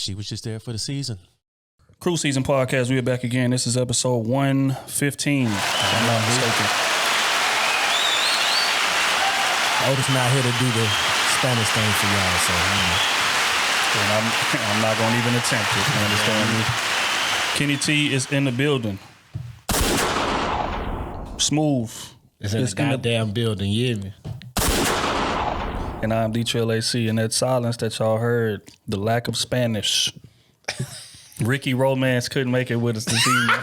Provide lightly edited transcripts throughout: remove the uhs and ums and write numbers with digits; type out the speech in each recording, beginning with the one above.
She was just there for the season. Krew Season Podcast. We are back again. This is episode 115. If I'm not mistaken. Otis not here to do the Spanish thing for y'all, so And I'm not going to even attempt it. You understand me? Kenny T is in the building. Smooth. It's in the goddamn building, you hear me? And I'm D-Trail AC. And that silence that y'all heard, the lack of Spanish. Ricky Romance couldn't make it with us this evening.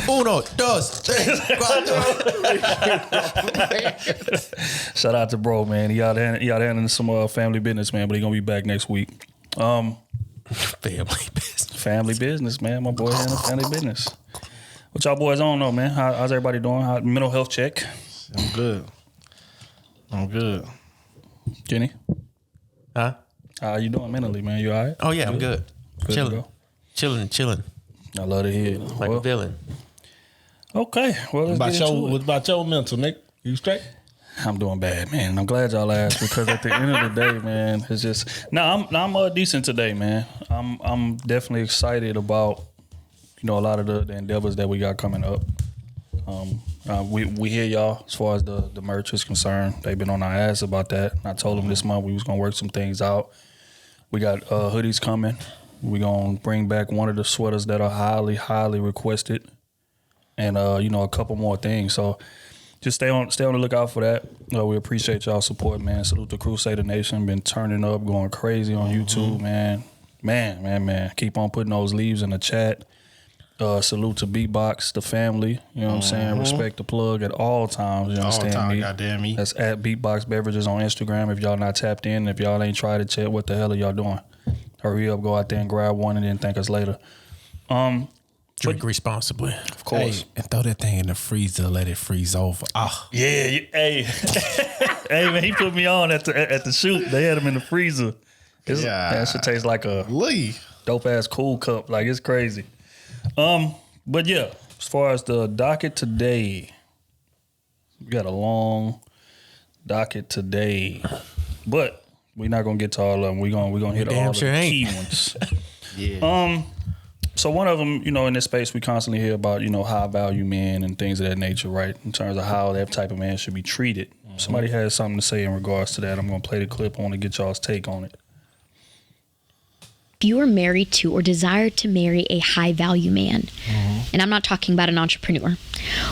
Uno, dos, tres, cuatro. Shout out to bro, man. He out handling some family business, man, but he gonna be back next week. Family business, man. My boy handling family business. What y'all boys on though, man? How's everybody doing? Mental health check? I'm good. Kenny? Huh? How you doing mentally, man? You all right? Oh, yeah, I'm good. Chilling. I love to hear it. Like a villain. Okay. Well, let's get into it. What about your mental, Nick? You straight? I'm doing bad, man. I'm glad y'all asked because at the end of the day, man, it's just I'm decent today, man. I'm definitely excited about a lot of the endeavors that we got coming up. We hear y'all as far as the merch is concerned. They've been on our ass about that. I told them this month we was gonna work some things out. We got hoodies coming. We're gonna bring back one of the sweaters that are highly, highly requested, and a couple more things. So just stay on the lookout for that. We appreciate y'all support, man. Salute to Crusader Nation. Been turning up, going crazy on YouTube, man. Man. Keep on putting those leaves in the chat. Salute to Beatbox, the family. You know what I'm saying? Respect the plug at all times. You understand me? Goddamn me. That's at Beatbox Beverages on Instagram. If y'all not tapped in, if y'all ain't tried it yet, what the hell are y'all doing? Hurry up, go out there and grab one and then thank us later. Drink responsibly. Of course. Hey, and throw that thing in the freezer, let it freeze over. Yeah, hey. Hey, man, he put me on at the shoot. They had him in the freezer. That shit tastes like a dope-ass cool cup. Like, it's crazy. But yeah, as far as the docket today, we got a long docket today, but we're not gonna get to all of them. We're gonna hit all the key ones. Yeah. So one of them, in this space, we constantly hear about, high value men and things of that nature, right? In terms of how that type of man should be treated. Somebody has something to say in regards to that. I'm gonna play the clip. I want to get y'all's take on it. If you are married to or desire to marry a high value man, and I'm not talking about an entrepreneur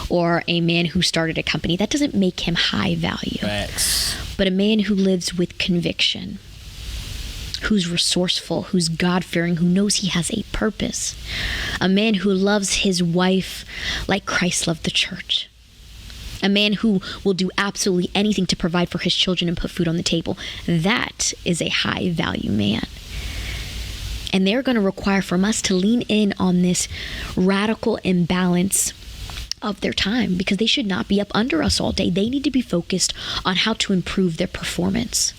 or a man who started a company, that doesn't make him high value. Facts. But a man who lives with conviction, who's resourceful, who's God-fearing, who knows he has a purpose. A man who loves his wife like Christ loved the church. A man who will do absolutely anything to provide for his children and put food on the table. That is a high value man. And they're going to require from us to lean in on this radical imbalance of their time, because they should not be up under us all day. They need to be focused on how to improve their performance,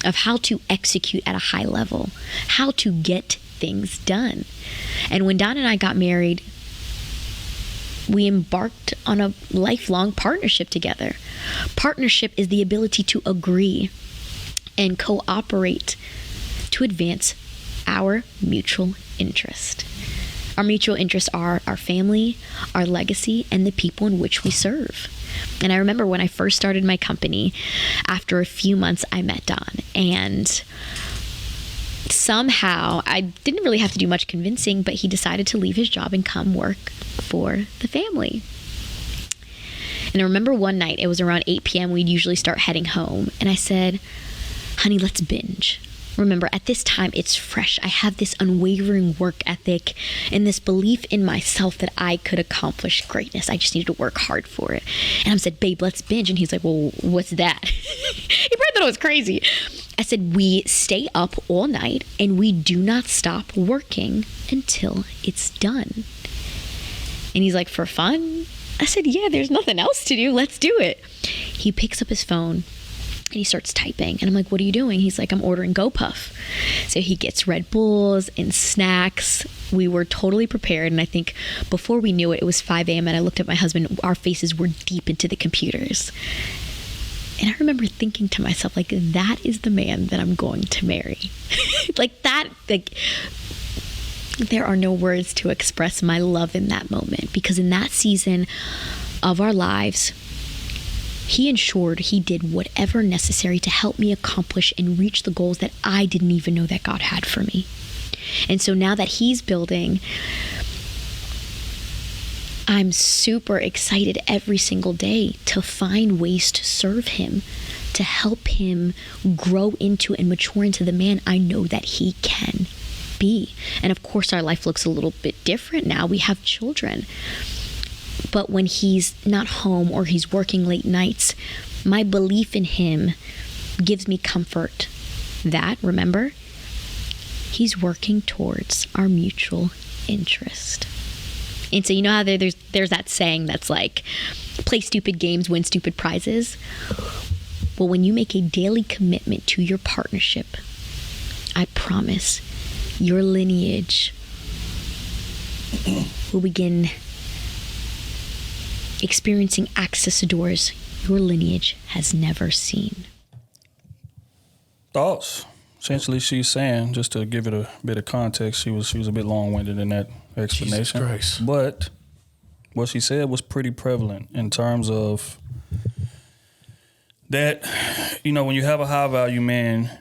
of how to execute at a high level, how to get things done. And when Don and I got married, we embarked on a lifelong partnership together. Partnership is the ability to agree and cooperate to advance our mutual interest. Our mutual interests are our family, our legacy, and the people in which we serve. And I remember when I first started my company, after a few months, I met Don. And somehow, I didn't really have to do much convincing, but he decided to leave his job and come work for the family. And I remember one night, it was around 8 p.m., we'd usually start heading home. And I said, honey, let's binge. Remember, at this time, it's fresh. I have this unwavering work ethic and this belief in myself that I could accomplish greatness. I just needed to work hard for it. And I said, babe, let's binge. And he's like, well, what's that? He probably thought I was crazy. I said, we stay up all night and we do not stop working until it's done. And he's like, for fun? I said, yeah, there's nothing else to do. Let's do it. He picks up his phone and he starts typing. And I'm like, what are you doing? He's like, I'm ordering GoPuff. So he gets Red Bulls and snacks. We were totally prepared. And I think before we knew it, it was 5 a.m. And I looked at my husband. Our faces were deep into the computers. And I remember thinking to myself, like, that is the man that I'm going to marry. Like that, like, there are no words to express my love in that moment, because in that season of our lives, he ensured he did whatever necessary to help me accomplish and reach the goals that I didn't even know that God had for me. And so now that he's building, I'm super excited every single day to find ways to serve him, to help him grow into and mature into the man I know that he can be. And of course, our life looks a little bit different now. We have children. But when he's not home or he's working late nights, my belief in him gives me comfort that, remember, he's working towards our mutual interest. And so you know how there's that saying that's like, play stupid games, win stupid prizes? Well, when you make a daily commitment to your partnership, I promise your lineage will begin experiencing access to doors your lineage has never seen. Thoughts? Essentially, she's saying, just to give it a bit of context, she was a bit long-winded in that explanation. Jesus Christ. But what she said was pretty prevalent in terms of that, you know, when you have a high-value man,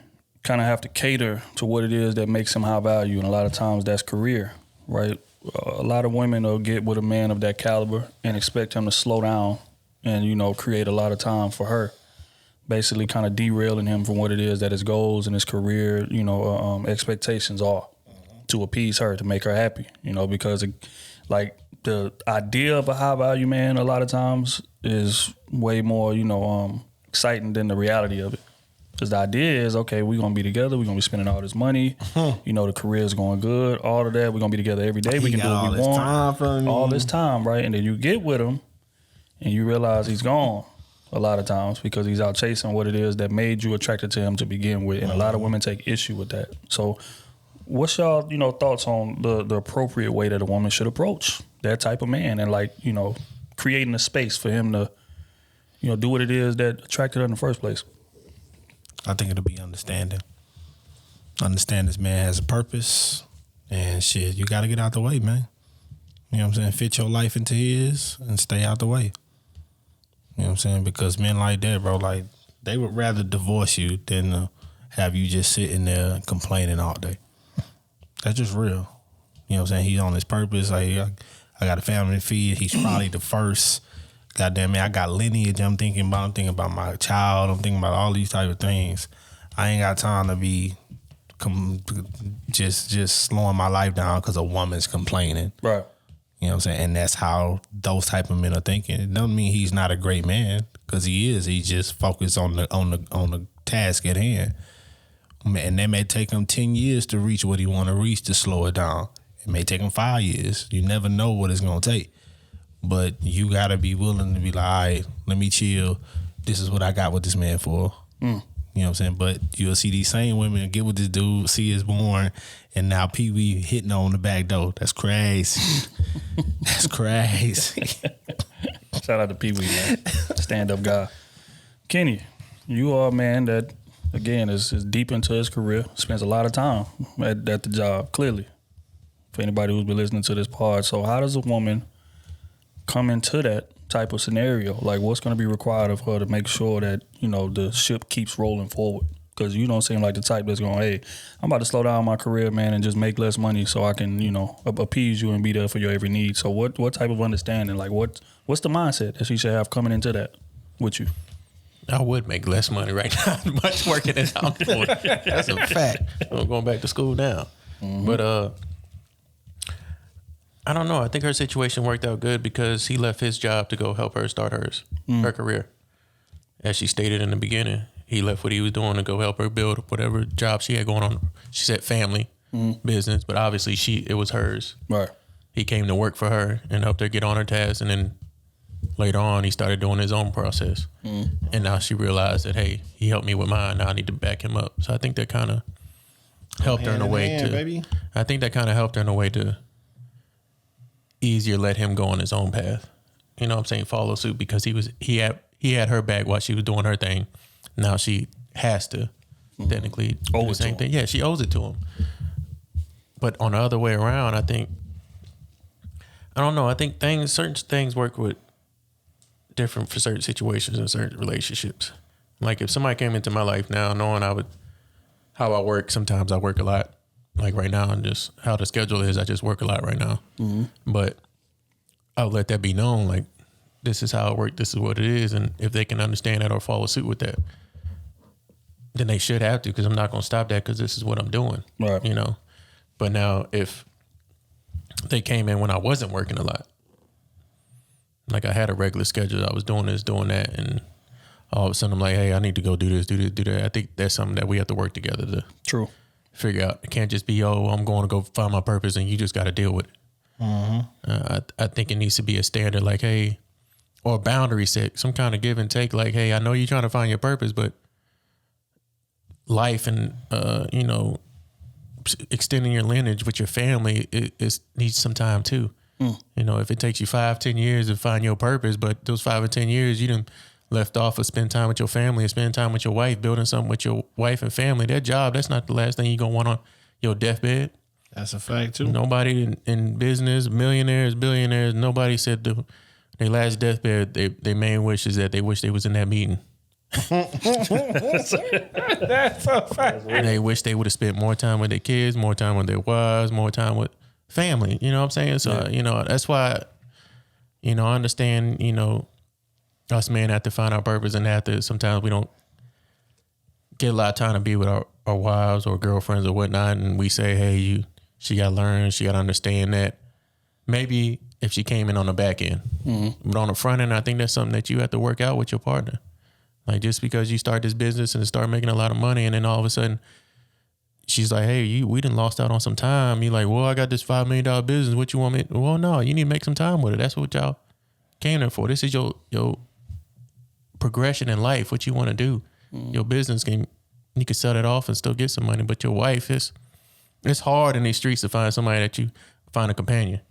kind of have to cater to what it is that makes him high value, and a lot of times that's career, right? A lot of women will get with a man of that caliber and expect him to slow down and, you know, create a lot of time for her, basically kind of derailing him from what it is that his goals and his career, you know, expectations are to appease her, to make her happy, you know, because like the idea of a high value man a lot of times is way more, you know, exciting than the reality of it. Because the idea is, okay, we're going to be together. We're going to be spending all this money. You know, the career is going good, all of that. We're going to be together every day. We can do what we want. All this time, right? And then you get with him and you realize he's gone a lot of times because he's out chasing what it is that made you attracted to him to begin with. And a lot of women take issue with that. So what's y'all, you know, thoughts on the appropriate way that a woman should approach that type of man and, like, you know, creating a space for him to, you know, do what it is that attracted her in the first place? I think it'll be understanding. Understand this man has a purpose, and shit, you got to get out the way, man. You know what I'm saying? Fit your life into his and stay out the way. You know what I'm saying? Because men like that, bro, like, they would rather divorce you than have you just sitting there complaining all day. That's just real. You know what I'm saying? He's on his purpose. Like, I got a family to feed. He's probably the first. Goddamn man, I got lineage I'm thinking about my child. I'm thinking about all these type of things. I ain't got time to be just slowing my life down because a woman's complaining. Right. You know what I'm saying? And that's how those type of men are thinking. It doesn't mean he's not a great man, because he is. He just focused on the task at hand. And that may take him 10 years to reach what he want to reach, to slow it down. It may take him 5 years. You never know what it's going to take. But you got to be willing to be like, all right, let me chill. This is what I got with this man for. You know what I'm saying? But you'll see these same women get with this dude, see it's born, and now Pee Wee hitting on the back door. That's crazy. That's crazy. Shout out to Pee Wee, man. Stand-up guy. Kenny, you are a man that, again, is deep into his career, spends a lot of time at the job, clearly, for anybody who's been listening to this pod. So how does a woman come into that type of scenario? Like, what's going to be required of her to make sure that, you know, the ship keeps rolling forward? Because you don't seem like the type that's going, hey, I'm about to slow down my career, man, and just make less money so I can, you know, appease you and be there for your every need. So what type of understanding, like what's the mindset that she should have coming into that with you? I would make less money right now, much working as I'm doing. That's a fact. I'm going back to school now. But I don't know. I think her situation worked out good because he left his job to go help her start her career. As she stated in the beginning, he left what he was doing to go help her build whatever job she had going on. She said family, business, but obviously it was hers. Right. He came to work for her and helped her get on her task, and then later on he started doing his own process. And now she realized that, hey, he helped me with mine. Now I need to back him up. So I think that kind of helped her in a way to. Baby. I think that kind of helped her in a way to easier let him go on his own path. You know what I'm saying? Follow suit, because he he had her back while she was doing her thing. Now she has to technically do the same thing. Yeah, she owes it to him. But on the other way around, I think certain things work with different for certain situations and certain relationships. Like if somebody came into my life now, knowing how I work, sometimes I work a lot. Like right now, and just how the schedule is, I just work a lot right now. But I'll let that be known. Like this is how I work. This is what it is. And if they can understand that or follow suit with that, then they should have to, because I'm not going to stop that because this is what I'm doing. Right. You know. But now if they came in when I wasn't working a lot, like I had a regular schedule, I was doing this, doing that, and all of a sudden I'm like, hey, I need to go do this, do that. I think that's something that we have to work together to figure out. It can't just be, I'm going to go find my purpose and you just got to deal with it. I think it needs to be a standard, like, hey, or a boundary set, some kind of give and take, like, hey, I know you're trying to find your purpose, but life and, extending your lineage with your family, it needs some time too. You know, if it takes you 5-10 years to find your purpose, but those 5 or 10 years you done left off of spend time with your family and spend time with your wife, building something with your wife and family, that job, that's not the last thing you're going to want on your deathbed. That's a fact too. Nobody in business, millionaires, billionaires, nobody said their last deathbed, their main wish is that they wish they was in that meeting. That's a fact. They wish they would have spent more time with their kids, more time with their wives, more time with family. You know what I'm saying? So, that's why, I understand, us men have to find our purpose, and sometimes we don't get a lot of time to be with our wives or girlfriends or whatnot. And we say, hey, she got to learn, she got to understand that. Maybe if she came in on the back end, but on the front end, I think that's something that you have to work out with your partner. Like just because you start this business and start making a lot of money, and then all of a sudden she's like, hey, we done lost out on some time. You're like, well, I got this $5 million business. What you want me? Well, no, you need to make some time with it. That's what y'all came there for. This is your progression in life, what you want to do. Your business you can sell that off and still get some money. But your wife, it's hard in these streets to find somebody that you find a companion.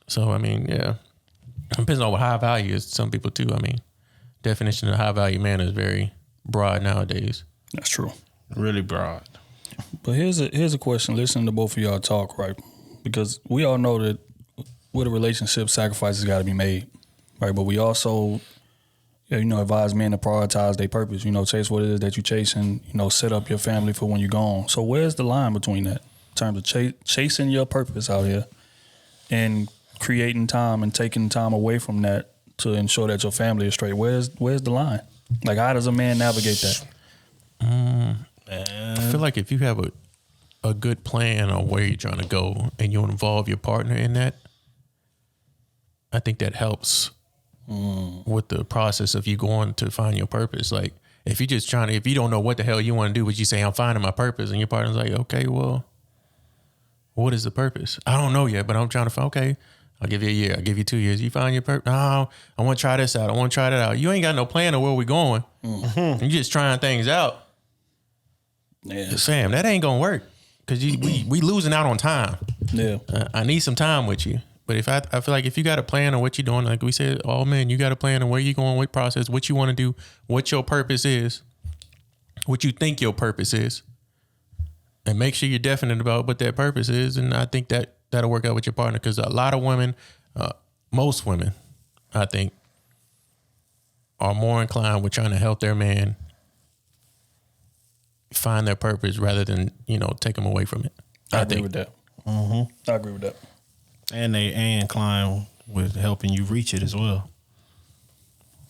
So, I mean, yeah. It depends on what high value is to some people too. I mean, definition of high value man is very broad nowadays. That's true. Really broad. But here's a question. Listening to both of y'all talk, right? Because we all know that with a relationship, sacrifices got to be made, right? But we also, advise men to prioritize their purpose. Chase what it is that you chasing. Set up your family for when you're gone. So where's the line between that in terms of chasing your purpose out here and creating time and taking time away from that to ensure that your family is straight? Where's the line? Like, how does a man navigate that? I feel like if you have a good plan on where you're trying to go and you involve your partner in that, I think that helps with the process of you going to find your purpose. Like if you don't know what the hell you want to do, but you say, I'm finding my purpose, and your partner's like, okay, well, what is the purpose? I don't know yet, but I'm trying to find, okay, I'll give you a year. I'll give you 2 years. You find your purpose. No, I want to try this out. I want to try that out. You ain't got no plan of where we're going. You're just trying things out. Yeah. Sam, that ain't going to work because we losing out on time. Yeah. I need some time with you. But if I feel like if you got a plan on what you're doing, like we said, all men, you got a plan on where you're going, what process, what you want to do, what your purpose is, what you think your purpose is, and make sure you're definite about what that purpose is. And I think that'll work out with your partner, because a lot of women, most women, I think, are more inclined with trying to help their man find their purpose rather than, take them away from it. I agree with that. I agree with that. And they incline with helping you reach it as well.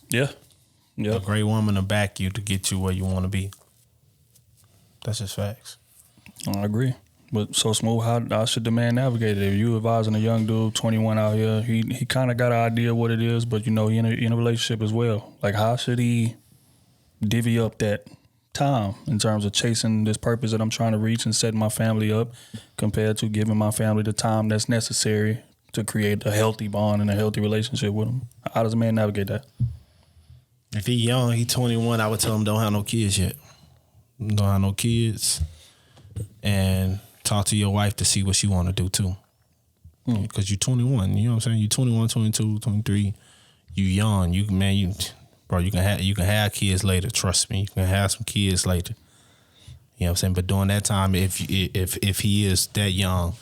Yeah. A great woman to back you to get you where you want to be. That's just facts. I agree. But so Smooth, how should the man navigate it? If you advising a young dude, 21 out here, he kind of got an idea what it is, but he in a relationship as well. Like, how should he divvy up that time in terms of chasing this purpose that I'm trying to reach and setting my family up, compared to giving my family the time that's necessary to create a healthy bond and a healthy relationship with them? How does a man navigate that? If he young, he 21, I would tell him don't have no kids yet. Don't have no kids. And talk to your wife to see what she want to do too. Because you're 21, you know what I'm saying? You're 21, 22, 23. you young. You can have kids later. Trust me, you can have some kids later. You know what I'm saying? But during that time, if he is that young,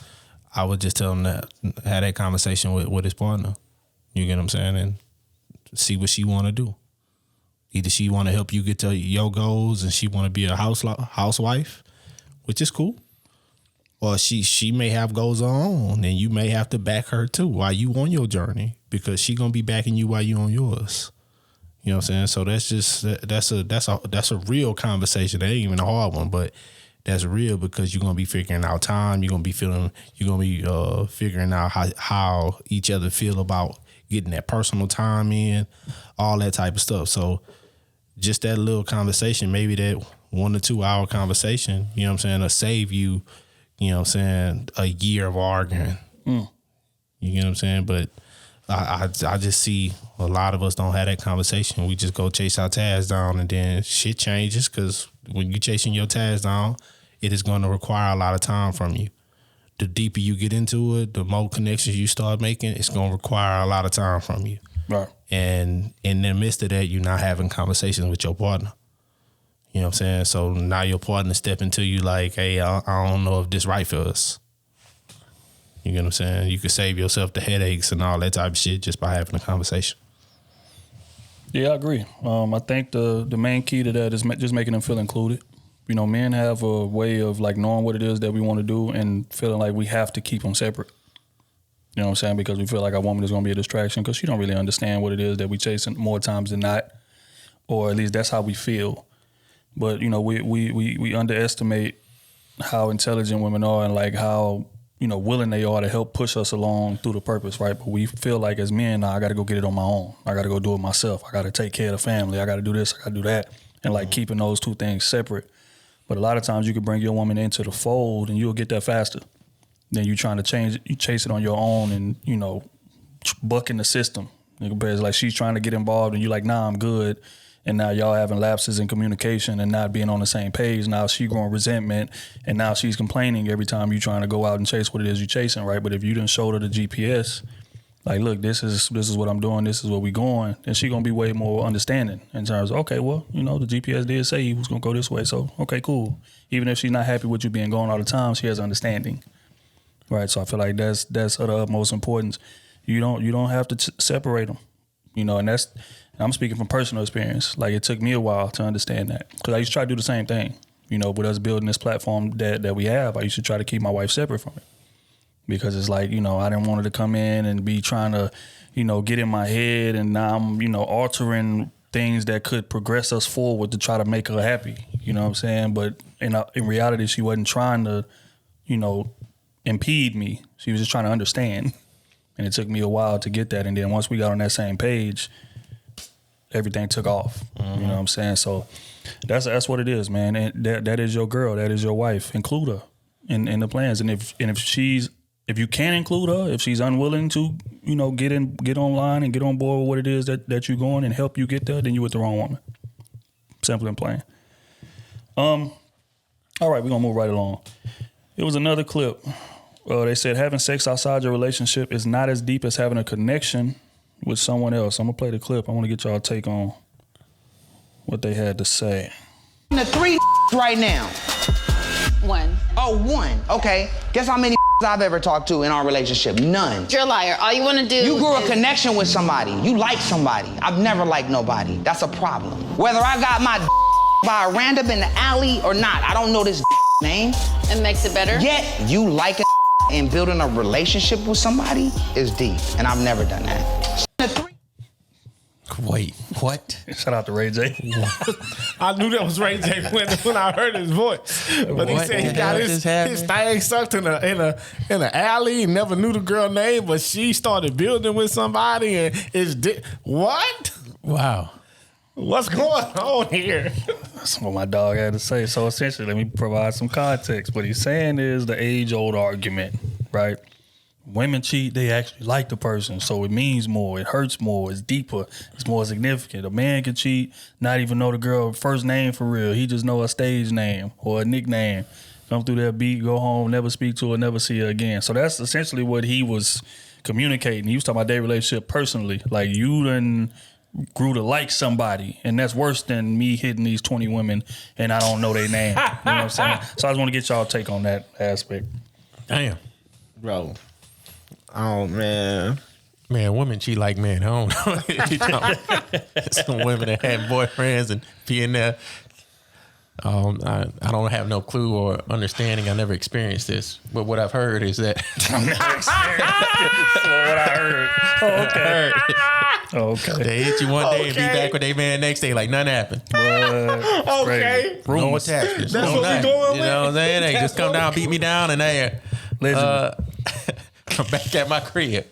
I would just tell him that have that conversation with his partner. You get what I'm saying? And see what she want to do. Either she want to help you get to your goals and she want to be a housewife, which is cool. Or she may have goals of her own and you may have to back her too while you on your journey because she going to be backing you while you on yours. You know what I'm saying? So that's a real conversation. That ain't even a hard one, but that's real because you're gonna be figuring out time. You're gonna be figuring out how each other feel about getting that personal time in, all that type of stuff. So just that little conversation, maybe that 1 to 2 hour conversation, you know what I'm saying, will save you, you know what I'm saying, a year of arguing. You get what I'm saying? But I just see a lot of us don't have that conversation. We just go chase our tags down and then shit changes because when you chasing your tags down, it is going to require a lot of time from you. The deeper you get into it, the more connections you start making, it's going to require a lot of time from you. Right. And in the midst of that, you're not having conversations with your partner. You know what I'm saying? So now your partner stepping to you like, hey, I don't know if this right for us. You get what I'm saying? You could save yourself the headaches and all that type of shit just by having a conversation. Yeah, I agree. I think the main key to that is just making them feel included. You know, men have a way of like knowing what it is that we want to do and feeling like we have to keep them separate. You know what I'm saying? Because we feel like our woman is going to be a distraction because she don't really understand what it is that we chasing more times than not, or at least that's how we feel. But you know, we underestimate how intelligent women are and like how, you know, willing they are to help push us along through the purpose, right? But we feel like as men, I got to go get it on my own. I got to go do it myself. I got to take care of the family. I got to do this. I got to do that. And like keeping those two things separate. But a lot of times you can bring your woman into the fold and you'll get there faster than you trying to chase it on your own and, you know, bucking the system. Compared to like she's trying to get involved and you're like, nah, I'm good. And now y'all having lapses in communication and not being on the same page. Now she growing resentment and now she's complaining every time you trying to go out and chase what it is you're chasing, right? But if you didn't show her the GPS, like, look, this is what I'm doing, this is where we going, then she gonna be way more understanding in terms of, okay, well, you know, the GPS did say he was gonna go this way, so okay, cool. Even if she's not happy with you being gone all the time, she has understanding, right? So I feel like that's of the utmost importance. You don't have to separate them, you know, and I'm speaking from personal experience. Like, it took me a while to understand that because I used to try to do the same thing, you know, with us building this platform that we have. I used to try to keep my wife separate from it. Because it's like, you know, I didn't want her to come in and be trying to, you know, get in my head and now I'm, you know, altering things that could progress us forward to try to make her happy. You know what I'm saying? But in reality, she wasn't trying to, you know, impede me. She was just trying to understand. And it took me a while to get that. And then once we got on that same page, everything took off. Mm-hmm. You know what I'm saying? So that's what it is, man. And that is your girl. That is your wife. Include her in the plans. And if you can't include her, if she's unwilling to, you know, get online and get on board with what it is that you're going and help you get there, then you're with the wrong woman. Simple and plain. All right, we're gonna move right along. It was another clip. They said having sex outside your relationship is not as deep as having a connection with someone else. I'm gonna play the clip. I want to get y'all take on what they had to say. The 3 right now. 1. Oh, 1. Okay. Guess how many I've ever talked to in our relationship? None. You're a liar. All you want to do You grew is... a connection with somebody. You like somebody. I've never liked nobody. That's a problem. Whether I got my by a random in the alley or not, I don't know this name. It makes it better? Yet, you like and building a relationship with somebody is deep, and I've never done that. Wait, what? Shout out to Ray J. I knew that was Ray J when I heard his voice. But he said he got his thing sucked in a alley. He never knew the girl name, but she started building with somebody and what? Wow. What's going on here? That's what my dog had to say. So essentially, let me provide some context. What he's saying is the age-old argument, right? Women cheat, they actually like the person, so it means more, it hurts more, it's deeper, it's more significant. A man can cheat, not even know the girl first name for real. He just know a stage name or a nickname. Come through that beat, go home, never speak to her, never see her again. So that's essentially what he was communicating. You was talking about their relationship personally. Like you done grew to like somebody, and that's worse than me hitting these 20 women and I don't know their name. You know what I'm saying? So I just want to get y'all take on that aspect. Damn. Bro. Oh, man. Man, women cheat like men. I don't know. Some women that had boyfriends and being there. I don't have no clue or understanding. I never experienced this, but what I've heard is that. What I heard. Okay. They hit you one day and be back with their man next day like nothing happened. Okay. No attachments. That's no what we nothing. going You know what I'm saying? They just come down, beat me down, and they I'm back at my crib.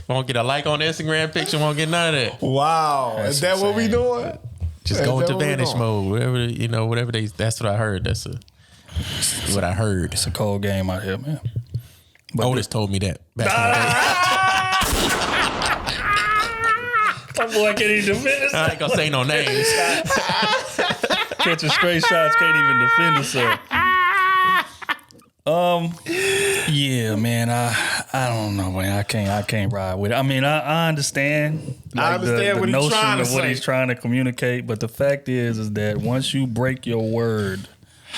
Won't get a like on the Instagram picture. Won't get none of that. Wow. That's Is that what we insane. doing? Just Is go that into what we vanish doing? mode. Whatever they. That's what I heard. That's what I heard. It's a cold game out here, man. But Otis told me that back that boy can't even defend in the day. I ain't gonna say no names. Catching straight shots, can't even defend himself. Yeah, man. I don't know, man. I can't ride with it. I mean, I understand. I understand the what he's notion trying to of what say. he's trying to communicate, but the fact is that once you break your word,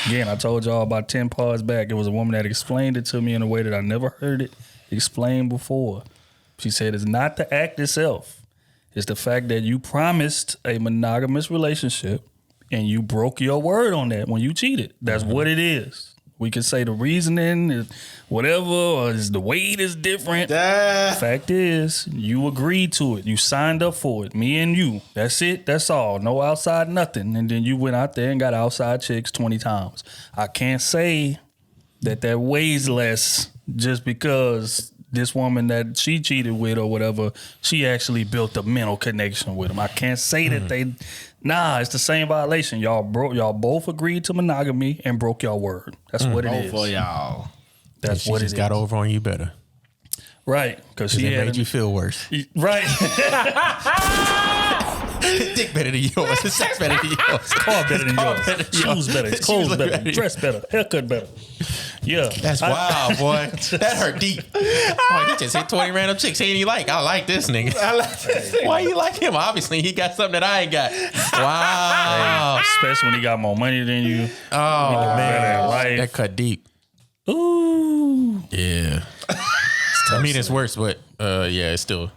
again, I told y'all about 10 pods back. It was a woman that explained it to me in a way that I never heard it explained before. She said it's not the act itself. It's the fact that you promised a monogamous relationship and you broke your word on that when you cheated. That's what it is. We could say the reasoning is whatever, or is the weight is different. Fact is, you agreed to it. You signed up for it. Me and you. That's it. That's all. No outside nothing. And then you went out there and got outside chicks 20 times. I can't say that weighs less just because this woman that she cheated with or whatever, she actually built a mental connection with him. I can't say that they... Nah, it's the same violation. Y'all both agreed to monogamy and broke your word. That's what it is. For y'all. That's She what it just is. got over on you better. Right, because she It had made you feel worse. right. Dick better than yours. Sex better than yours. Car better than yours. better than Shoes better. Shoes Clothes look better. better. Dress better. Haircut better. Yeah, That's wild, boy. That hurt deep. Oh, he just hit 20 random chicks. He ain't even like. I like this nigga. Why you like him? Obviously, he got something that I ain't got. Wow. especially when he got more money than you. Oh man, life. that cut deep. Ooh. Yeah. I mean, it's worse, but yeah, it's still.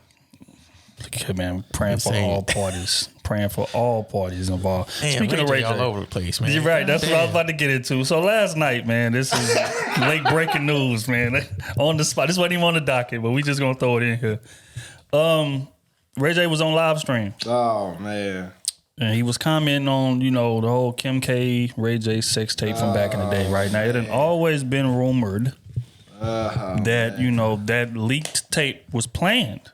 Okay, man, praying for Insane. all parties. Praying for all parties involved. Damn, Speaking of Ray J, all over the place, man. you're right. That's what I was Damn. about to get into. So last night, man, this is late breaking news, man. On the spot. This wasn't even on the docket, but we just gonna throw it in here. Ray J was on live stream. Oh, man. And he was commenting on, the whole Kim K, Ray J sex tape from back in the day. Right now, it had always been rumored that that leaked tape was planned.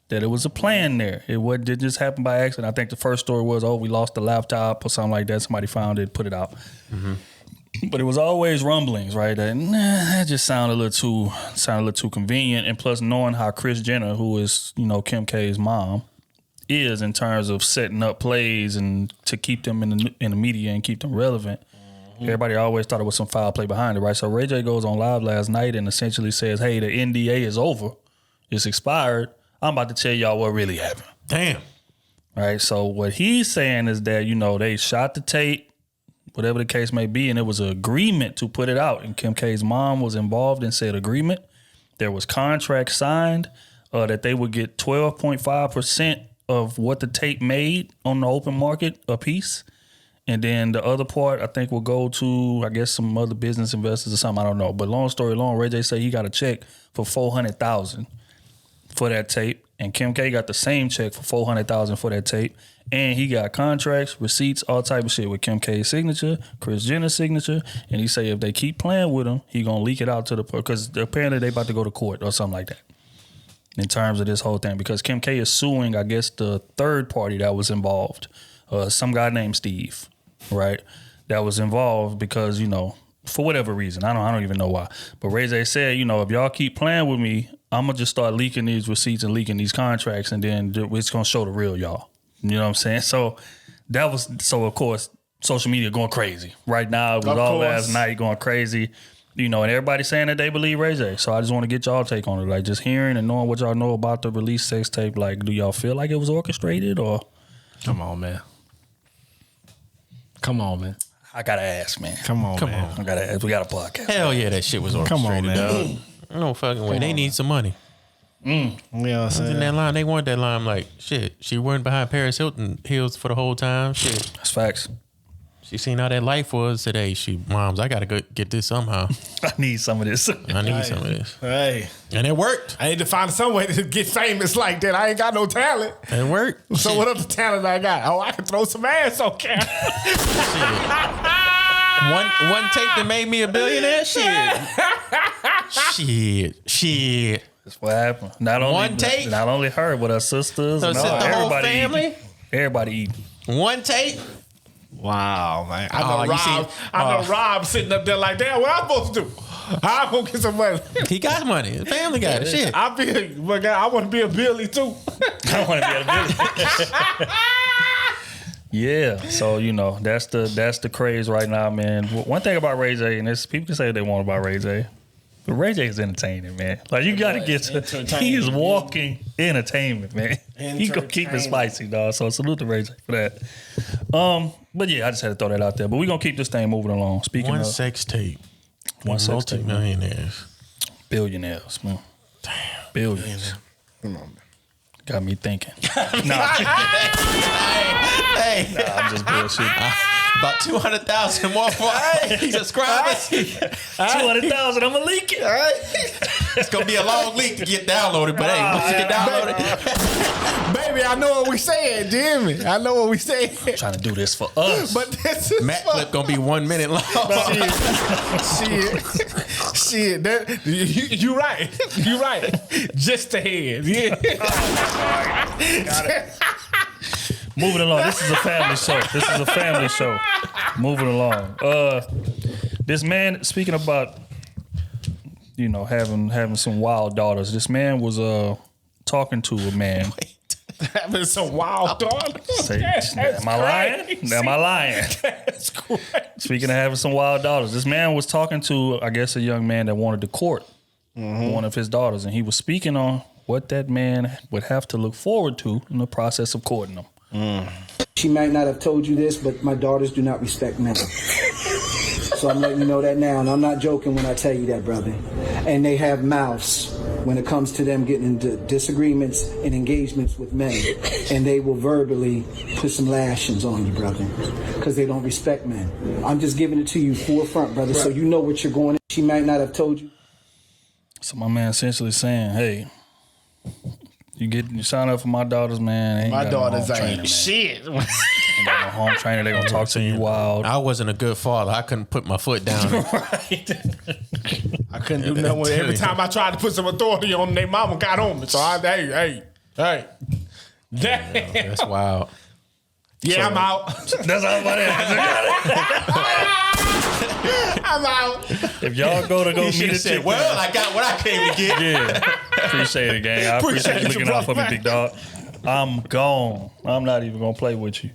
That it was a plan there. It didn't just happen by accident. I think the first story was, we lost the laptop or something like that. Somebody found it, put it out. Mm-hmm. But it was always rumblings, right? That just sounded a little too convenient. And plus, knowing how Kris Jenner, who is Kim K's mom, is in terms of setting up plays and to keep them in the media and keep them relevant. Mm-hmm. Everybody always thought it was some foul play behind it, right? So Ray J goes on live last night and essentially says, "Hey, the NDA is over. It's expired. I'm about to tell y'all what really happened." Damn. Right. So what he's saying is that, they shot the tape, whatever the case may be, and it was an agreement to put it out. And Kim K's mom was involved in said agreement. There was contract signed that they would get 12.5% of what the tape made on the open market a piece. And then the other part, I think, will go to, I guess, some other business investors or something. I don't know. But long story long, Ray J said he got a check for $400,000 for that tape, and Kim K got the same check for $400,000 for that tape, and he got contracts, receipts, all type of shit with Kim K's signature, Kris Jenner's signature, and he say if they keep playing with him, he gonna leak it out to because apparently they about to go to court or something like that in terms of this whole thing, because Kim K is suing, I guess, the third party that was involved, some guy named Steve, right, that was involved because for whatever reason, I don't even know why, but Ray J said, if y'all keep playing with me, I'm going to just start leaking these receipts and leaking these contracts, and then it's going to show the real y'all. You know what I'm saying? So of course, social media going crazy. Right now, it was all last night going crazy. You know, and everybody's saying that they believe Ray J. So I just want to get y'all take on it. Like, just hearing and knowing what y'all know about the release sex tape. Like, do y'all feel like it was orchestrated or? Come on, man. Come on, man. I gotta ask, man. Come on, man. I gotta ask. We got a podcast. Hell yeah, that shit was orchestrated, man. dog. No fucking way. They need some money. You know what I'm In saying? that line, they wanted that line like, shit, she weren't behind Paris Hilton heels for the whole time. Shit. That's facts. She seen how that life was today. Moms, I gotta go get this somehow. I need some of this. I need some of this. Hey, And it worked. I need to find some way to get famous like that. I ain't got no talent. It worked. So Shit. what other talent I got? Oh, I can throw some ass on camera. One tape that made me a billionaire? Shit. That's what happened. Not only her, but her sisters So and it's all, the whole everybody family? eating. Everybody eating. One tape? Wow, man. I know you Rob. Rob sitting up there like, damn, what I'm supposed to do? How I'm gonna get some money? He got money. The family got it. Shit. I want to be a Billy too. I want to be a Billy. Yeah, so you know that's the craze right now, man. One thing about Ray J, and this people can say what they want about Ray J, but Ray J is entertaining, man. Like you got to get to, he is walking entertainment, man. He gonna keep it spicy, dog. So salute to Ray J for that. But yeah, I just had to throw that out there. But we are gonna keep this thing moving along. Speaking One of sex tape. One sex tape, multi-millionaires. Billionaires, man. Damn, billions. Come on, man. Got me thinking. Hey, I'm just bullshit. about 200,000 more for subscribers. 200,000. I'm gonna leak it. It's gonna be a long leak to get downloaded, but hey, once you get downloaded, Baby, I know what we saying, Jimmy. I know what we saying. Trying to do this for us. But this is Matt clip gonna be 1 minute long. Shit. You right. You right. Just ahead. Yeah. Got it. Moving along. This is a family show. Moving along. This man, speaking about, you know, having some wild daughters. This man was talking to a man. Having some wild daughters. Am I lying? Am I lying? That's crazy. Speaking of having some wild daughters, this man was talking to, I guess, a young man that wanted to court one of his daughters, and he was speaking on what that man would have to look forward to in the process of courting them. She might not have told you this, but my daughters do not respect men. So I'm letting you know that now, and I'm not joking when I tell you that, brother. And they have mouths when it comes to them getting into disagreements and engagements with men. And they will verbally put some lashings on you, brother, because they don't respect men. I'm just giving it to you forefront, brother, so you know what you're going in. She might not have told you. So my man essentially saying, hey, you sign up for my daughters, man. My daughters ain't ain't shit. Ain't got no home trainer. They gonna talk to you wild. I wasn't a good father. I couldn't put my foot down. Right. I couldn't do nothing. Every time I tried to put some authority on them, their mama got on me. So hey. Damn. That's wild. Yeah, I'm out. That's all about it. I'm out. If y'all go He meet should a have said, chick, well, I got what I came to get. yeah. Appreciate it, gang. I appreciate you looking out for me, big dog. I'm gone. I'm not even gonna play with you.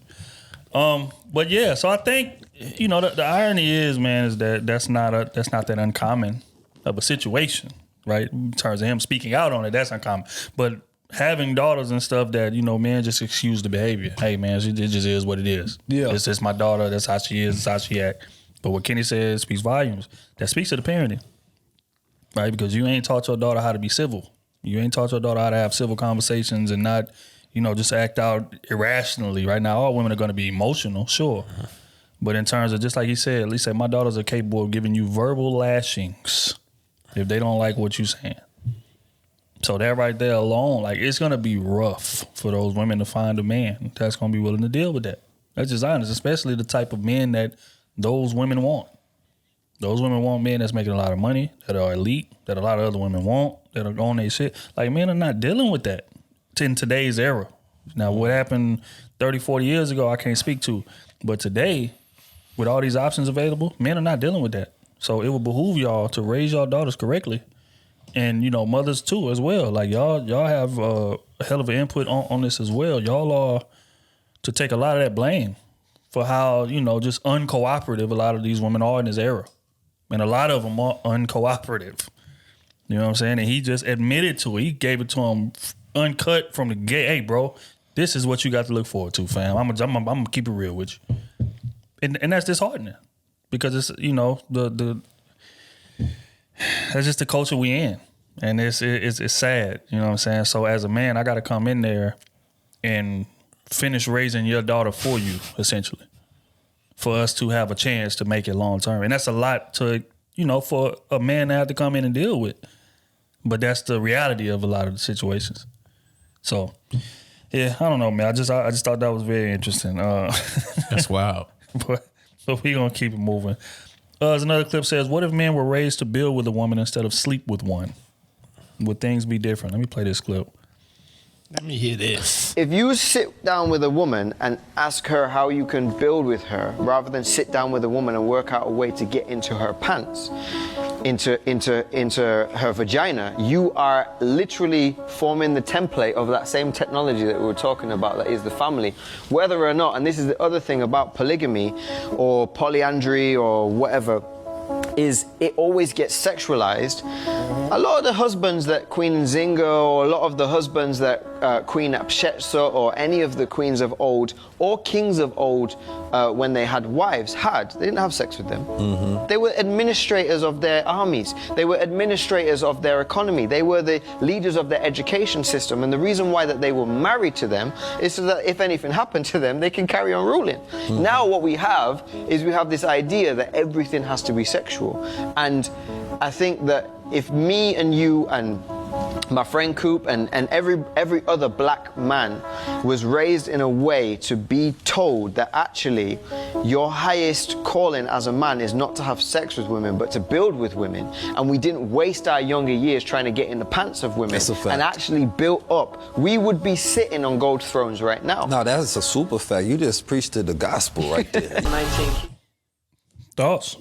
But yeah, so I think, you know, the irony is, man, is that that's not that uncommon of a situation, right? In terms of him speaking out on it, that's uncommon. But having daughters and stuff that, you know, men just excuse the behavior. Hey, man, it just is what it is. Yeah. It's just my daughter. That's how she is. That's how she act. But what Kenny says speaks volumes. That speaks to the parenting, right? Because you ain't taught your daughter how to be civil. You ain't taught your daughter how to have civil conversations and not, you know, just act out irrationally. Right now, all women are going to be emotional, sure. But in terms of, just like he said, at least say my daughters are capable of giving you verbal lashings if they don't like what you're saying. So that right there alone, like, it's going to be rough for those women to find a man that's going to be willing to deal with that. That's just honest, especially the type of men that those women want. Those women want men that's making a lot of money, that are elite, that a lot of other women want, that are on their shit. Like, men are not dealing with that in today's era. Now, what happened 30, 40 years ago, I can't speak to. But today, with all these options available, men are not dealing with that. So it would behoove y'all to raise y'all daughters correctly. And, you know, mothers too as well. Like, y'all have a hell of an input on this as well. Y'all are to take a lot of that blame for how, you know, just uncooperative a lot of these women are in this era. And a lot of them are uncooperative. You know what I'm saying? And he just admitted to it. He gave it to him uncut from the gate. Hey, bro, this is what you got to look forward to, fam. I'm gonna keep it real with you. And that's disheartening because it's, you know, the that's just the culture we in. And it's sad, you know what I'm saying? So as a man, I got to come in there and finish raising your daughter for you, essentially, for us to have a chance to make it long term. And that's a lot to, you know, for a man to have to come in and deal with. But that's the reality of a lot of the situations. So, yeah, I don't know, man. I just thought that was very interesting. That's wild. But we gonna keep it moving. As another clip says, what if men were raised to build with a woman instead of sleep with one? Would things be different? Let me play this clip. Let me hear this. If you sit down with a woman and ask her how you can build with her, rather than sit down with a woman and work out a way to get into her pants, into her vagina, you are literally forming the template of that same technology that we were talking about, that is the family. Whether or not, and this is the other thing about polygamy or polyandry or whatever, is it always gets sexualized. A lot of the husbands that Queen Nzinga, or a lot of the husbands that Queen Apshetso or any of the queens of old or kings of old, when they had wives, they didn't have sex with them. Mm-hmm. They were administrators of their armies. They were administrators of their economy. They were the leaders of their education system. And the reason why that they were married to them is so that if anything happened to them, they can carry on ruling. Mm-hmm. Now what we have is we have this idea that everything has to be sexual. And I think that if me and you and my friend Coop and every other black man was raised in a way to be told that actually your highest calling as a man is not to have sex with women but to build with women, and we didn't waste our younger years trying to get in the pants of women and actually built up, we would be sitting on gold thrones right now. No, that's a super fact. You just preached to the gospel right there. Thoughts?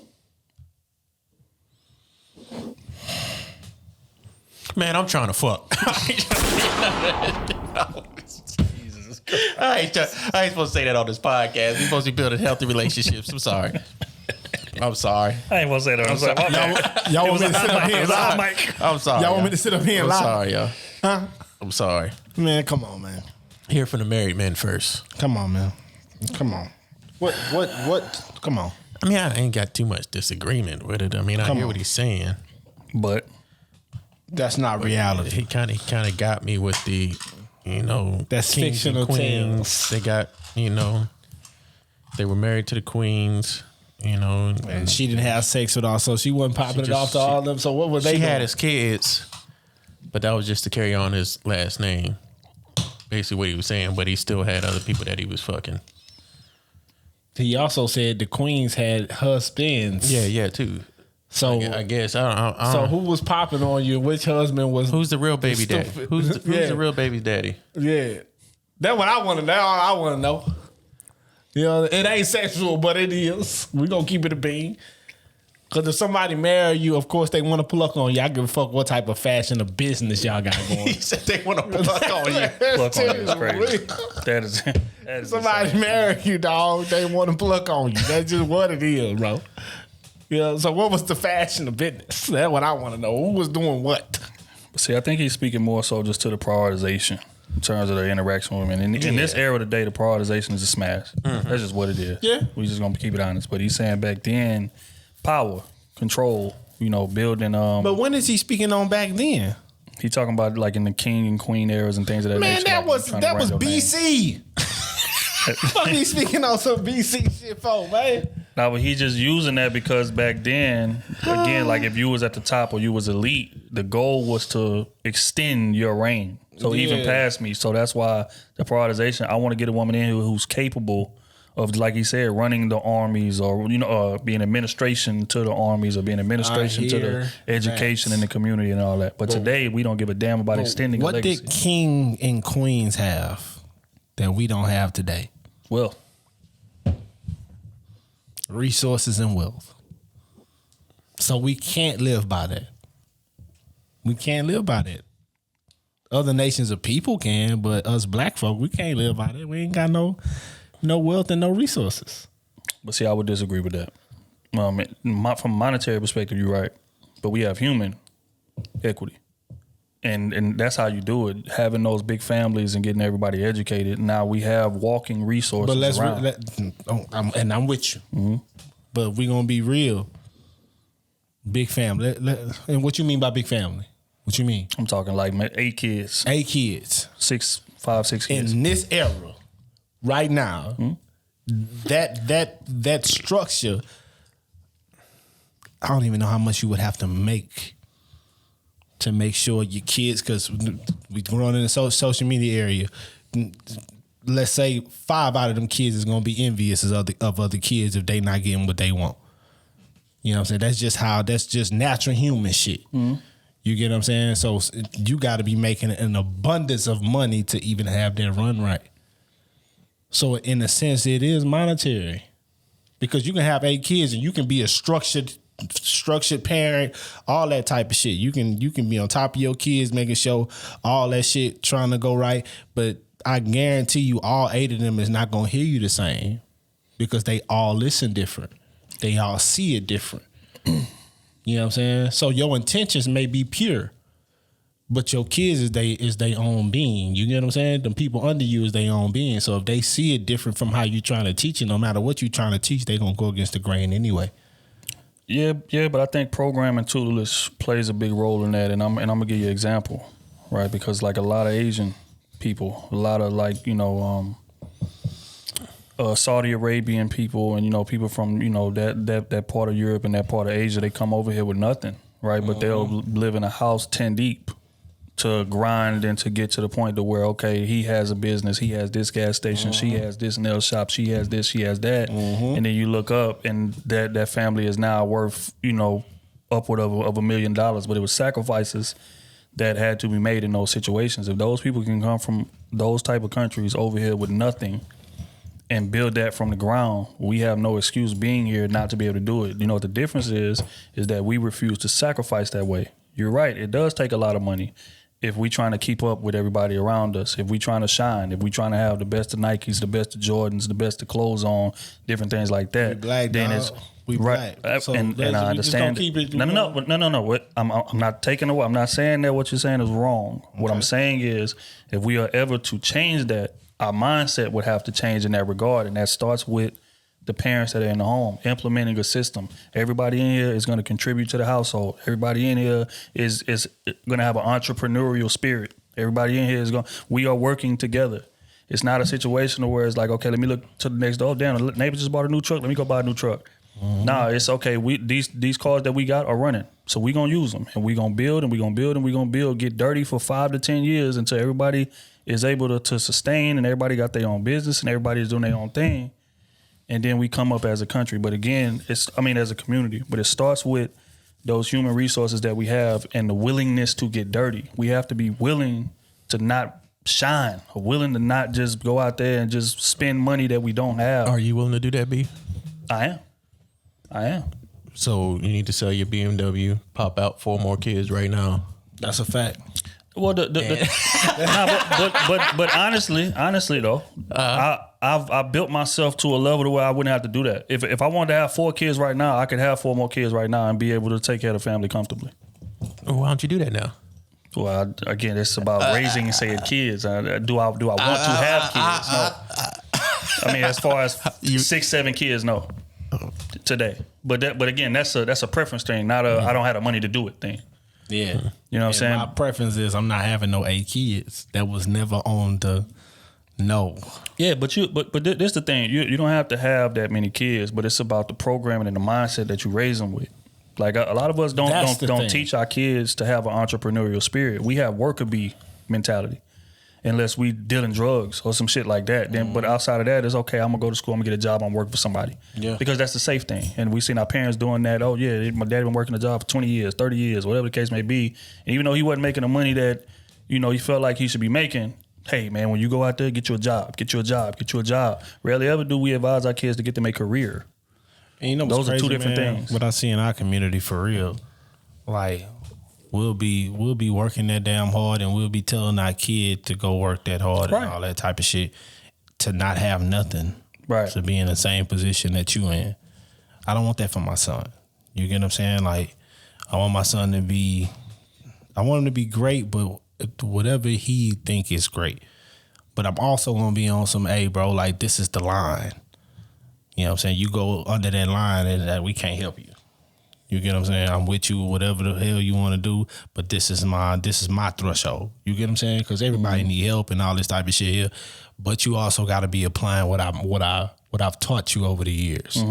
Man, I'm trying to fuck. Jesus Christ. I ain't supposed to say that on this podcast. We're supposed to be building healthy relationships. I'm sorry. I'm sorry. I ain't gonna say that. I'm sorry. Y'all want me to sit up here and lie? I'm sorry. Y'all want me to sit up here and lie? I'm sorry, y'all. Huh? I'm sorry. Man, come on, man. Hear from the married men first. Come on, man. Come on. What? Come on. I mean, I ain't got too much disagreement with it. I mean, I hear what he's saying, but that's not reality. He kind of got me with the, you know, that's kings fictional and queens. tales. They got, you know, they were married to the queens, you know, and she didn't have sex with all, so she wasn't popping it off to all of them. So what was they? She doing? had his kids, but that was just to carry on his last name. Basically, what he was saying, but he still had other people that he was fucking. He also said the queens had husbands. Yeah, too. So I guess I don't. So who was popping on you? Which husband was? Who's the real baby daddy? Who's the real baby daddy? Yeah, that's what I want to know. I want to know. You know, it ain't sexual, but it is. We gonna keep it a bean. Because if somebody marry you, of course they want to pluck on you. I give a fuck what type of fashion or business y'all got going. He said they want to pluck on you. Pluck on you is crazy. That is somebody marry you, dog. They want to pluck on you. That's just what it is, bro. Yeah. So what was the fashion of business? That's what I want to know. Who was doing what? See, I think he's speaking more so just to the prioritization in terms of the interaction with women. In this era today, the prioritization is a smash. Mm-hmm. That's just what it is. Yeah. We just gonna keep it honest. But he's saying back then, power, control, you know, building. But when is he speaking on back then? He talking about like in the king and queen eras and things of that nature. Man, that was BC. Fuck, he speaking on some BC shit for, man. Now, but he just using that because back then, again, like if you was at the top or you was elite, the goal was to extend your reign. So even past me. So that's why the prioritization. I want to get a woman in who's capable of, like he said, running the armies, or being administration to the armies, or being administration to the education in the community and all that. But today we don't give a damn about extending. What legacy. did king and queens have that we don't have today? Well, resources and wealth. So we can't live by that. We can't live by that. Other nations of people can, but us black folk, we can't live by that. We ain't got no wealth and no resources. But see, I would disagree with that. From a monetary perspective, you're right, but we have human equity, and that's how you do it. Having those big families and getting everybody educated. Now we have walking resources. But let's around. and I'm with you. Mm-hmm. But we're gonna be real. Big family. And what you mean by big family? What you mean? I'm talking like 8 kids. 8 kids. 5, 6 kids. In this era, right now, that structure, I don't even know how much you would have to make sure your kids, because we growing in the social media area, let's say 5 out of them kids is going to be envious of other kids if they not getting what they want. You know what I'm saying? That's just natural human shit. Mm-hmm. You get what I'm saying? So you got to be making an abundance of money to even have that run right. So in a sense, it is monetary, because you can have 8 kids and you can be a structured parent, all that type of shit. You can be on top of your kids, making sure all that shit trying to go right. But I guarantee you, all 8 of them is not gonna hear you the same, because they all listen different. They all see it different. You know what I'm saying? So your intentions may be pure, but your kids is they own being. You get what I'm saying? The people under you is their own being. So if they see it different from how you trying to teach it, no matter what you trying to teach, they gonna go against the grain anyway. Yeah, but I think programming tutelage plays a big role in that, and I'm gonna give you an example, right? Because like a lot of Asian people, a lot of like, you know, Saudi Arabian people, and you know, people from, you know, that part of Europe and that part of Asia, they come over here with nothing, right? But they'll live in a house 10 deep to grind and to get to the point to where, okay, he has a business, he has this gas station, she has this nail shop, she has this, she has that, and then you look up and that family is now worth, you know, upward of $1 million, but it was sacrifices that had to be made in those situations. If those people can come from those type of countries over here with nothing and build that from the ground, we have no excuse being here not to be able to do it. You know what the difference is that we refuse to sacrifice that way. You're right, it does take a lot of money. If we trying to keep up with everybody around us, if we trying to shine, if we trying to have the best of Nikes, the best of Jordans, the best of clothes on, different things like that, black, then dog. It's we right. So and I understand. No. What, I'm not taking away. I'm not saying that what you're saying is wrong. Okay. What I'm saying is, if we are ever to change that, our mindset would have to change in that regard, and that starts with the parents that are in the home, implementing a system. Everybody in here is going to contribute to the household. Everybody in here is going to have an entrepreneurial spirit. Everybody in here we are working together. It's not a situation where it's like, okay, let me look to the next door. Damn, the neighbor just bought a new truck. Let me go buy a new truck. Mm-hmm. Nah, it's okay. These cars that we got are running. So we going to use them, and we going to build, and we going to build, and we going to build, get dirty for 5 to 10 years until everybody is able to sustain, and everybody got their own business, and everybody is doing their own thing. And then we come up as a country. But again, as a community. But it starts with those human resources that we have and the willingness to get dirty. We have to be willing to not shine, or willing to not just go out there and just spend money that we don't have. Are you willing to do that, B? I am. So you need to sell your BMW, pop out 4 more kids right now. That's a fact. Well, but honestly though, I've built myself to a level to where I wouldn't have to do that. If I wanted to have 4 kids right now, I could have 4 more kids right now and be able to take care of the family comfortably. Well, why don't you do that now? Well, again, it's about raising said kids. Do I want to have kids? No. I mean, as far as 6, 7 kids, no. Today, but again, that's a preference thing, not a I don't have the money to do it thing. Yeah, you know what I'm saying. My preference is I'm not having no 8 kids. That was never on the no. Yeah, but this the thing. You don't have to have that many kids, but it's about the programming and the mindset that you raise them with. Like a lot of us don't teach our kids to have an entrepreneurial spirit. We have worker bee mentality. Unless we dealing drugs or some shit like that. Then, but outside of that, it's okay. I'm gonna go to school. I'm gonna get a job. I'm working for somebody. Yeah. Because that's the safe thing. And we seen our parents doing that. Oh yeah, my dad been working a job for 20 years, 30 years, whatever the case may be. And even though he wasn't making the money that, you know, he felt like he should be making. Hey man, when you go out there, get you a job. Get you a job. Get you a job. Rarely ever do we advise our kids to get them a career. And you know, those crazy, are 2 different things. What I see in our community for real, like. We'll be working that damn hard, and we'll be telling our kid to go work that hard and all that type of shit, to not have nothing, right? To be in the same position that you in. I don't want that for my son. You get what I'm saying? Like, I want my son to be, I want him to be great, but whatever he think is great. But I'm also gonna be on some, hey, bro, like, this is the line. You know what I'm saying? You go under that line and we can't help you. You get what I'm saying? I'm with you, whatever the hell you want to do, but this is my threshold. You get what I'm saying? Because everybody need help and all this type of shit here, but you also got to be applying what I've taught you over the years,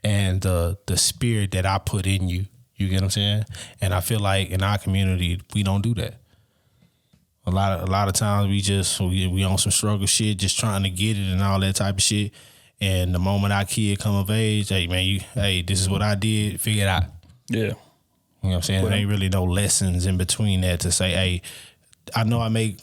and the spirit that I put in you. You get what I'm saying? And I feel like in our community we don't do that. A lot of times we on some struggle shit, just trying to get it and all that type of shit. And the moment our kid come of age, hey man, this is what I did, figure it out. Yeah. You know what I'm saying? There ain't really no lessons in between that to say, hey, I know I make,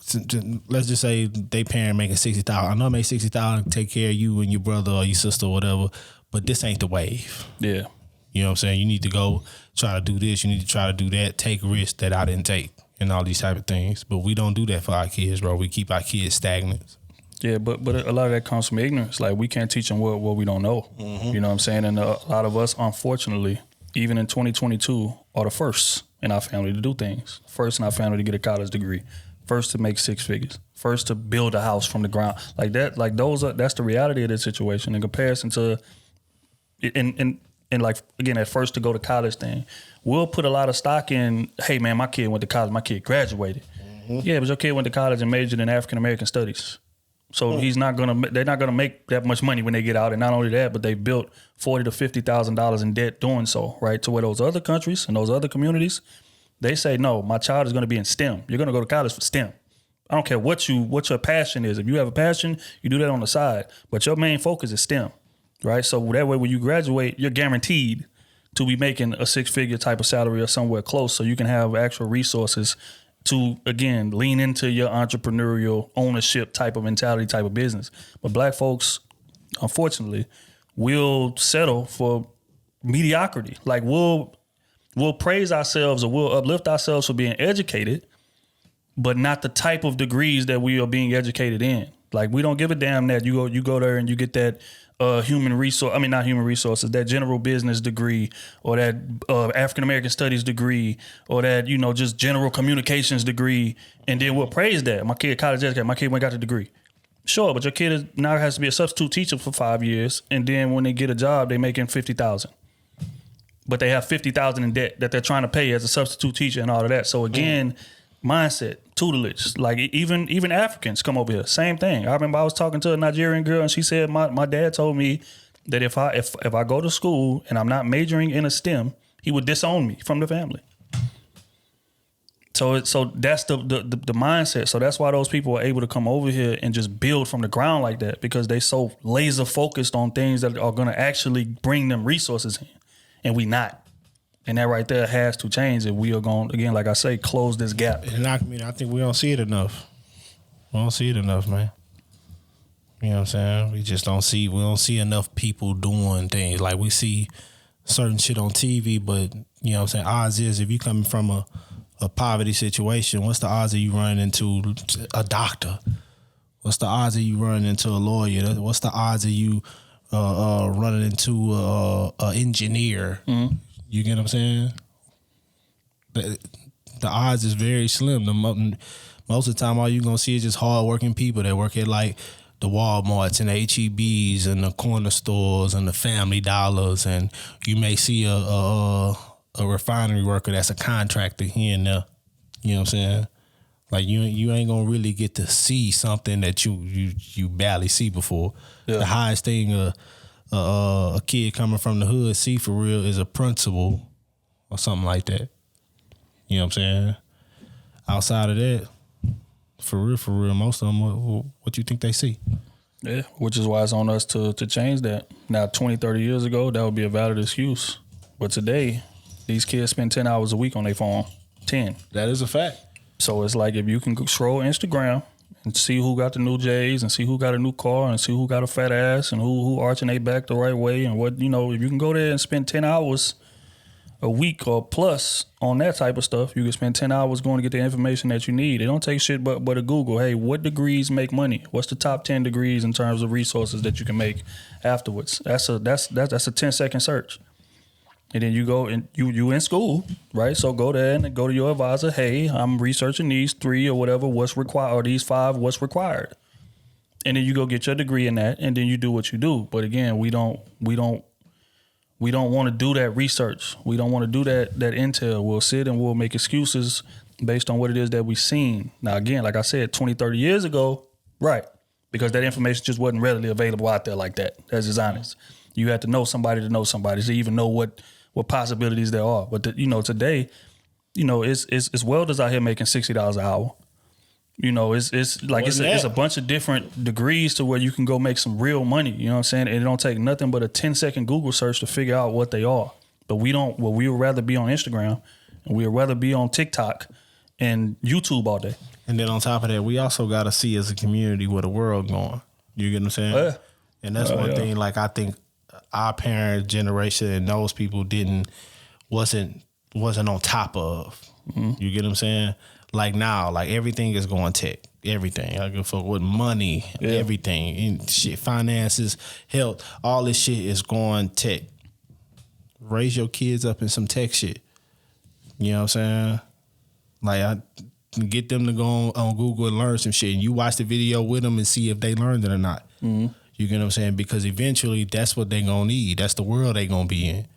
let's just say they parent making $60,000. I know I make $60,000 to take care of you and your brother or your sister or whatever, but this ain't the wave. Yeah. You know what I'm saying? You need to go try to do this. You need to try to do that. Take risks that I didn't take and all these type of things. But we don't do that for our kids, bro. We keep our kids stagnant. Yeah, but a lot of that comes from ignorance. Like, we can't teach them what we don't know. You know what I'm saying? And a lot of us, unfortunately, even in 2022, are the first in our family to do things. First in our family to get a college degree. First to make six figures. First to build a house from the ground. Like that. Like that's the reality of this situation in comparison to, and like, again, at first to go to college thing. We'll put a lot of stock in, hey man, my kid went to college, my kid graduated. Yeah, but your kid went to college and majored in African American studies. So they're not gonna make that much money when they get out. And not only that, but they built $40,000 to $50,000 in debt doing so, right? To where those other countries and those other communities, they say, no, my child is gonna be in STEM. You're gonna go to college for STEM. I don't care what your passion is. If you have a passion, you do that on the side. But your main focus is STEM, right? So that way when you graduate, you're guaranteed to be making a six-figure type of salary or somewhere close, so you can have actual resources to, again, lean into your entrepreneurial ownership type of mentality, type of business. But black folks, unfortunately, will settle for mediocrity. Like, we'll praise ourselves or we'll uplift ourselves for being educated, but not the type of degrees that we are being educated in. Like, we don't give a damn that you go there and you get that not human resources, that general business degree, or that African American studies degree, or that, just general communications degree, and then we'll praise that. My kid college educated, my kid went and got the degree. Sure, but your kid now has to be a substitute teacher for 5 years, and then when they get a job, they making $50,000. But they have $50,000 in debt that they're trying to pay as a substitute teacher and all of that. So again, mindset, tutelage, like even Africans come over here, same thing. I remember I was talking to a Nigerian girl and she said, my dad told me that if I go to school and I'm not majoring in a STEM, he would disown me from the family. So that's the mindset. So that's why those people are able to come over here and just build from the ground like that, because they so laser focused on things that are going to actually bring them resources in, and we not. And that right there has to change if we are going, again, like I say, close this gap. And I think we don't see it enough. We don't see it enough, man. You know what I'm saying? We don't see enough people doing things. Like, we see certain shit on TV, but, you know what I'm saying, odds is if you coming from a poverty situation, what's the odds of you running into a doctor? What's the odds of you running into a lawyer? What's the odds of you running into a engineer? Mm-hmm. You get what I'm saying? The odds is very slim. Most of the time, all you're going to see is just hardworking people that work at, like, the Walmarts and the HEBs and the corner stores and the Family Dollars. And you may see a refinery worker that's a contractor here and there. You know what I'm saying? Like, you ain't going to really get to see something that you barely see before. Yeah. The highest thing a kid coming from the hood see for real is a principal or something like that. You know what I'm saying? Outside of that, for real, most of them, what you think they see? Yeah, which is why it's on us to change that. Now, 20, 30 years ago, that would be a valid excuse. But today, these kids spend 10 hours a week on their phone. 10. That is a fact. So it's like, if you can scroll Instagram and see who got the new J's and see who got a new car and see who got a fat ass and who arching their back the right way, and what, if you can go there and spend 10 hours a week or plus on that type of stuff, you can spend 10 hours going to get the information that you need. It don't take shit but a Google. Hey, what degrees make money? What's the top 10 degrees in terms of resources that you can make afterwards? That's a 10-second search. And then you go and you in school, right? So go there and go to your advisor. Hey, I'm researching these 3 or whatever, what's required, or these 5, what's required. And then you go get your degree in that, and then you do what you do. But again, we don't want to do that research. We don't want to do that intel. We'll sit and we'll make excuses based on what it is that we've seen. Now, again, like I said, 20, 30 years ago, right, because that information just wasn't readily available out there like that. That's just honest. You had to know somebody to even know what possibilities there are. But today, it's welders out here making $60 an hour. It's like it's a bunch of different degrees to where you can go make some real money. You know what I'm saying? And it don't take nothing but a 10-second Google search to figure out what they are. But we don't. Well, we would rather be on Instagram, and we would rather be on TikTok and YouTube all day. And then on top of that, we also got to see as a community where the world going. You get what I'm saying? Yeah. And that's one thing. Like I think our parent generation and those people wasn't on top of. Mm-hmm. You get what I'm saying? Like now, like everything is going tech. Everything. I give a fuck with money, everything, and shit, finances, health, all this shit is going tech. Raise your kids up in some tech shit. You know what I'm saying? Like I get them to go on Google and learn some shit, and you watch the video with them and see if they learned it or not. Mm-hmm. You get what I'm saying? Because eventually that's what they gonna need. That's the world they gonna be in.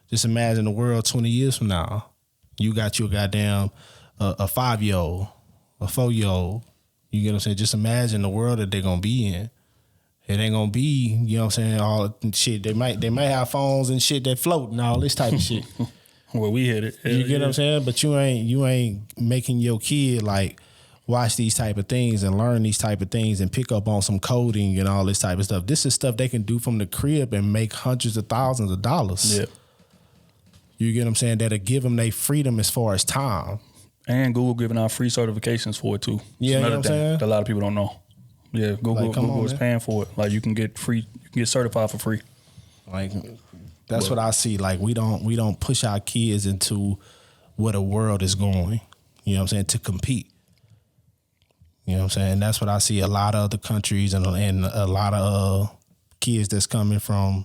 Just imagine the world 20 years from now. You got your goddamn a 5-year-old, a 4-year-old. You get what I'm saying? Just imagine the world that they're gonna be in. It ain't gonna be, you know what I'm saying, all shit. They might have phones and shit that float and all this type of shit. Well, we hit it. You get what I'm saying? But you ain't making your kid like watch these type of things and learn these type of things and pick up on some coding and all this type of stuff. This is stuff they can do from the crib and make hundreds of thousands of dollars. Yeah. You get what I'm saying? That'll give them their freedom as far as time. And Google giving out free certifications for it too. Yeah, another you know thing that a lot of people don't know. Yeah, Google is paying for it. Like you can get certified for free. Like that's what I see. Like we don't push our kids into where the world is going. You know what I'm saying? To compete. You know what I'm saying? That's what I see a lot of other countries and a lot of kids that's coming from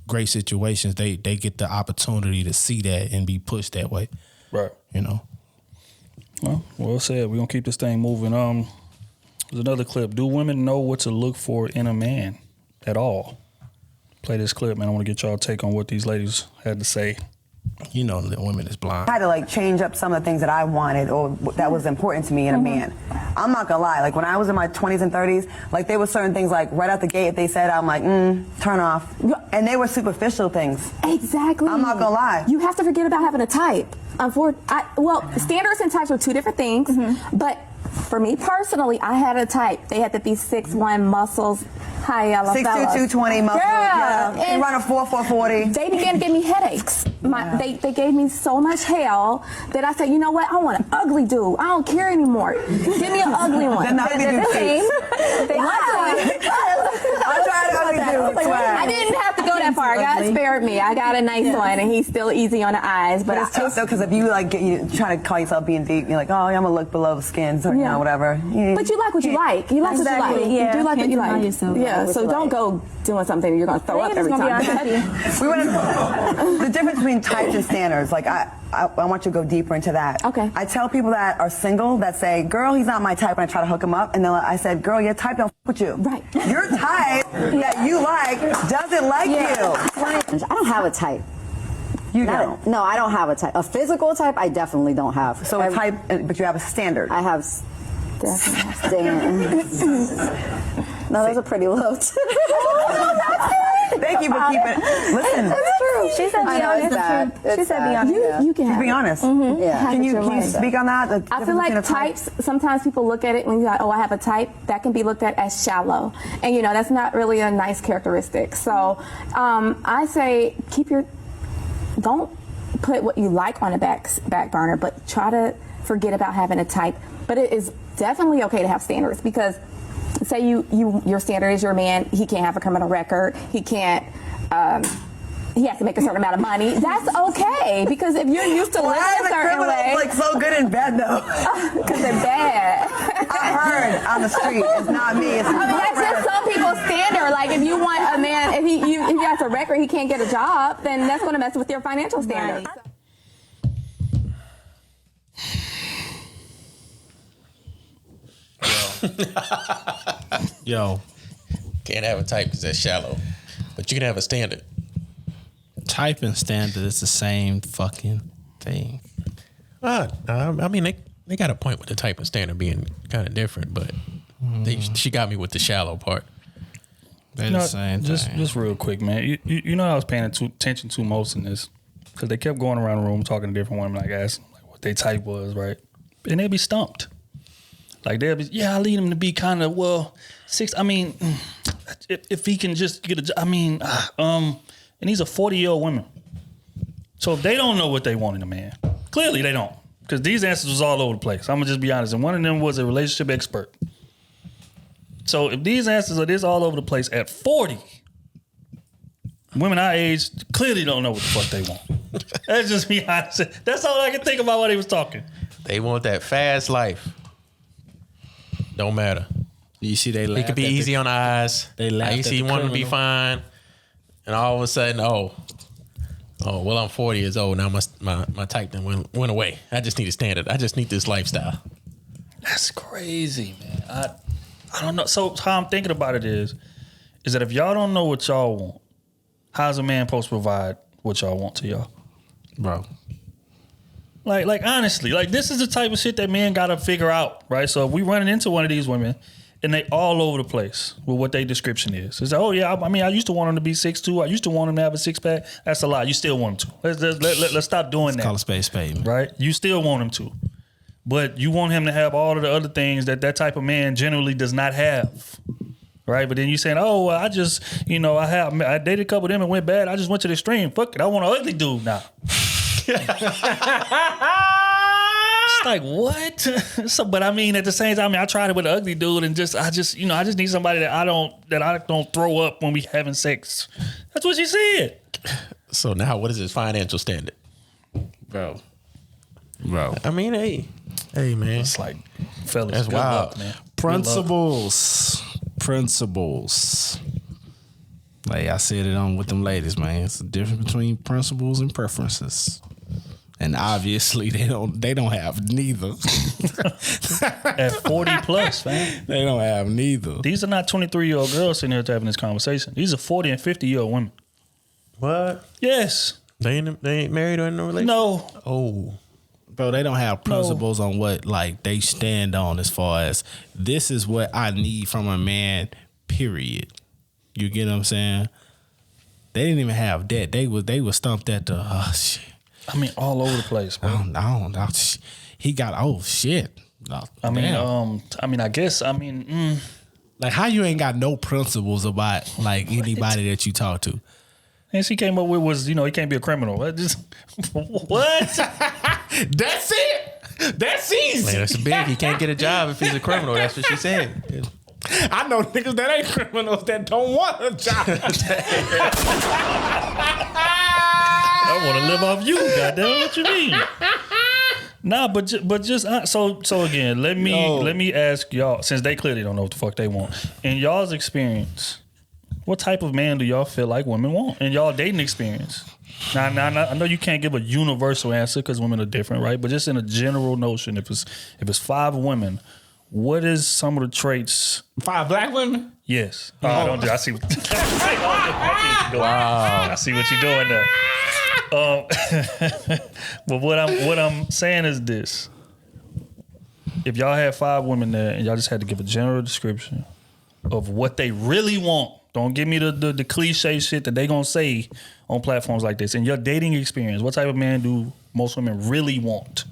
great situations. They get the opportunity to see that and be pushed that way. Right. You know. Well said. We're gonna keep this thing moving. There's another clip. Do women know what to look for in a man at all? Play this clip, man. I want to get y'all take on what these ladies had to say. You know that women is blind. I had to like change up some of the things that I wanted or that was important to me in a man. I'm not gonna lie, like when I was in my 20s and 30s, like there were certain things like right out the gate if they said, I'm like, turn off. And they were superficial things. Exactly. I'm not gonna lie. You have to forget about having a type. Standards and types are two different things, but for me personally, I had a type. They had to be 6'1", muscles, high yellow 6'2", 220 muscles. Yeah. And run a 4'4", 40. They began to give me headaches. They gave me so much hell that I said, you know what? I want an ugly dude. I don't care anymore. Give me an ugly one. I tried ugly dude. I didn't have to go that far. God spared me. I got a nice one, and he's still easy on the eyes. But it's tough though, because if you like you try to call yourself being deep, you're like, oh, I'm gonna look below the skin, so you know, whatever. But you like what you like. You like what you like. Yeah. You do like what you like. Yourself, yeah. So don't go doing something you're gonna throw up every time. The difference between types and standards. Like I want you to go deeper into that. Okay. I tell people that are single that say, girl, he's not my type, and I try to hook him up, and then I said, girl, your type don't f with you. Right. Your type that you like doesn't like you. I don't have a type. You don't? No, I don't have a type. A physical type, I definitely don't have. So a type, but you have a standard. I have standards. No, those are pretty low. Thank you for keeping it. Listen, it's true. She said be honest. She said be honest. You can be honest. Yeah. Can you speak on that? I feel like types, sometimes people look at it when you're like, oh, I have a type, that can be looked at as shallow. And you know, that's not really a nice characteristic. So I say don't put what you like on a back burner, but try to forget about having a type. But it is definitely okay to have standards, because say your standard is your man, he can't have a criminal record, he can't he has to make a certain amount of money. That's okay, because if you're used to living a certain way, like so good in bed though, because they're bad. I heard on the street. It's not me. It's That's just some people's standard. Like if you want a man, if he has a record, he can't get a job, then that's going to mess with your financial standards. Yo. Can't have a type because that's shallow. But you can have a standard. Type and standard is the same fucking thing. I mean, they got a point with the type and standard being kind of different, but she got me with the shallow part. They're the same thing. Just real quick, man. You know I was paying attention to most in this because they kept going around the room talking to different women, like asking what their type was, right? And they'd be stumped. Like they'll be, yeah, I need him to be kind of 6. I mean, if he can just get a job. I mean, and these are 40-year-old women. So if they don't know what they want in a man, clearly they don't, because these answers was all over the place. I'm gonna just be honest, and one of them was a relationship expert. So if these answers are this all over the place at 40, women our age clearly don't know what the fuck they want. Let's just be honest. That's all I can think about while they was talking. They want that fast life. Don't matter. You see, they laugh. It could be easy on the eyes. They laugh. You see one to be fine, and all of a sudden, well, I'm 40 years old now. My type then went away. I just need a standard. I just need this lifestyle. That's crazy, man. I don't know. So how I'm thinking about it is that if y'all don't know what y'all want, how's a man supposed to provide what y'all want to y'all, bro? Like honestly, like this is the type of shit that men gotta figure out, right? So if we running into one of these women and they all over the place with what their description is, it's like, oh yeah, I used to want them to be 6'2". I used to want them to have a 6-pack. That's a lie. You still want them to. Let's stop doing that. Call a spade spade, right? You still want him to, but you want him to have all of the other things that type of man generally does not have. Right, but then you saying, "Oh, well, I just, I dated a couple of them and went bad. I just went to the extreme. Fuck it, I want an ugly dude now." It's like, what? So, but I mean, at the same time, I tried it with an ugly dude, and I just need somebody that I don't throw up when we having sex. That's what she said. So now, what is his financial standard, bro? I mean, hey, man, it's like, fellas, that's good wild, luck, man. Principles. Like I said it on with them ladies, man. It's the difference between principles and preferences. And obviously they don't have neither. At 40 plus, man. They don't have neither. These are not 23-year-old girls sitting here having this conversation. These are 40 and 50-year-old women. What? Yes. They ain't married or in a relationship? No. Oh. Bro, they don't have principles on what like they stand on as far as this is what I need from a man, period. You get what I'm saying? They didn't even have that. They were stumped at the shit. I mean, all over the place, bro. He got shit. I mean, like how you ain't got no principles about like anybody that you talk to. And she came up with was, he can't be a criminal. What? That's it. That's easy. Man, that's big. He can't get a job if he's a criminal. That's what she said. I know niggas that ain't criminals that don't want a job. I want to live off you. Goddamn, what you mean? Nah, but just so again, let me ask y'all, since they clearly don't know what the fuck they want. In y'all's experience, what type of man do y'all feel like women want in y'all dating experience? Now, I know you can't give a universal answer because women are different, right? But just in a general notion, if it's 5 women, what is some of the traits? 5 black women? Yes. I see what I see what you're doing there. But what I'm saying is this: if y'all had 5 women there and y'all just had to give a general description of what they really want, don't give me the cliche shit that they gonna say on platforms like this. In your dating experience, what type of man do most women really want?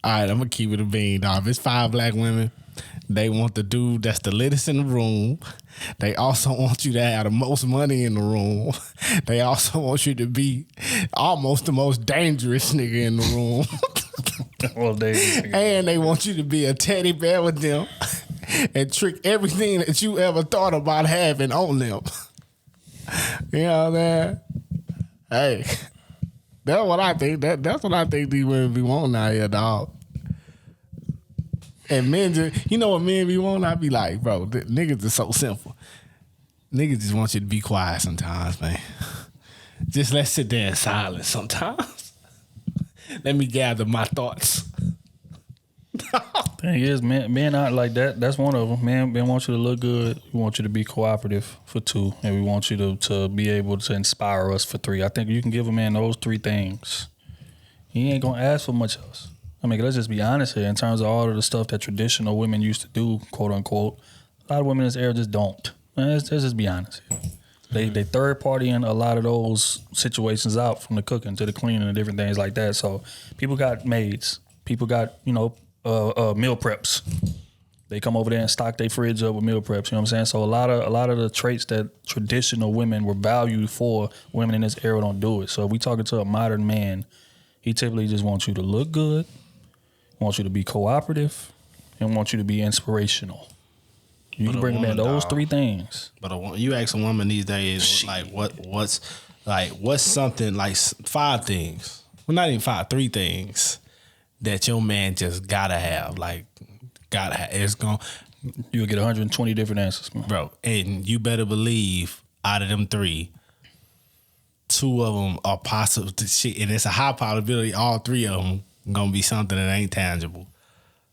All right, I'm gonna keep it a bean, dog. If it's 5 black women, they want the dude that's the littest in the room. They also want you to have the most money in the room. They also want you to be almost the most dangerous nigga in the room. And they want you to be a teddy bear with them and trick everything that you ever thought about having on them. You know what I'm saying? Hey, that's what I think. That's what I think these women be wanting out here, dog. And men just, you know what men be wanting? I be like, bro, niggas is so simple. Niggas just want you to be quiet sometimes, man. Just let's sit there in silence sometimes. Let me gather my thoughts. Thing is, men not like that. That's one of them. Men want you to look good. We want you to be cooperative for 2, and we want you to be able to inspire us for 3. I think you can give a man those 3 things. He ain't gonna ask for much else. I mean, let's just be honest here. In terms of all of the stuff that traditional women used to do, quote unquote, a lot of women in this era just don't. Let's just be honest here. They third partying a lot of those situations out, from the cooking to the cleaning and different things like that. So people got maids. People got, meal preps. They come over there and stock their fridge up with meal preps. You know what I'm saying? So a lot of the traits that traditional women were valued for, women in this era don't do it. So if we talking to a modern man, he typically just wants you to look good, wants you to be cooperative, and wants you to be inspirational. You can bring in those 3 things. But you ask a woman these days, like what's something like 5 things? Well, not even 5, 3 things that your man just gotta have. Like, gotta have. It's going. You'll get 120 different answers, bro. And you better believe, out of them 3, 2 of them are possible to shit, and it's a high probability all 3 of them gonna be something that ain't tangible,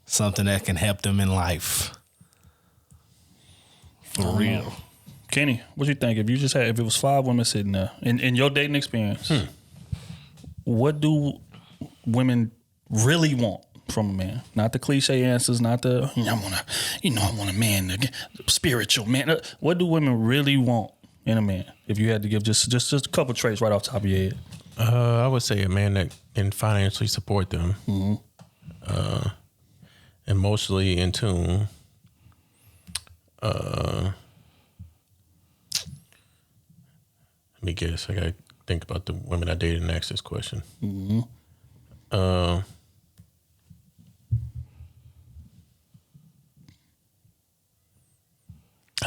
something that can help them in life. For real. Kenny, what you think? If it was 5 women sitting there in your dating experience, what do women really want from a man? Not the cliche answers, not the I want a man, spiritual man. What do women really want in a man? If you had to give just a couple traits right off the top of your head. I would say a man that can financially support them, emotionally in tune. Let me guess. I gotta think about the women I dated and ask this question. I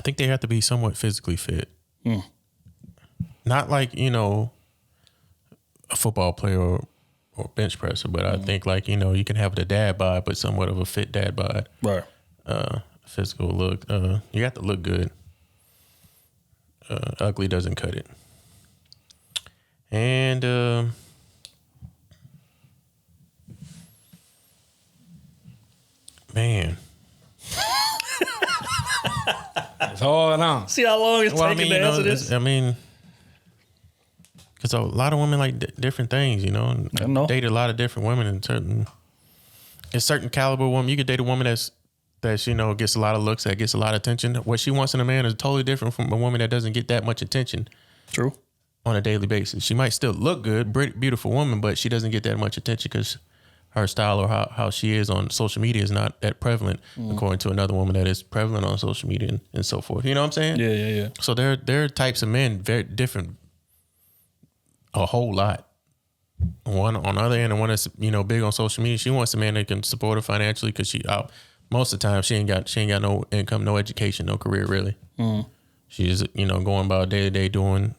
think they have to be somewhat physically fit. Not like, a football player or bench presser, but I think like, you can have the dad bod, but somewhat of a fit dad bod. Right. Physical look. You have to look good. Ugly doesn't cut it. And man. It's hard on. See how long it's taking to answer this? Because a lot of women like different things, I know. Date a lot of different women in certain caliber woman. You could date a woman that gets a lot of looks, that gets a lot of attention. What she wants in a man is totally different from a woman that doesn't get that much attention. True. On a daily basis. She might still look good, beautiful woman, but she doesn't get that much attention because her style or how she is on social media is not that prevalent, according to another woman that is prevalent on social media and so forth. You know what I'm saying? Yeah. So there are types of men very different, a whole lot. One on the other end, and one that's big on social media. She wants a man that can support her financially because most of the time she ain't got no income, no education, no career really. She's going about day to day doing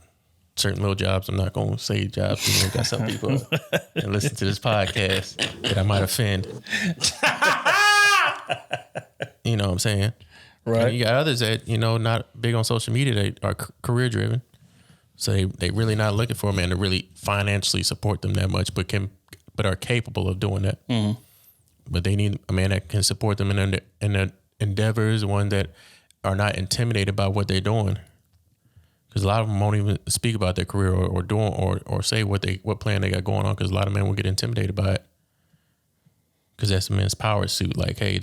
certain little jobs. I'm not going to say jobs. Got some people that listen to this podcast that I might offend. You know what I'm saying? Right. And you got others that, not big on social media. They are career driven. So they really not looking for a man to really financially support them that much, but are capable of doing that. But they need a man that can support them in their endeavors, one that are not intimidated by what they're doing. Because a lot of them won't even speak about their career or doing or say what plan they got going on. Because a lot of men will get intimidated by it. Because that's a man's power suit. Like, hey,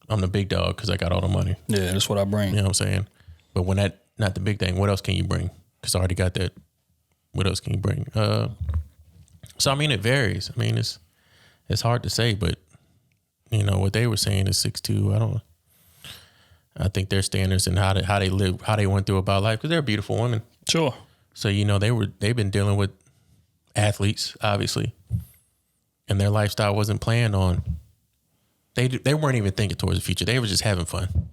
I'm the big dog because I got all the money. Yeah, that's what I bring. You know what I'm saying? But when that not the big thing, what else can you bring? Because I already got that. What else can you bring? So it varies. It's hard to say, but what they were saying is 6'2". I think their standards and how they live, how they went through about life, because they're beautiful women. Sure. So they've been dealing with athletes, obviously, and their lifestyle wasn't planned on. They weren't even thinking towards the future. They were just having fun.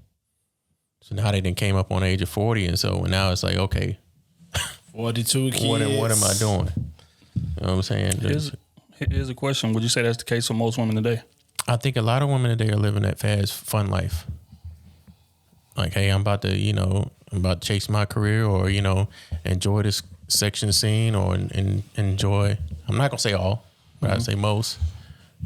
So now they done came up on the age of 40, and so now it's like, okay, 42 kids. What am I doing? You know what I'm saying? Here's a question. Would you say that's the case for most women today? I think a lot of women today are living that fast, fun life. Like, hey, I'm about to chase my career, or, enjoy this section scene, or enjoy, I'm not going to say all, but I'd say most,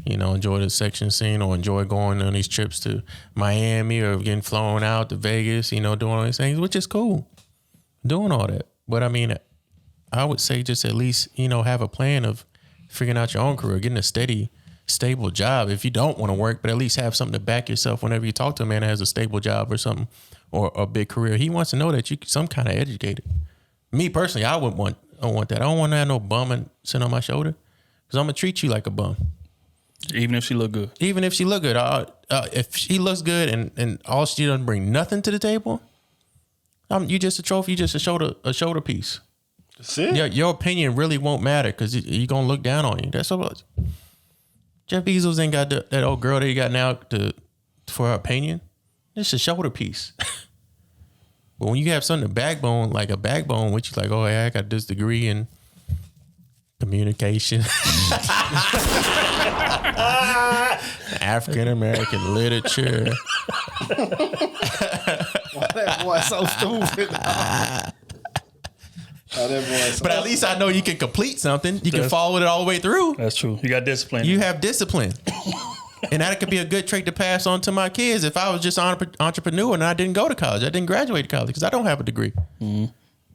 enjoy the section scene, or enjoy going on these trips to Miami, or getting flown out to Vegas, doing all these things, which is cool, doing all that. But I mean, I would say just at least, have a plan of figuring out your own career, getting a steady, stable job if you don't want to work, but at least have something to back yourself whenever you talk to a man that has a stable job or something, or a big career. He wants to know that you some kind of educated. Me personally, I don't want that. I don't want to have no bum sitting on my shoulder, because I'm going to treat you like a bum. Even if she look good. Even if she look good. If she looks good and all she doesn't bring nothing to the table, you just a trophy, you just a shoulder piece. That's it. Your opinion really won't matter, because you're going to look down on you. That's what Jeff Bezos ain't got that old girl that he got now for her opinion. It's a shoulder piece. But when you have something, like a backbone, which is like, oh, yeah, I got this degree in communication, African American literature. Why that boy so stupid? But at least I know you can complete something. You can follow it all the way through. That's true. You got discipline. You have discipline. And that could be a good trait to pass on to my kids if I was just an entrepreneur and I didn't go to college. I didn't graduate college because I don't have a degree. Mm-hmm.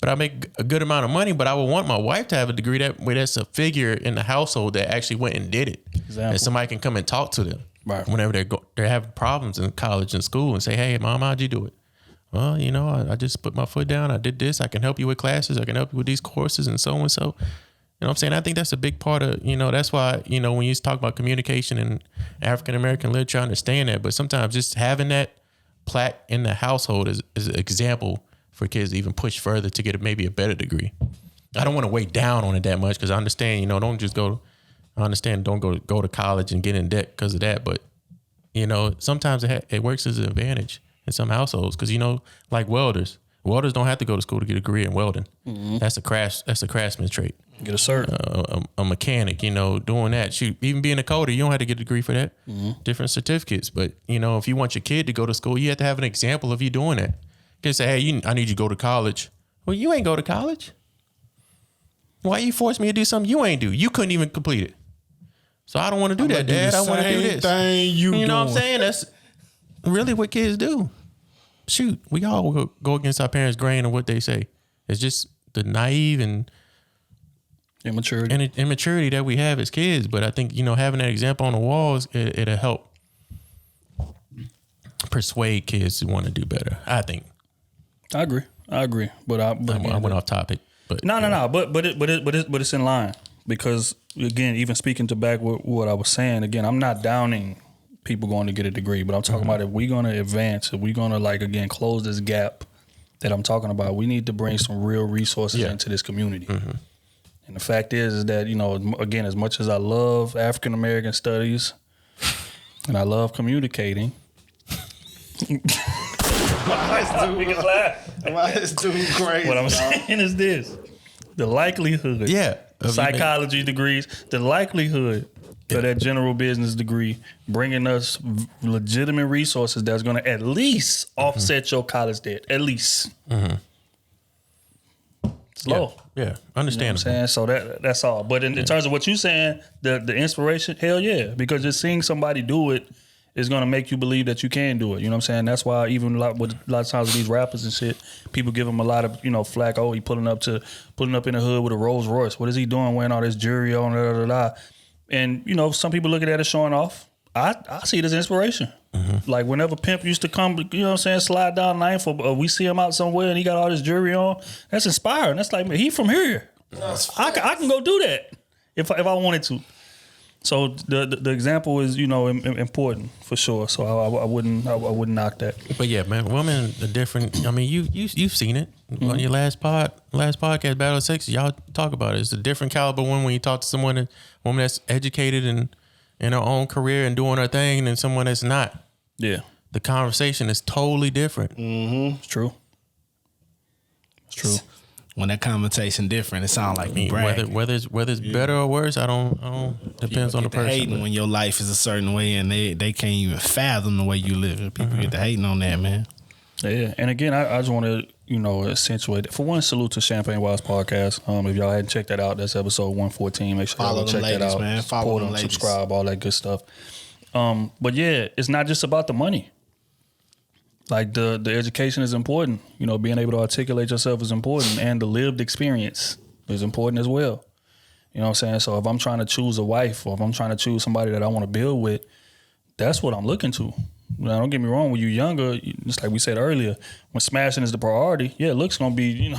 But I make a good amount of money, but I would want my wife to have a degree that's a figure in the household that actually went and did it. Example. And somebody can come and talk to them whenever they're having problems in college and school and say, hey, Mom, how'd you do it? Well, I just put my foot down. I did this. I can help you with classes. I can help you with these courses and so and so. You know what I'm saying? I think that's a big part of, that's why, when you talk about communication and African-American literature, I understand that. But sometimes just having that plaque in the household is an example for kids to even push further to get maybe a better degree. I don't want to weigh down on it that much, because I understand, don't just go, don't go to college and get in debt because of that. But, sometimes it works as an advantage in some households, because, like welders don't have to go to school to get a degree in welding. Mm-hmm. That's a craftsman trait. Get a cert. A mechanic, doing that. Shoot, even being a coder, you don't have to get a degree for that. Mm-hmm. Different certificates. But, if you want your kid to go to school, you have to have an example of you doing that. You can say, hey, I need you to go to college. Well, you ain't go to college. Why you force me to do something you ain't do? You couldn't even complete it. So I don't want to do that, Dad. I want to do this. You know what I'm saying? That's really what kids do. Shoot, we all go against our parents' grain of what they say. It's just the naive and immaturity that we have as kids. But I think, having that example on the walls, it'll help persuade kids to want to do better, I think. I agree. But I went off topic. But no. But it's in line, because again, even speaking to back what I was saying, again, I'm not downing people going to get a degree, but I'm talking about if we're going to advance, if we're going to close this gap that I'm talking about, we need to bring some real resources into this community. Mm-hmm. And the fact is that, again, as much as I love African American studies and I love communicating. Why is dude crazy? What I'm saying is this: the likelihood, psychology degrees, the likelihood of that general business degree bringing us legitimate resources that's going to at least offset your college debt, at least. Mm-hmm. It's low. Yeah, understandable. You know what I'm saying? So that's all. But in terms of what you're saying, the inspiration, hell yeah, because just seeing somebody do it is going to make you believe that you can do it. You know what I'm saying? That's why even a lot of times with these rappers and shit, people give him a lot of, flack. Oh, he pulling up in the hood with a Rolls Royce. What is he doing wearing all this jewelry on? Da, da, da. And, some people look at that as showing off. I see it as inspiration. Mm-hmm. Like whenever Pimp used to come, slide down 9th, or we see him out somewhere and he got all this jewelry on, that's inspiring. That's like, man, he from here. I can go do that if I wanted to. So the example is, important for sure. So I wouldn't knock that. But yeah, man, women are different. I mean, you've seen it on your last podcast, Battle of Sex. Y'all talk about it. It's a different caliber one when you talk to woman that's educated and in her own career and doing her thing, than someone that's not. Yeah. the conversation is totally different. Mm-hmm. It's true. It's true. When that conversation different, it sounds like you bragging. Whether it's better or worse, I don't depends on the person. Hating when your life is a certain way and they can't even fathom the way you live. People get to hating on that, man. Yeah, and again, I just want to accentuate. For one, salute to Champagne Wives podcast. If y'all hadn't checked that out, that's episode 114. Make sure y'all check that out. Man. Follow them, subscribe, all that good stuff. But yeah, it's not just about the money. Like the education is important. Being able to articulate yourself is important, and the lived experience is important as well. You know what I'm saying? So if I'm trying to choose a wife, or if I'm trying to choose somebody that I want to build with, that's what I'm looking to. Now, don't get me wrong. When you're younger, just like we said earlier, when smashing is the priority, yeah, looks gonna be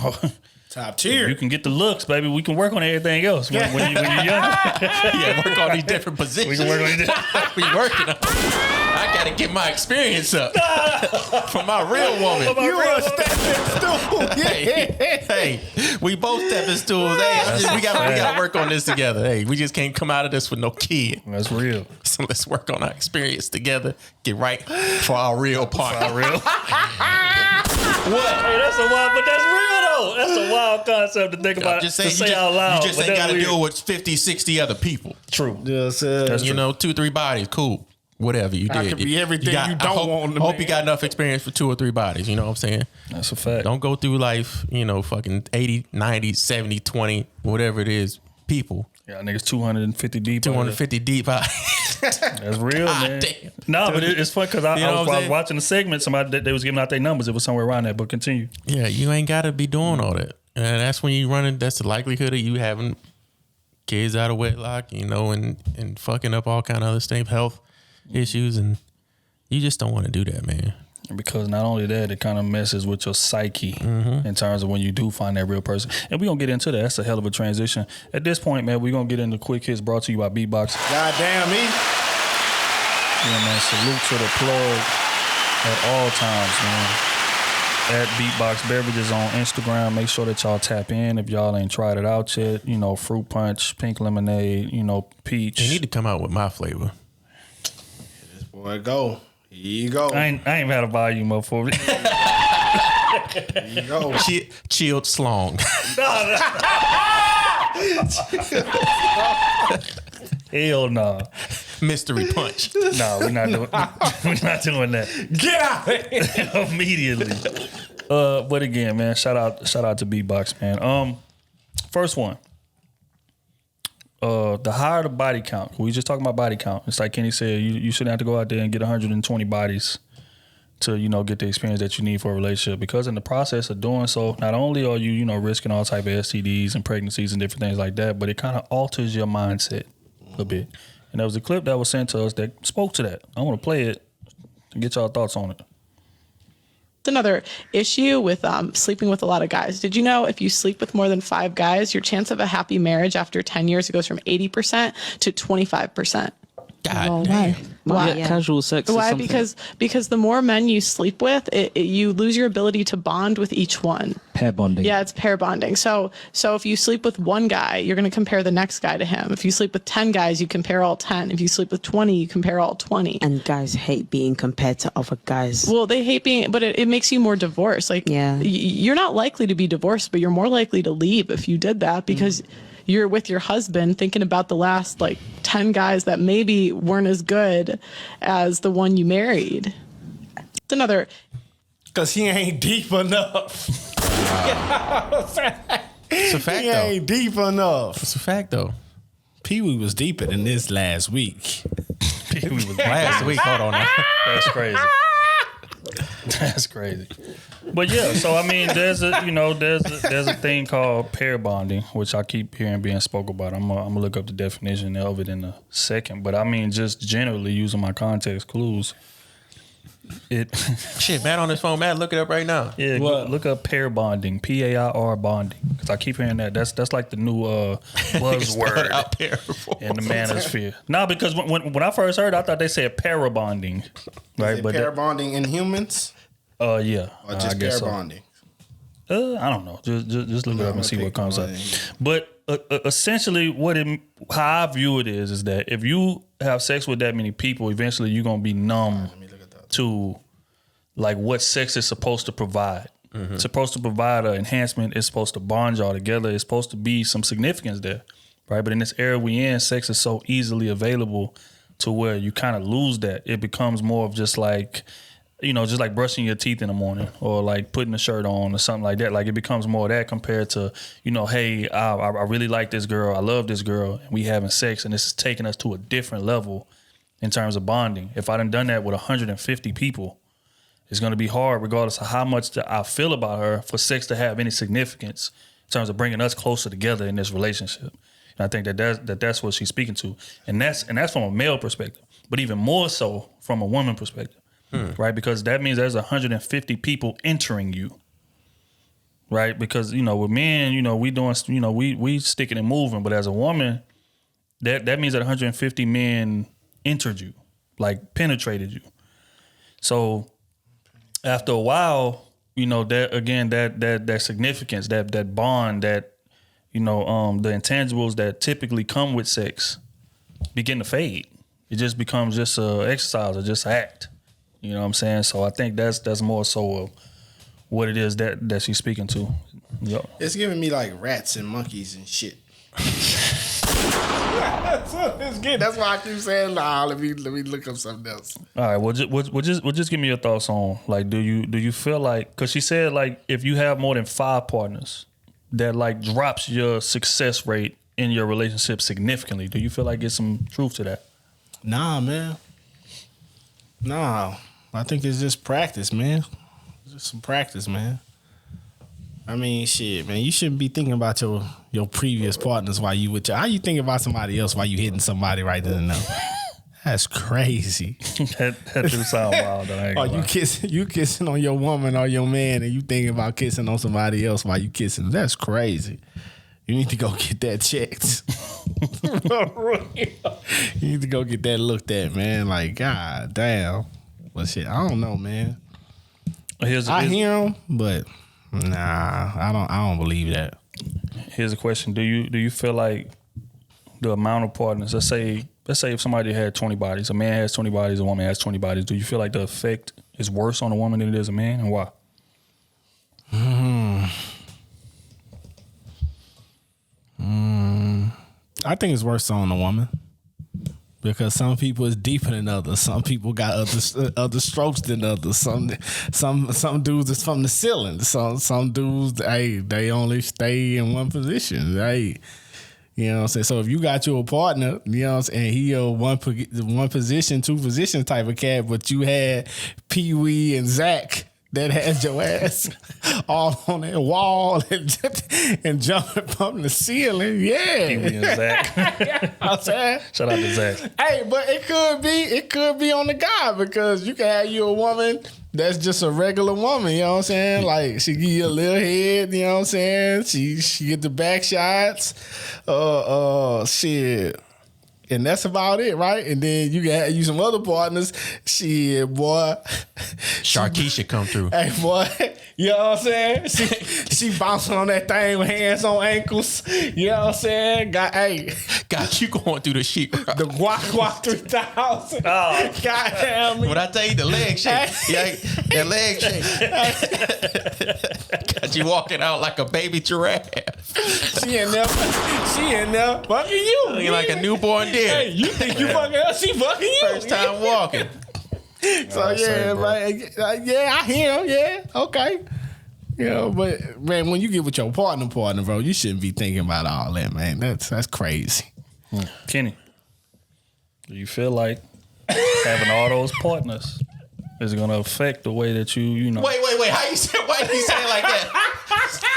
top tier. You can get the looks, baby. We can work on everything else when you're younger. Yeah, work on these different positions. We can work on these different. We working on. I gotta get my experience up for my real woman. You a stepping stool. Hey, we both stepping stools. Hey, we gotta work on this together. Hey, we just can't come out of this with no kid. That's real. So let's work on our experience together. Get right for our real part. For our real. What? Hey, that's a wild, but that's real though. That's a wild concept to think about. Just to say out loud. You just ain't got to deal with 50, 60 other people. True. Yes, that's true. 2, 3 bodies. Cool. Whatever you did. I could be everything you don't want. I hope you got enough experience for 2 or 3 bodies. You know what I'm saying? That's a fact. Don't go through life, fucking 80, 90, 70, 20, whatever it is, people. Yeah, niggas 250 deep. 250 deep. That's real, man. Damn. No, but it's fun because I was watching the segment. Somebody they was giving out their numbers. It was somewhere around that. But continue. Yeah, you ain't got to be doing all that, and that's when you running. That's the likelihood of you having kids out of wedlock, and fucking up all kind of other stuff, health issues, and you just don't want to do that, man. Because not only that, it kind of messes with your psyche in terms of when you do find that real person. And we're going to get into that. That's a hell of a transition. At this point, man, we're going to get into quick hits brought to you by Beatbox. Goddamn me. Yeah, man, salute to the plug at all times, man. At Beatbox Beverages on Instagram. Make sure that y'all tap in if y'all ain't tried it out yet. Fruit punch, pink lemonade, peach. They need to come out with my flavor. This boy go. Here you go. I ain't had a volume up for it. Here you go. Chilled slong. Hell no. Mystery punch. No, we're not doing that. Get out immediately. But again, man, shout out to Beatbox, man. First one. The higher the body count, we just talking about body count. It's like Kenny said, you shouldn't have to go out there and get 120 bodies to, get the experience that you need for a relationship. Because in the process of doing so, not only are you, risking all type of STDs and pregnancies and different things like that, but it kind of alters your mindset a little bit. And there was a clip that was sent to us that spoke to that. I want to play it and get y'all thoughts on it. Another issue with sleeping with a lot of guys. Did you know if you sleep with more than 5 guys, your chance of a happy marriage after 10 years goes from 80% to 25%? God damn. Why? Yeah, casual sex. Why? Because the more men you sleep with, you lose your ability to bond with each one. Pair bonding. Yeah, it's pair bonding. So if you sleep with one guy, you're going to compare the next guy to him. If you sleep with 10 guys, you compare all 10. If you sleep with 20, you compare all 20. And guys hate being compared to other guys. Well, they hate being, but it makes you more divorced. Like, yeah. You're not likely to be divorced, but you're more likely to leave if you did that because you're with your husband thinking about the last 10 guys that maybe weren't as good as the one you married. It's another. Because he ain't deep enough. It's a fact, he though. ain't deep enough. It's a fact, though. Pee-wee was deeper than this last week. Pee-wee was last week. Hold on now. That's crazy. That's crazy. But yeah, so I mean, there's a thing called pair bonding, which I keep hearing being spoke about. I'm gonna look up the definition of it in a second. But I mean, just generally using my context clues. Shit, Matt on his phone. Matt, look it up right now. Yeah, look up pair bonding, PAIR bonding, because I keep hearing that. That's like the new buzzword in the manosphere. No, because when I first heard it, I thought they said para bonding, right? Is it pair bonding in humans? Yeah, or just I guess pair so. bonding. I don't know. Just look it up and see what comes up. But essentially, how I view it is that if you have sex with that many people, eventually you're gonna be numb to like what sex is supposed to provide. It's supposed to provide an enhancement. It's supposed to bond y'all together. It's supposed to be some significance there, right? But in this era we in, sex is so easily available to where you kind of lose that. It becomes more of just like, just like brushing your teeth in the morning or like putting a shirt on or something like that. Like it becomes more of that compared to, hey, I really like this girl. I love this girl. And we having sex and this is taking us to a different level in terms of bonding. If I done that with 150 people, it's going to be hard regardless of how much that I feel about her for sex to have any significance in terms of bringing us closer together in this relationship. And I think that's what she's speaking to. And that's from a male perspective, but even more so from a woman perspective. Right? Because that means there's 150 people entering you. Right? Because, with men, we doing, we sticking and moving. But as a woman, that means that 150 men entered you, like penetrated you. So after a while, that significance, that bond, that, the intangibles that typically come with sex begin to fade. It just becomes just a exercise or just an act. You know what I'm saying? So I think that's more so of what it is that she's speaking to. Yep. It's giving me like rats and monkeys and shit. That's why I keep saying, let me look up something else. All right, well just give me your thoughts on, like, do you feel like, because she said like if you have more than 5 partners, that like drops your success rate in your relationship significantly. Do you feel like there's some truth to that? Nah, man. Nah. I think it's just practice, man. Just some practice, man. I mean, shit, man. You shouldn't be thinking about your previous partners while you with how you think about somebody else while you hitting somebody right then and there. That's crazy. that do sound wild, though. Or you kissing on your woman or your man, and you thinking about kissing on somebody else while you kissing. That's crazy. You need to go get that checked. You need to go get that looked at, man. Like, god damn. But shit, I don't know, man. I hear them, but nah, I don't believe that. Here's a question: Do you feel like the amount of partners? Let's say if somebody had 20 bodies, a man has 20 bodies, a woman has 20 bodies. Do you feel like the effect is worse on a woman than it is a man, and why? I think it's worse on a woman. Because some people is deeper than others. Some people got other strokes than others. Some dudes is from the ceiling. Some dudes, they only stay in one position. You know what I'm saying? So if you got your partner, you know what I'm saying, he a one position, 2 position type of cat, but you had Pee Wee and Zach that had your ass all on that wall and jumping from the ceiling. Yeah. Pee Wee and Zach. I'm saying? Shout out to Zach. Hey, but it could be on the guy, because you can have you a woman that's just a regular woman, you know what I'm saying? Like, she give you a little head, you know what I'm saying? She get the back shots. Shit. And that's about it, right? And then you can have you some other partners. Shit, boy. Sharkeisha come through. Hey, boy. You know what I'm saying? She bouncing on that thing with hands on ankles. You know what I'm saying? Got you going through the sheet. The Guac 3000. Oh. Goddamn me. When I tell you the leg shake. Yeah, that leg shake. Got you walking out like a baby giraffe. She in there fucking you. Looking like a newborn deer. Hey, you think you fucking her? She fucking you. First time walking. So yeah, I hear him. Yeah, okay. You know, but man, when you get with your partner, bro, you shouldn't be thinking about all that, man. That's crazy. Kenny, do you feel like having all those partners is going to affect the way that you know? Wait. How you say? Why you say it like that?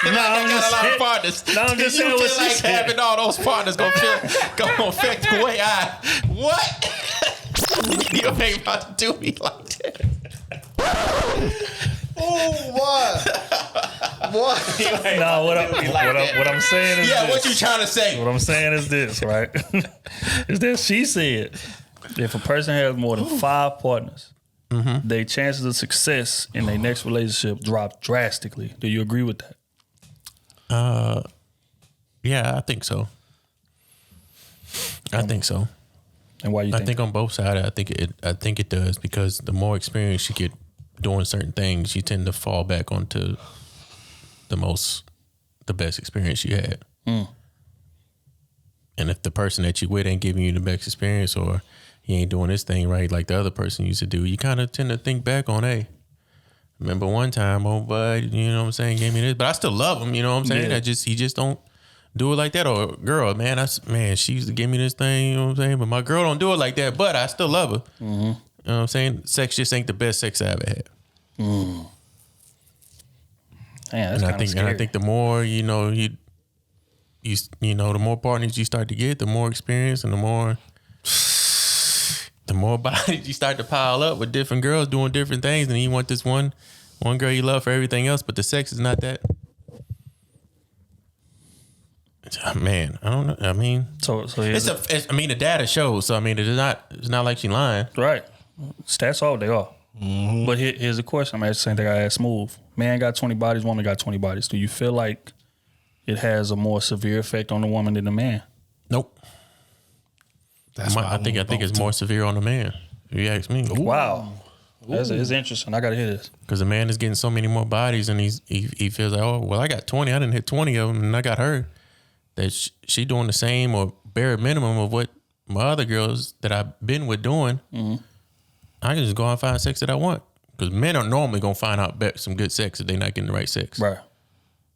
No, I got a lot of partners. No, I'm just saying you what feel she like said. having all those partners gonna affect the way I what? You ain't about to do me like that. Oh, what? No, what I'm saying is what you trying to say? What I'm saying is this, right? Is that she said if a person has more than 5 partners, their chances of success in their next relationship drop drastically. Do you agree with that? Yeah, I think so. I think so. And why you think? I think on both sides, I think it does, because the more experience you get doing certain things, you tend to fall back onto the best experience you had. And if the person that you with ain't giving you the best experience, or he ain't doing this thing right like the other person used to do, you kind of tend to think back on, hey, remember one time, old bud, you know what I'm saying, gave me this, but I still love him, you know what I'm saying? Yeah. He just don't do it like that. Or girl, man, she used to give me this thing, you know what I'm saying? But my girl don't do it like that, but I still love her. You know what I'm saying? Sex just ain't the best sex I ever had. Yeah, that's And I think the more, you know, the more partners you start to get, the more experience and the more bodies you start to pile up with different girls doing different things, and you want this one girl you love for everything else, but the sex is not that. Man, I don't know. I mean, the data shows. So I mean, it's not like she lying, right? Stats all they are. But here's the question. I'm asking the same thing I asked Smooth. Man got 20 bodies, woman got 20 bodies. Do you feel like it has a more severe effect on the woman than the man? Nope. I think it's more severe on the man, if you ask me. Wow. It's interesting. I got to hear this. Because the man is getting so many more bodies, and he feels like, oh, well, I got 20. I didn't hit 20 of them, and I got her. That she doing the same or bare minimum of what my other girls that I've been with doing. I can just go out and find sex that I want. Because men are normally going to find out some good sex if they're not getting the right sex. Right.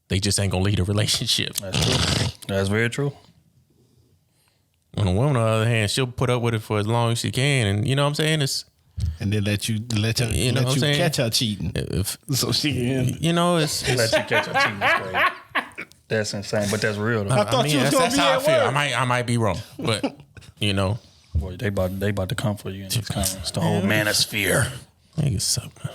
They just ain't going to lead a relationship. That's true. That's very true. When a woman, on the other hand, she'll put up with it for as long as she can. And you know what I'm saying? And then let you catch her cheating. So she can. You know, it's let you catch her cheating. That's crazy. That's insane, but that's real though. I thought you was gonna be how I at feel. work. I might be wrong, but you know, boy, they about to come for you in these comments. The whole manosphere. Niggas suck, man.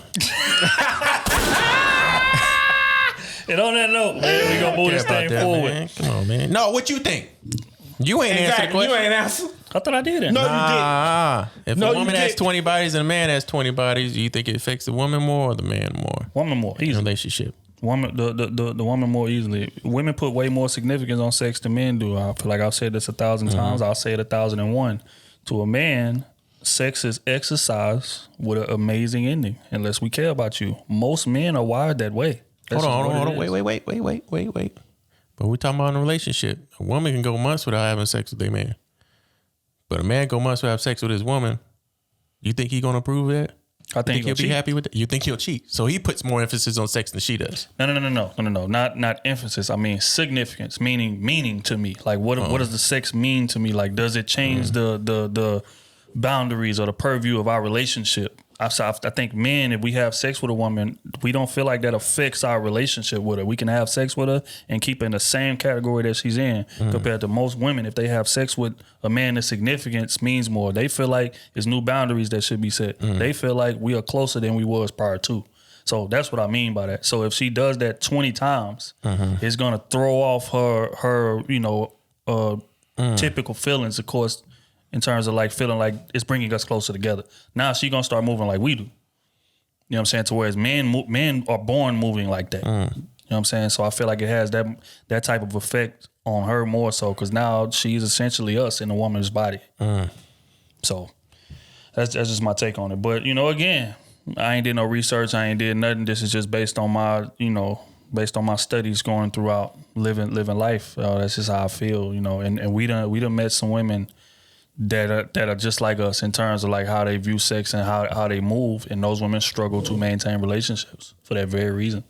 And on that note, man, we gonna move this thing forward. Man. Come on, man. No, what you think? You ain't answered the question. You ain't answered. I thought I did. No, you didn't. If a woman has 20 bodies and a man has 20 bodies, do you think it affects the woman more or the man more? Woman more. Easily. Relationship. Woman, the woman more easily. Women put way more significance on sex than men do. I feel like I've said this 1,000 times. I'll say it 1,001. To a man, sex is exercise with an amazing ending. Unless we care about you, most men are wired that way. Hold on. Wait. But we're talking about in a relationship. A woman can go months without having sex with their man, but a man go months without having sex with his woman. You think he's gonna approve of that? I think he'll be happy with that. You think he'll cheat? So he puts more emphasis on sex than she does. No. Not emphasis. I mean significance, meaning to me. Like what does the sex mean to me? Like does it change the boundaries or the purview of our relationship? I think men, if we have sex with a woman, we don't feel like that affects our relationship with her. We can have sex with her and keep her in the same category that she's in compared to most women. If they have sex with a man, the significance means more. They feel like it's new boundaries that should be set. They feel like we are closer than we was prior to. So that's what I mean by that. So if she does that 20 times, it's going to throw off her typical feelings, of course, in terms of like feeling like it's bringing us closer together. Now she gonna start moving like we do. You know what I'm saying? To whereas men are born moving like that. You know what I'm saying? So I feel like it has that type of effect on her more so because now she's essentially us in a woman's body. So that's just my take on it. But you know, again, I ain't did no research. I ain't did nothing. This is just based on my studies going throughout living life. That's just how I feel. You know, and we done met some women that are just like us in terms of like how they view sex and how they move, and those women struggle to maintain relationships for that very reason.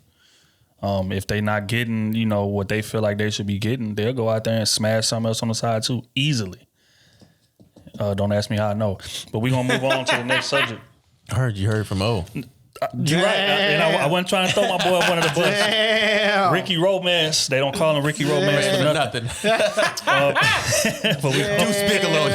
If they not getting, what they feel like they should be getting, they'll go out there and smash something else on the side too, easily. Don't ask me how I know. But we're gonna move on to the next subject. You heard from O. You're right. And I wasn't trying to throw my boy under the bus. Damn. Ricky Romance. They don't call him Ricky Romance for nothing. But we Deuce Bigelow.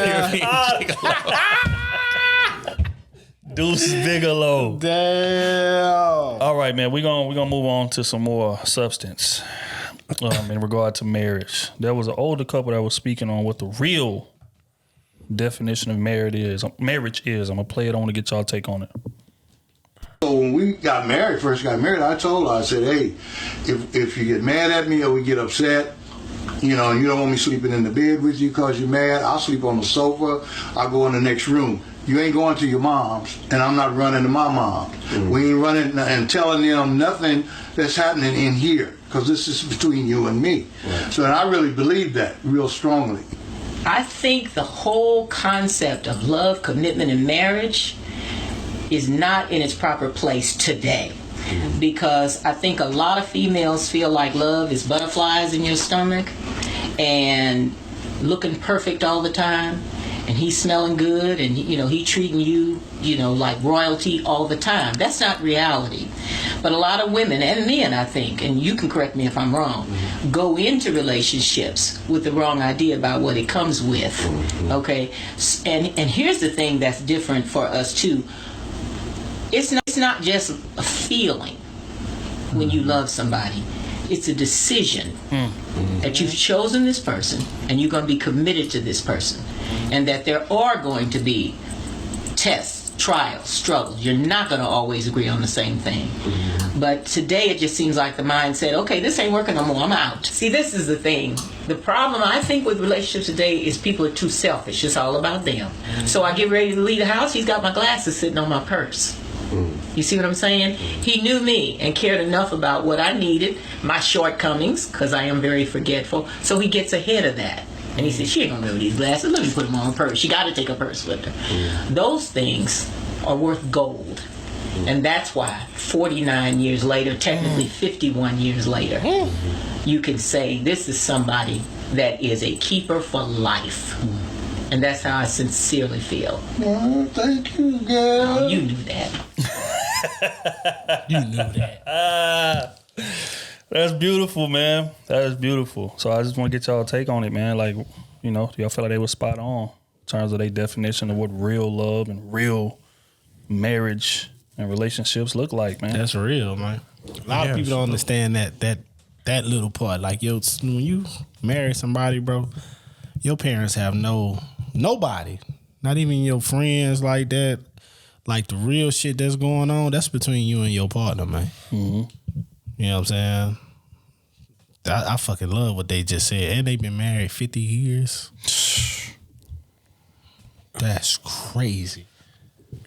Deuce Bigelow. Damn. All right, man. We're gonna move on to some more substance in regard to marriage. There was an older couple that was speaking on what the real definition of marriage is. I'm gonna play it. I want to get y'all take on it. So when we first got married, I told her, I said, hey, if you get mad at me or we get upset, and you don't want me sleeping in the bed with you because you're mad, I'll sleep on the sofa, I'll go in the next room. You ain't going to your mom's, and I'm not running to my mom's. We ain't running and telling them nothing that's happening in here, because this is between you and me. So, and I really believe that real strongly. I think the whole concept of love, commitment, and marriage is not in its proper place today. Because I think a lot of females feel like love is butterflies in your stomach and looking perfect all the time, and he's smelling good, and he treating you like royalty all the time. That's not reality. But a lot of women and men, I think, and you can correct me if I'm wrong, go into relationships with the wrong idea about what it comes with. Okay, and here's the thing that's different for us too. It's not just a feeling when you love somebody. It's a decision that you've chosen this person and you're going to be committed to this person, and that there are going to be tests, trials, struggles. You're not going to always agree on the same thing. But today it just seems like the mind said, okay, this ain't working no more, I'm out. See, this is the thing. The problem I think with relationships today is people are too selfish. It's all about them. So I get ready to leave the house, he's got my glasses sitting on my purse. You see what I'm saying? He knew me and cared enough about what I needed, my shortcomings, because I am very forgetful, so he gets ahead of that. And he said, she ain't gonna wear these glasses, let me put them on her purse. She gotta take her purse with her. Those things are worth gold. And that's why 49 years later, technically 51 years later, you can say this is somebody that is a keeper for life. And that's how I sincerely feel. Oh, thank you, girl. Oh, you knew that. You knew that. That's beautiful, man. That is beautiful. So I just want to get y'all take on it, man. Like, do y'all feel like they were spot on in terms of their definition of what real love and real marriage and relationships look like, man? That's real, man. A lot of people don't understand that little part. Like, when you marry somebody, bro, your parents have nobody, not even your friends like that. Like, the real shit that's going on, that's between you and your partner, man. You know what I'm saying? I fucking love what they just said. And they've been married 50 years. That's crazy.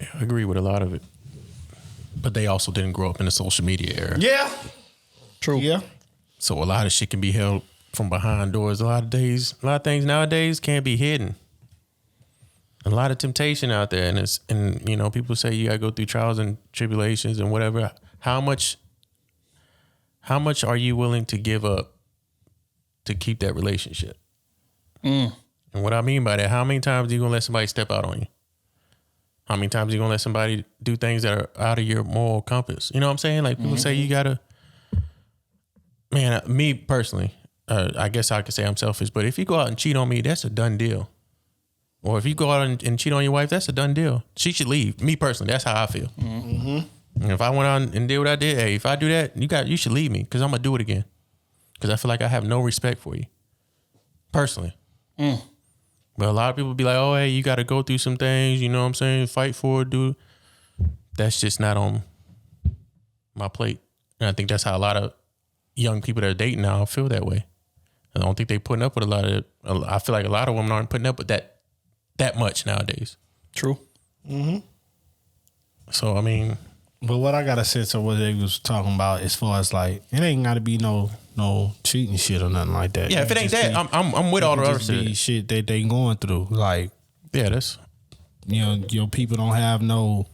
Yeah, I agree with a lot of it. But they also didn't grow up in the social media era. Yeah. True. Yeah. So a lot of shit can be held from behind doors. A lot of things nowadays can't be hidden. A lot of temptation out there, and people say you gotta go through trials and tribulations and whatever. How much are you willing to give up to keep that relationship? And what I mean by that, how many times are you gonna let somebody step out on you? How many times are you gonna let somebody do things that are out of your moral compass? You know what I'm saying? Like, people say you gotta. Man, me personally, I guess I could say I'm selfish, but if you go out and cheat on me, that's a done deal. Or if you go out and cheat on your wife, that's a done deal. She should leave. Me personally, that's how I feel. And if I went on and did what I did, hey, if I do that, you should leave me, because I'm gonna do it again. Because I feel like I have no respect for you, personally. But a lot of people be like, oh, hey, you got to go through some things. You know what I'm saying? Fight for it, dude. That's just not on my plate. And I think that's how a lot of young people that are dating now feel that way. I don't think they putting up with a lot of it. I feel like a lot of women aren't putting up with that much nowadays. True. So, I mean. But what I got a sense of what they was talking about as far as like, it ain't got to be no cheating shit or nothing like that. Yeah, if it ain't that, I'm with all the other shit that they going through. Like, yeah, that's, your people don't have no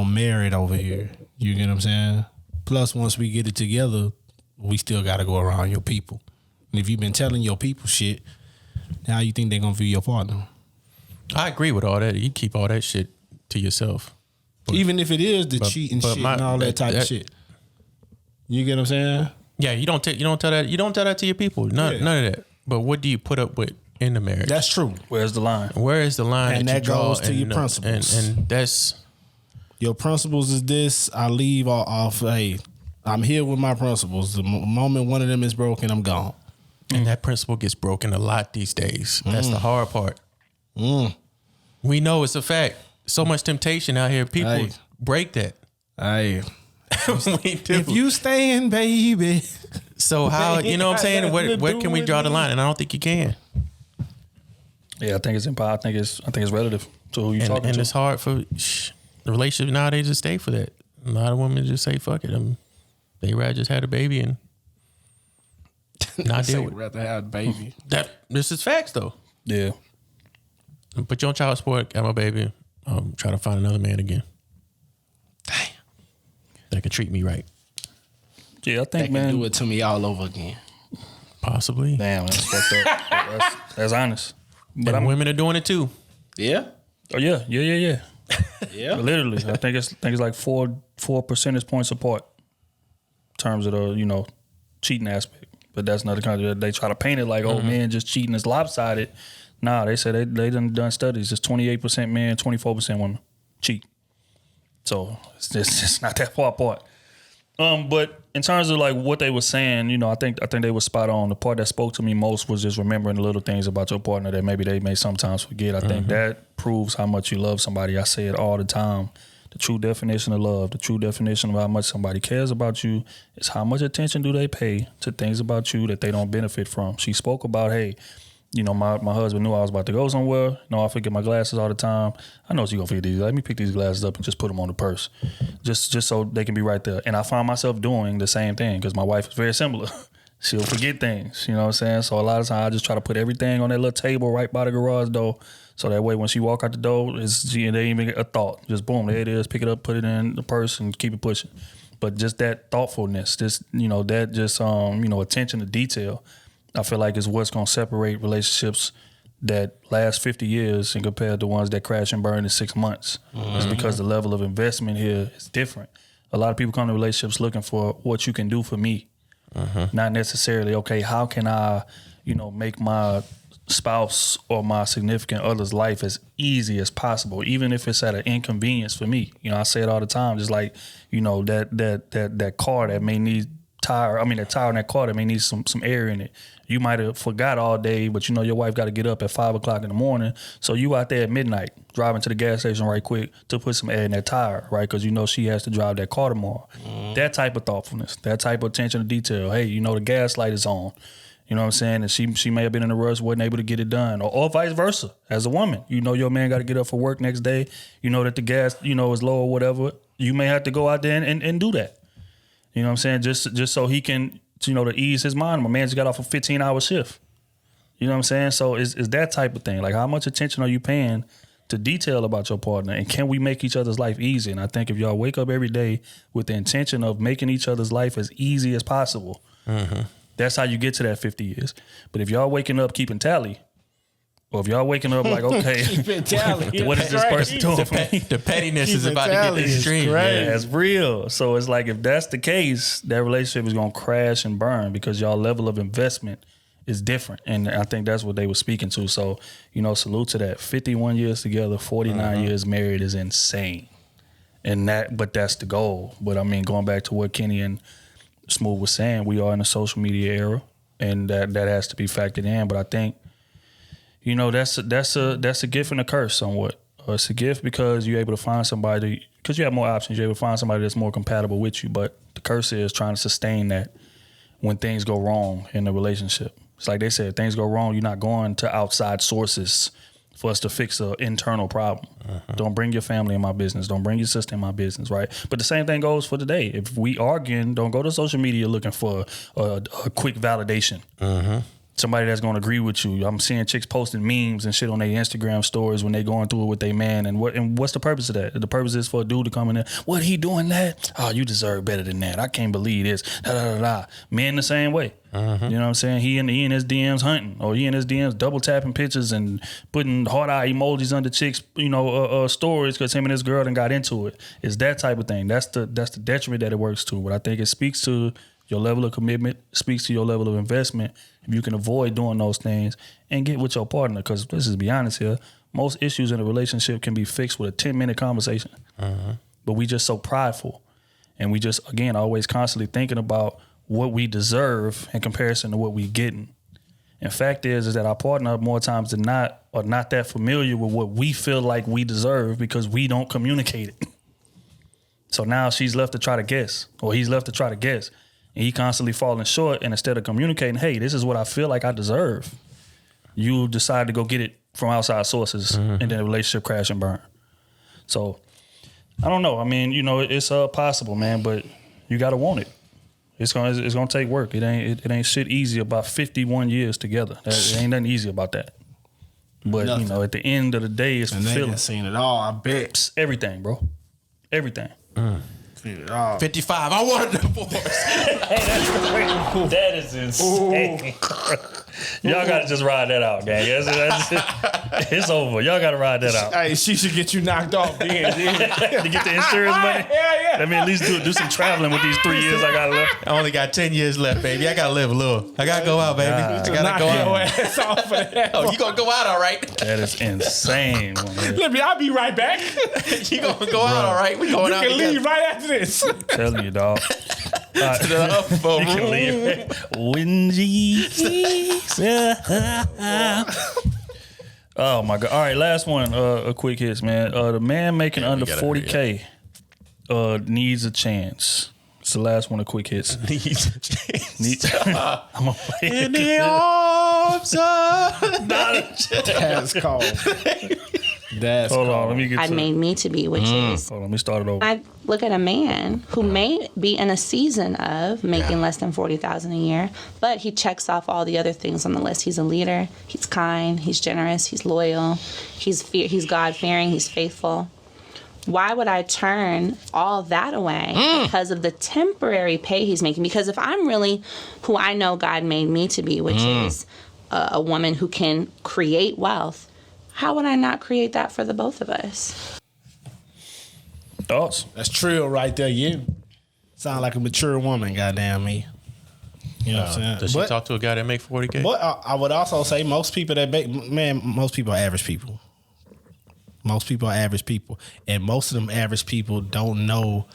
merit over here. You get what I'm saying? Plus, once we get it together, we still got to go around your people. And if you've been telling your people shit, how you think they're gonna view your partner? I agree with all that. You keep all that shit to yourself. Even if it is the cheating shit and all that type of shit. You get what I'm saying? Yeah, you don't tell that to your people. None of that. But what do you put up with in the marriage? That's true. Where's the line? Where is the line? And that you draw goes to your principles. And that's your principles is this. I leave off. Hey, I'm here with my principles. The moment one of them is broken, I'm gone. And that principle gets broken a lot these days. That's the hard part. We know it's a fact. So much temptation out here. People break that. Hey. We do. If you staying, baby. So how, you know what I'm saying? Where can we draw the line? And I don't think you can. Yeah, I think it's impossible. I think it's relative. So who you and, talking and to? it's hard for the relationship nowadays to stay for that. A lot of women just say, fuck it. They rather just had a baby and not deal with it. Rather have a baby. This is facts, though. Yeah. Put you on child support, got my baby. Try to find another man again. Damn. That can treat me right. Yeah, I think, They man. can do it to me all over again. Possibly. Damn, that's fucked up. That's honest. But And women are doing it too. Yeah. Oh yeah. Yeah. Literally, I think it's like four percentage points apart in terms of the cheating aspect. But that's another kind of, they try to paint it like, oh man, just cheating is lopsided. Nah, they said they done studies. It's 28% men, 24% women cheat. So it's not that far apart. But in terms of like what they were saying, I think they were spot on. The part that spoke to me most was just remembering the little things about your partner that maybe they may sometimes forget. I think that proves how much you love somebody. I say it all the time. The true definition of love, the true definition of how much somebody cares about you is how much attention do they pay to things about you that they don't benefit from. She spoke about, hey, my husband knew I was about to go somewhere. I forget my glasses all the time. I know she gonna forget these. Let me pick these glasses up and just put them on the purse, just so they can be right there. And I find myself doing the same thing because my wife is very similar. She'll forget things, you know what I'm saying? So a lot of times I just try to put everything on that little table right by the garage door. So that way when she walk out the door, they ain't even a thought. Just boom, there it is. Pick it up, put it in the purse and keep it pushing. But just that thoughtfulness, attention to detail, I feel like is what's going to separate relationships that last 50 years and compared to ones that crash and burn in 6 months. It's because the level of investment here is different. A lot of people come to relationships looking for what you can do for me. Not necessarily, okay, how can I, make my spouse or my significant other's life as easy as possible, even if it's at an inconvenience for me. I say it all the time, just like, that car that may need that tire in that car that may need some air in it. You might have forgot all day, but your wife got to get up at 5 o'clock in the morning. So you out there at midnight driving to the gas station right quick to put some air in that tire, right? Because she has to drive that car tomorrow. That type of thoughtfulness, that type of attention to detail. Hey, the gas light is on. You know what I'm saying? And she may have been in a rush, wasn't able to get it done. Or vice versa. As a woman, your man got to get up for work next day. That the gas, is low or whatever. You may have to go out there and do that. You know what I'm saying? Just so he can, to ease his mind. My man just got off a 15-hour shift. You know what I'm saying? So it's that type of thing. Like, how much attention are you paying to detail about your partner? And can we make each other's life easy? And I think if y'all wake up every day with the intention of making each other's life as easy as possible, that's how you get to that 50 years. But if y'all waking up keeping tally, or if y'all waking up like, okay, what is this person doing for me? The pettiness is about to get extreme. Yeah, it's real. So it's like, if that's the case, that relationship is going to crash and burn because y'all level of investment is different. And I think that's what they were speaking to. So, salute to that. 51 years together, 49 years married is insane. But that's the goal. But going back to what Kenny and Smooth was saying, we are in a social media era, and that has to be factored in. But I think, that's a gift and a curse somewhat. It's a gift because you're able to find somebody, because you have more options, you're able to find somebody that's more compatible with you. But the curse is trying to sustain that when things go wrong in the relationship. It's like they said, things go wrong, you're not going to outside sources for us to fix an internal problem. Don't bring your family in my business. Don't bring your sister in my business, right? But the same thing goes for today. If we arguing, don't go to social media looking for a quick validation. Somebody that's going to agree with you. I'm seeing chicks posting memes and shit on their Instagram stories when they going through it with their man. And what's the purpose of that? The purpose is for a dude to come in there. What, he doing that? Oh, you deserve better than that. I can't believe this. Da, da, da, da. Men the same way. You know what I'm saying? He in his DMs hunting, or he in his DMs double tapping pictures and putting heart eye emojis under chicks, stories because him and his girl done got into it. It's that type of thing. That's the detriment that it works to. But I think it speaks to your level of commitment, speaks to your level of investment. If you can avoid doing those things and get with your partner, because let's just be honest here, most issues in a relationship can be fixed with a 10-minute conversation. But we just so prideful, and we just, again, always constantly thinking about what we deserve in comparison to what we getting. And fact is that our partner more times than not are not that familiar with what we feel like we deserve because we don't communicate it. So now she's left to try to guess, or he's left to try to guess. And he constantly falling short, and instead of communicating, hey, this is what I feel like I deserve, you decide to go get it from outside sources, and then the relationship crash and burn. So I don't know. I mean, you know, it's possible, man, but you gotta want it. It's gonna take work. It ain't shit easy about 51 years together. It ain't nothing easy about that. But you know, at the end of the day, it's fulfilling. And seen it all. I bet everything, bro. Everything. Seen it all. 55. I want a divorce. That is insane. Y'all gotta just ride that out, gang. It's over. Y'all gotta ride that out. Hey, she should get you knocked off then. To get the insurance money. Yeah. Let me at least do some traveling with these 3 years I got left. I only got 10 years left, baby. I gotta live a little. I gotta go out, baby. I gotta go out. Ass off for that. Oh, you gonna go out all right? That is insane. I'll be right back. You gonna go out all right? We going out You can together. leave right after this. I'm telling you, dog. You can leave. When Jesus. Oh my God! All right, last one. A quick hits, man. The man making under 40K needs a chance. It's the last one of quick hits. Needs a chance. I'm gonna play it. In the arms of That's cold. That's Hold cold. on, let me get God to made me to be, which is Hold on, let me start it over. I look at a man who may be in a season of making less than $40,000 a year, but he checks off all the other things on the list. He's a leader. He's kind. He's generous. He's loyal. He's God-fearing. He's faithful. Why would I turn all that away because of the temporary pay he's making? Because if I'm really who I know God made me to be, which is a woman who can create wealth, how would I not create that for the both of us? Thoughts? That's trill right there. You sound like a mature woman. Goddamn me. You know what I'm saying? Does she talk to a guy that make 40K? But I would also say most people that make, most people are average people. Most people are average people. And most of them average people don't know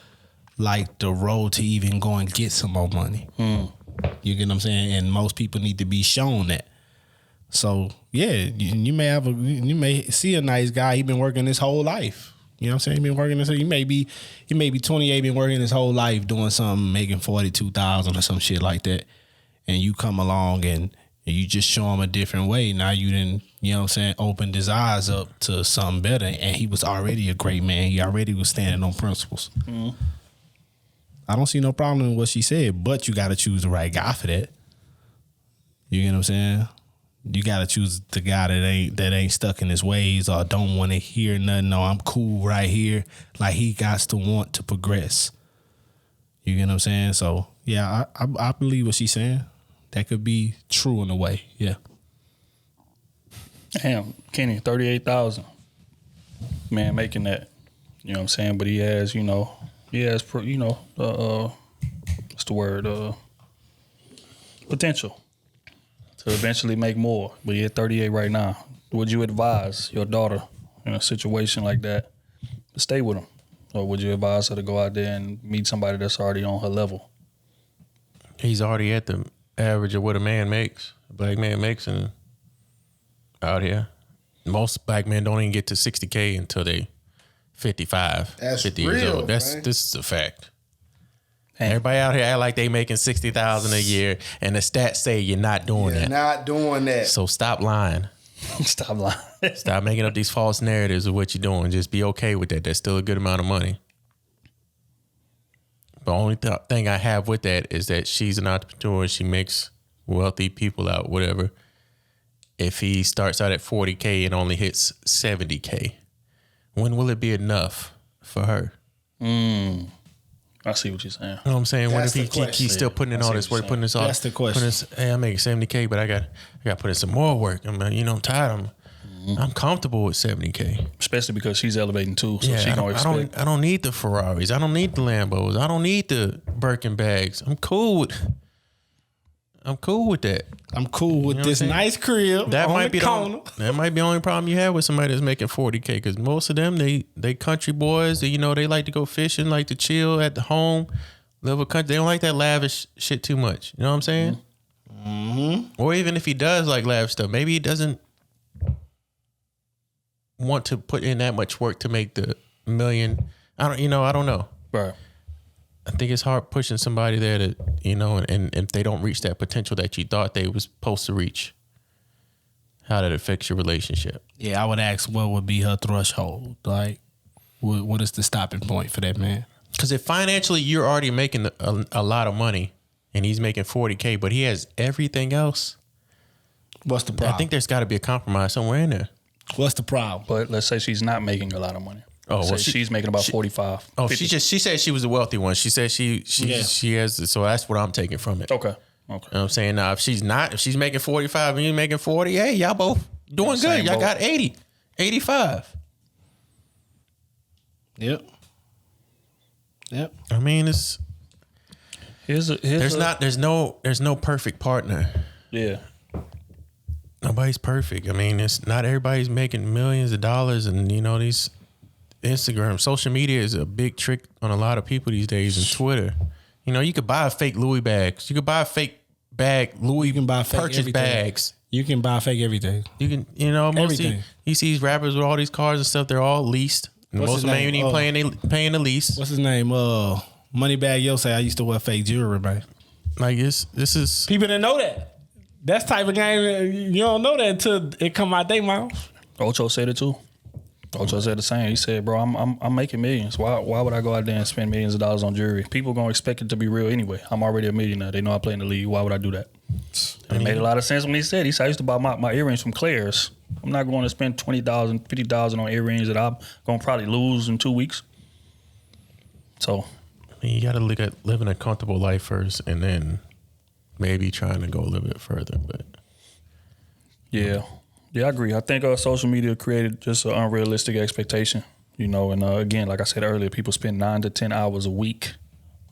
like the road to even go and get some more money. You get what I'm saying? And most people need to be shown that. So yeah, you may see a nice guy. He been working his whole life. You know what I'm saying? He been working he may be 28, been working his whole life doing something, making 42,000 or some shit like that. And you come along and you just show him a different way. Now you didn't, you know what I'm saying, opened his eyes up to something better. And he was already a great man. He already was standing on principles. I don't see no problem in what she said, but you got to choose the right guy for that. You get what I'm saying? You gotta choose the guy that ain't stuck in his ways or don't want to hear nothing. No, I'm cool right here. Like he got to want to progress. You get what I'm saying? So yeah, I believe what she's saying. That could be true in a way. Yeah. Damn, Kenny, 38,000. Man, making that. You know what I'm saying? But he has, what's the word? Potential to eventually make more, but you're at 38 right now. Would you advise your daughter in a situation like that to stay with him? Or would you advise her to go out there and meet somebody that's already on her level? He's already at the average of what a black man makes out here. Most black men don't even get to 60K until they 55, That's 50 real, years old. This is a fact. Everybody out here act like they making 60,000 a year, and the stats say you're not doing that. Not doing that. So stop lying. Stop lying. Stop making up these false narratives of what you're doing. Just be okay with that. That's still a good amount of money. The only thing I have with that is that she's an entrepreneur. She makes wealthy people out, whatever. If he starts out at 40K and only hits 70K, when will it be enough for her? I see what you're saying. You know what I'm saying? What That's if he's still putting in all this work, putting this all? That's the question. Hey, I make 70K, but I got to put in some more work. I'm tired. I'm comfortable with 70K. Especially because she's elevating too, so she gonna expect. I don't need the Ferraris. I don't need the Lambos. I don't need the Birkin bags. I'm cool with that. I'm cool with this nice crib. That on might the be corner. that might be the only problem you have with somebody that's making 40K, because most of them they country boys. They like to go fishing, like to chill at the home, live a country. They don't like that lavish shit too much. You know what I'm saying? Mm-hmm. Or even if he does like lavish stuff, maybe he doesn't want to put in that much work to make the million. I don't know. Right. I think it's hard pushing somebody there to, and if they don't reach that potential that you thought they was supposed to reach. how that affects your relationship. Yeah, I would ask what would be her threshold. Like, what is the stopping point for that man? Because if financially you're already making a lot of money and he's making $40K, but he has everything else, what's the problem? I think there's got to be a compromise somewhere in there. What's the problem? But let's say she's not making a lot of money. Oh, well, she's making about 45. Oh, 50. she said she was the wealthy one. She said she has. So that's what I'm taking from it. Okay. You know what I'm saying? Now, if she's making 45 and you're making 40, hey, y'all both doing good. Y'all got 80, 85. Yep. I mean, it's there's no perfect partner. Yeah. Nobody's perfect. I mean, it's not everybody's making millions of dollars, and these Instagram, social media is a big trick on a lot of people these days, and Twitter. You could buy a fake Louis bags. You could buy a fake bag, Louis. You can buy fake purchase everything. bags. You can buy fake everything. You can, everything. You see these rappers with all these cars and stuff. They're all leased. And most of them ain't even paying the lease. What's his name? Moneybag Yo say I used to wear fake jewelry, man. Like this is people didn't know that. That's the type of game you don't know that until it come out their mouth. Ocho said it too. Ocho said the same. He said, "Bro, I'm making millions. Why would I go out there and spend millions of dollars on jewelry? People gonna expect it to be real anyway. I'm already a millionaire. They know I play in the league. Why would I do that?" And it made a lot of sense when he said. He said, "I used to buy my earrings from Claire's. I'm not going to spend $20,000, $50,000 on earrings that I'm gonna probably lose in 2 weeks." So, you got to look at living a comfortable life first, and then maybe trying to go a little bit further. But yeah, I agree. I think social media created just an unrealistic expectation. And again, like I said earlier, people spend 9 to 10 hours a week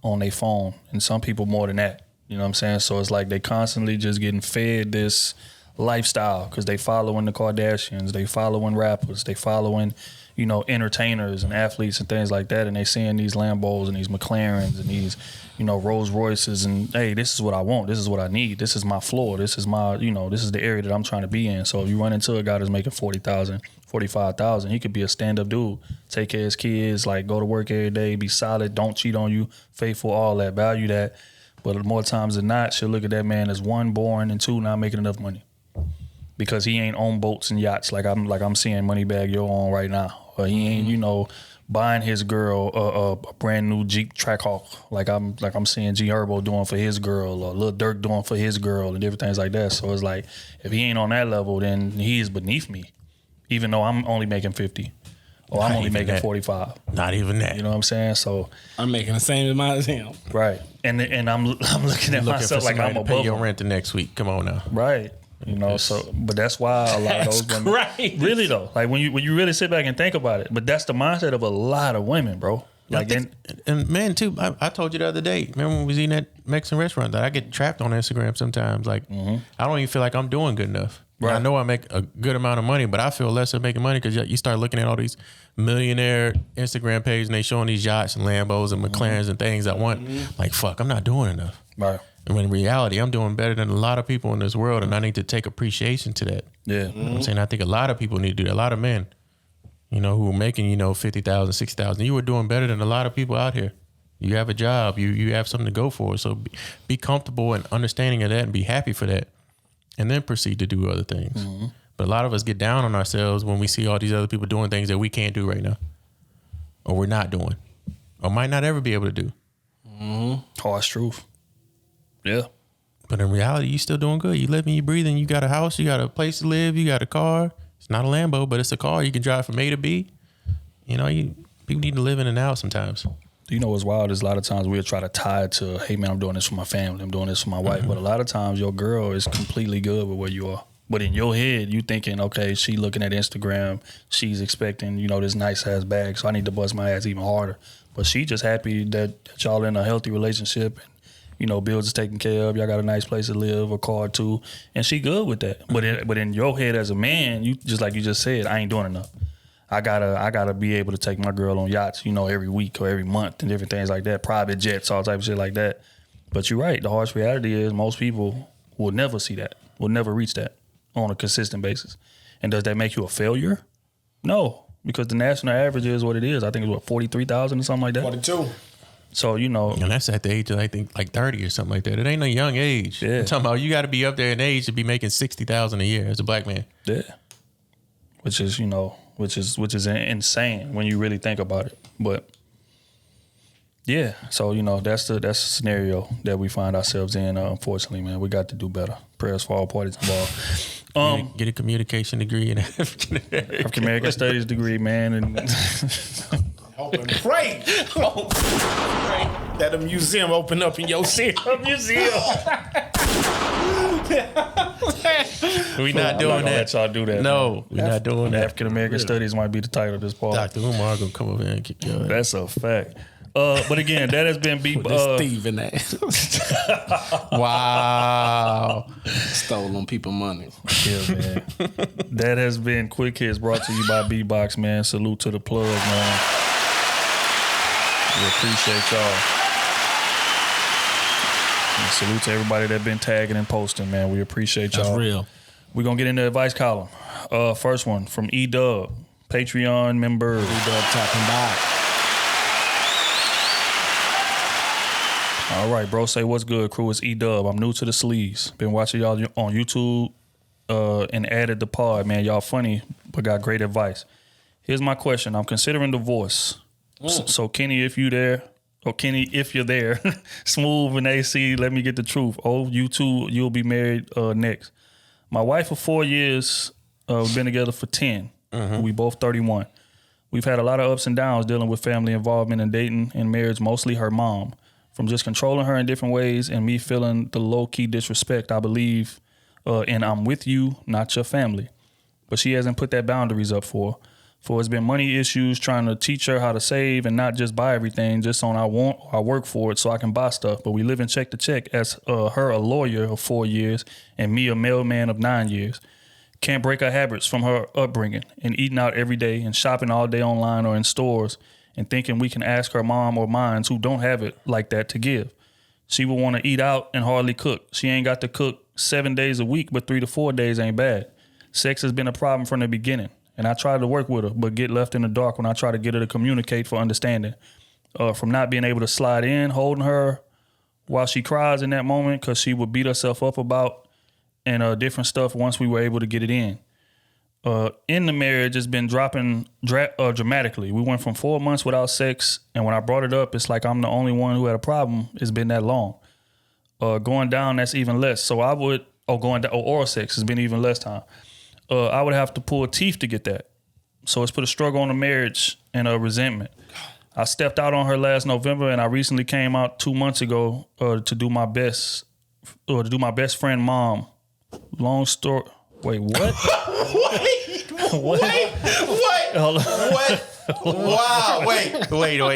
on their phone, and some people more than that. You know what I'm saying? So it's like they constantly just getting fed this lifestyle because they following the Kardashians, they following rappers, they following, entertainers and athletes and things like that, and they seeing these Lambos and these McLarens and these, Rolls Royces, and hey, this is what I want, this is what I need, this is my floor, this is my, this is the area that I'm trying to be in. So if you run into a guy that's making 40,000, 45,000, he could be a stand-up dude, take care of his kids, like go to work every day, be solid, don't cheat on you, faithful, all that, value that. But more times than not, she'll look at that man as one, boring, and two, not making enough money. Because he ain't on boats and yachts like I'm seeing Moneybag Yo on right now. Or he ain't, buying his girl a brand new Jeep Trackhawk like I'm seeing G Herbo doing for his girl, or Lil Durk doing for his girl, and different things like that. So it's like, if he ain't on that level, then he is beneath me, even though I'm only making 50. Or I'm only making 45. Not even that. You know what I'm saying? So I'm making the same amount as him. Right. And I'm looking at myself like I'm above pay your him. rent the next week. Come on now. Right. But that's why a lot of those women. Right. Really though, like when you really sit back and think about it, but that's the mindset of a lot of women, bro. Like and men too. I told you the other day. Remember when we was eating at Mexican restaurant that I get trapped on Instagram sometimes. Like I don't even feel like I'm doing good enough. Right. I know I make a good amount of money, but I feel less of making money because you start looking at all these millionaire Instagram pages and they showing these yachts and Lambos and McLarens and things I want. Like, fuck, I'm not doing enough. Right. And when in reality, I'm doing better than a lot of people in this world, and I need to take appreciation to that. Yeah. You know what I'm saying? I think a lot of people need to do that. A lot of men, who are making, 50,000, 60,000. You are doing better than a lot of people out here. You have a job. You have something to go for. So be comfortable and understanding of that and be happy for that. And then proceed to do other things. But a lot of us get down on ourselves when we see all these other people doing things that we can't do right now. Or we're not doing. Or might not ever be able to do. Harsh truth. Yeah. But in reality, you still doing good. You living, you breathing. You got a house. You got a place to live. You got a car. It's not a Lambo, but it's a car. You can drive from A to B. People need to live in and out sometimes. What's wild is a lot of times we'll try to tie it to, hey man, I'm doing this for my family, I'm doing this for my wife. But a lot of times your girl is completely good with where you are. But in your head, you thinking, okay, she looking at Instagram, she's expecting, this nice ass bag, so I need to bust my ass even harder. But she just happy that y'all in a healthy relationship and, bills is taken care of, y'all got a nice place to live, a car too, and she good with that. But in your head as a man, you just like you just said, I ain't doing enough. I gotta be able to take my girl on yachts, every week or every month and different things like that, private jets, all type of shit like that. But you're right. The harsh reality is most people will never see that, will never reach that on a consistent basis. And does that make you a failure? No, because the national average is what it is. I think it's 43,000 or something like that. 42. So, you know. And that's at the age of, I think, like 30 or something like that. It ain't a young age. Yeah. I'm talking about you got to be up there in age to be making $60,000 a year as a black man. Yeah. Which is, you know, which is insane when you really think about it. But yeah, so, you know, that's the scenario that we find ourselves in. Unfortunately, man, we got to do better. Prayers for all parties involved. Get a communication degree and African American Studies degree, man, and hope and pray that a museum open up in your city. Museum. We not doing that. Let y'all do that. No, we not doing that. African American Studies might be the title of this part. Dr. Umar gonna come over here and kick your ass. That's a fact. But again, that has been Steven ass. Wow. Stole on people money. Yeah, man. That has been Quick Hits brought to you by B-Box, man. Salute to the plug, man. We appreciate y'all. And salute to everybody that been tagging and posting, man. We appreciate y'all. That's real. We're going to get into the advice column. First one from E-Dub, Patreon member. E-Dub talking about. All right, bro. Say what's good, crew. It's E-Dub. I'm new to the sleeves. Been watching y'all on YouTube and added the pod. Man, y'all funny, but got great advice. Here's my question. I'm considering divorce. So Kenny, if you're there, Smooth and AC, let me get the truth. Oh, you two, you'll be married next. My wife of 4 years, we've been together for 10. We both 31. We've had a lot of ups and downs dealing with family involvement and dating and marriage, mostly her mom. From just controlling her in different ways and me feeling the low-key disrespect, I believe, and I'm with you, not your family. But she hasn't put that boundaries up for. For it's been money issues, trying to teach her how to save and not just buy everything just on I work for it so I can buy stuff. But we live in check to check as her a lawyer of 4 years and me a mailman of 9 years. Can't break her habits from her upbringing and eating out every day and shopping all day online or in stores and thinking we can ask her mom or mines who don't have it like that to give. She will want to eat out and hardly cook. She ain't got to cook 7 days a week, but 3 to 4 days ain't bad. Sex has been a problem from the beginning, and I try to work with her, but get left in the dark when I try to get her to communicate for understanding. From not being able to slide in, holding her while she cries in that moment because she would beat herself up about and different stuff once we were able to get it in. In the marriage, it's been dropping dramatically. We went from 4 months without sex, and when I brought it up, it's like I'm the only one who had a problem. It's been that long. Going down, that's even less. So I would, going down, oral sex has been even less time. I would have to pull teeth to get that. So it's put a struggle on the marriage and a resentment. I stepped out on her last November, and I recently came out 2 months ago to do my best friend mom. Long story. Wait, what? What? Wow! Wait! No.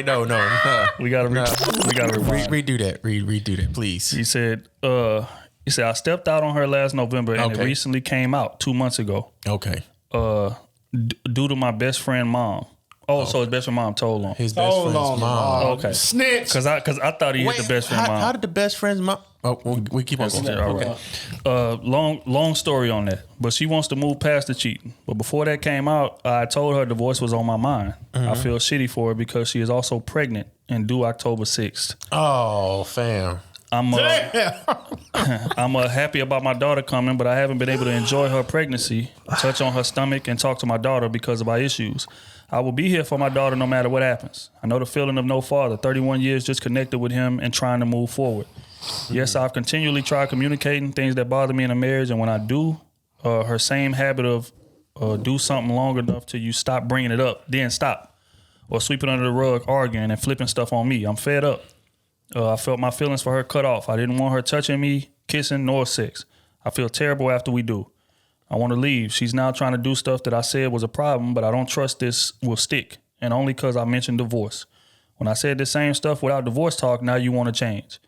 We gotta redo that. Redo that, please. He said, I stepped out on her last November, and it recently came out 2 months ago. Okay. Due to my best friend mom. So his best friend mom told on his best friend's mom. Okay. Snitch. Because I thought he hit the best friend mom. How did the best friend's mom? Oh, we keep on going. Okay. Long story on that. But she wants to move past the cheating. But before that came out, I told her divorce was on my mind. I feel shitty for her because she is also pregnant and due October 6th. Oh, fam. I'm happy about my daughter coming, but I haven't been able to enjoy her pregnancy, touch on her stomach, and talk to my daughter because of our issues. I will be here for my daughter no matter what happens. I know the feeling of no father, 31 years just connected with him and trying to move forward. Yes, I've continually tried communicating things that bother me in a marriage, and when I do, her same habit of do something long enough till you stop bringing it up, then stop, or sweeping under the rug, arguing and flipping stuff on me. I'm fed up. I felt my feelings for her cut off. I didn't want her touching me, kissing, nor sex. I feel terrible after we do. I want to leave. She's now trying to do stuff that I said was a problem, but I don't trust this will stick, and only because I mentioned divorce. When I said the same stuff without divorce talk, now you want to change.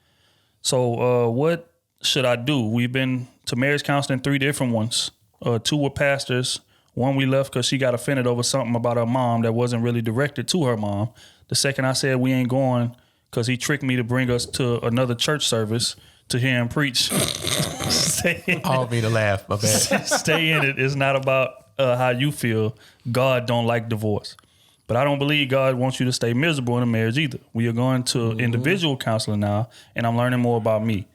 So what should I do? We've been to marriage counseling 3 different ones. 2 were pastors. One we left because she got offended over something about her mom that wasn't really directed to her mom. The second I said we ain't going because he tricked me to bring us to another church service to hear him preach. All me to laugh, my bad. Stay in it. It's not about how you feel. God don't like divorce. But I don't believe God wants you to stay miserable in a marriage either. We are going to individual counseling now, and I'm learning more about me.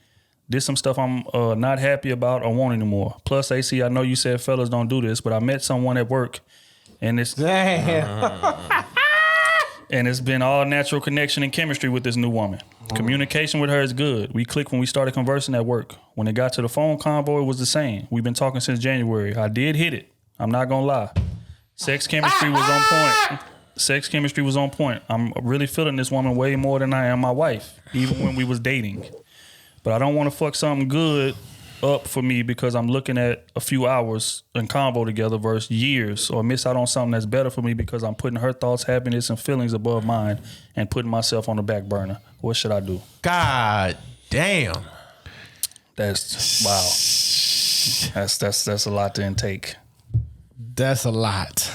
There's some stuff I'm not happy about or want anymore. Plus, AC, I know you said fellas don't do this, but I met someone at work, and it's and it's been all natural connection and chemistry with this new woman. Communication with her is good. We clicked when we started conversing at work. When it got to the phone convo, it was the same. We've been talking since January. I did hit it. I'm not gonna lie. Sex chemistry was on point. Sex chemistry was on point. I'm really feeling this woman way more than I am my wife, even when we was dating. But I don't want to fuck something good up for me because I'm looking at a few hours in convo together versus years, or miss out on something that's better for me because I'm putting her thoughts, happiness, and feelings above mine and putting myself on the back burner. What should I do? God damn. That's wow. That's a lot to intake. That's a lot.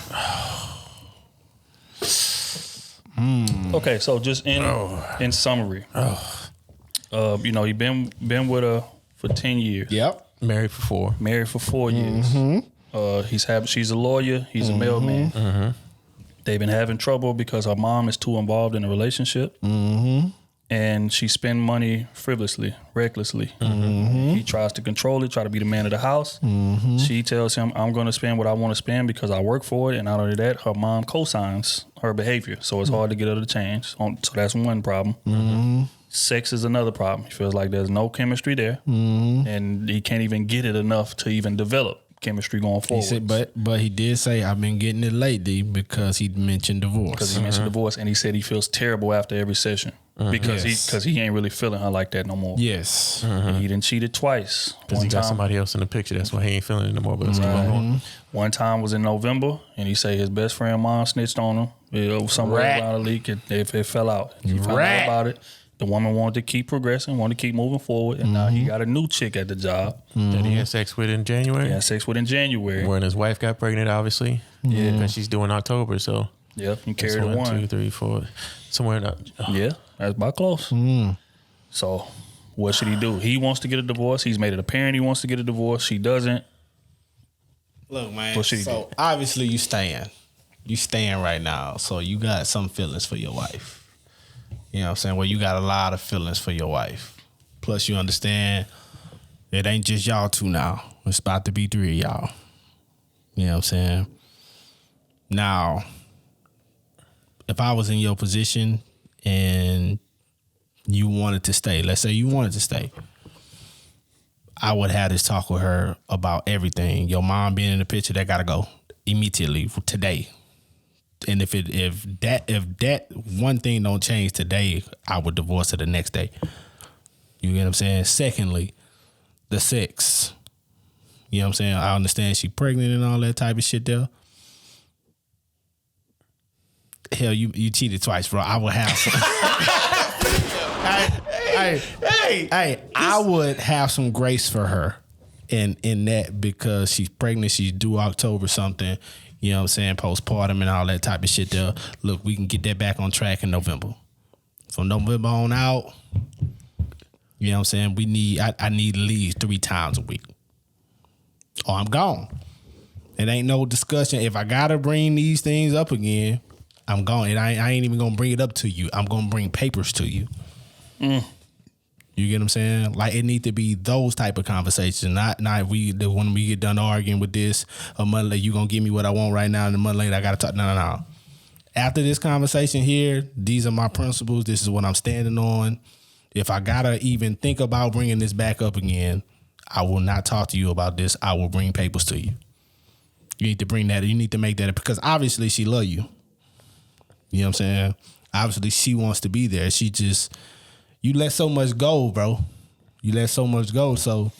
Okay, so just in summary, you know, you've been with her for 10 years. Yep. Married for 4. Married for 4 years. She's a lawyer. He's a mailman. They've been having trouble because her mom is too involved in the relationship. And she spends money frivolously, recklessly. He tries to control it, try to be the man of the house. She tells him, I'm going to spend what I want to spend because I work for it. And not only that, her mom co-signs her behavior. So it's hard to get her to change. So that's one problem. Sex is another problem. He feels like there's no chemistry there. And he can't even get it enough to even develop chemistry going forward. He said, but he did say, I've been getting it lately because he mentioned divorce. Because he mentioned divorce, and he said he feels terrible after every session because he ain't really feeling her like that no more. Yes. And he done cheated twice. Because he got somebody else in the picture. That's why he ain't feeling it no more. But let's keep on going. One time was in November, and he said his best friend mom snitched on him. It was somewhere around the leak. It fell out. He found out about it. The woman wanted to keep progressing, wanted to keep moving forward, and now he got a new chick at the job. That he had sex with in January? He had sex with in January. When his wife got pregnant, obviously. Yeah. Because she's doing October, so. Yep, he carried a 1, 2, 3, 4. Somewhere in that. Yeah, that's about close. So, what should he do? He wants to get a divorce. He's made it apparent he wants to get a divorce. She doesn't. Look, man. What should he do? Obviously you staying. You staying right now. So you got some feelings for your wife. You know what I'm saying? Well, you got a lot of feelings for your wife. Plus, you understand it ain't just y'all two now. It's about to be 3 of y'all. You know what I'm saying? Now, if I was in your position and you wanted to stay, let's say you wanted to stay, I would have this talk with her about everything. Your mom being in the picture, that gotta go immediately today. And if that one thing don't change today, I would divorce her the next day. You get what I'm saying? Secondly, the sex. You know what I'm saying? I understand she pregnant and all that type of shit there. Hell, you cheated twice, bro. I would have some. Hey, I would have some grace for her in that because she's pregnant, she's due October something. You know what I'm saying? Postpartum and all that type of shit there. Look, we can get that back on track in November. From November on out, you know what I'm saying? I need to leave 3 times a week. Or I'm gone. It ain't no discussion. If I gotta bring these things up again, I'm gone. And I ain't even gonna bring it up to you. I'm gonna bring papers to you. You get what I'm saying? Like, it need to be those type of conversations, not when we get done arguing with this, a month later, you gonna give me what I want right now, and a month later I gotta talk. No. After this conversation here, these are my principles. This is what I'm standing on. If I gotta even think about bringing this back up again, I will not talk to you about this. I will bring papers to you. You need to bring that. You need to make that, because obviously she love you. You know what I'm saying? Obviously she wants to be there. She just, you let so much go, bro. You let so much go, so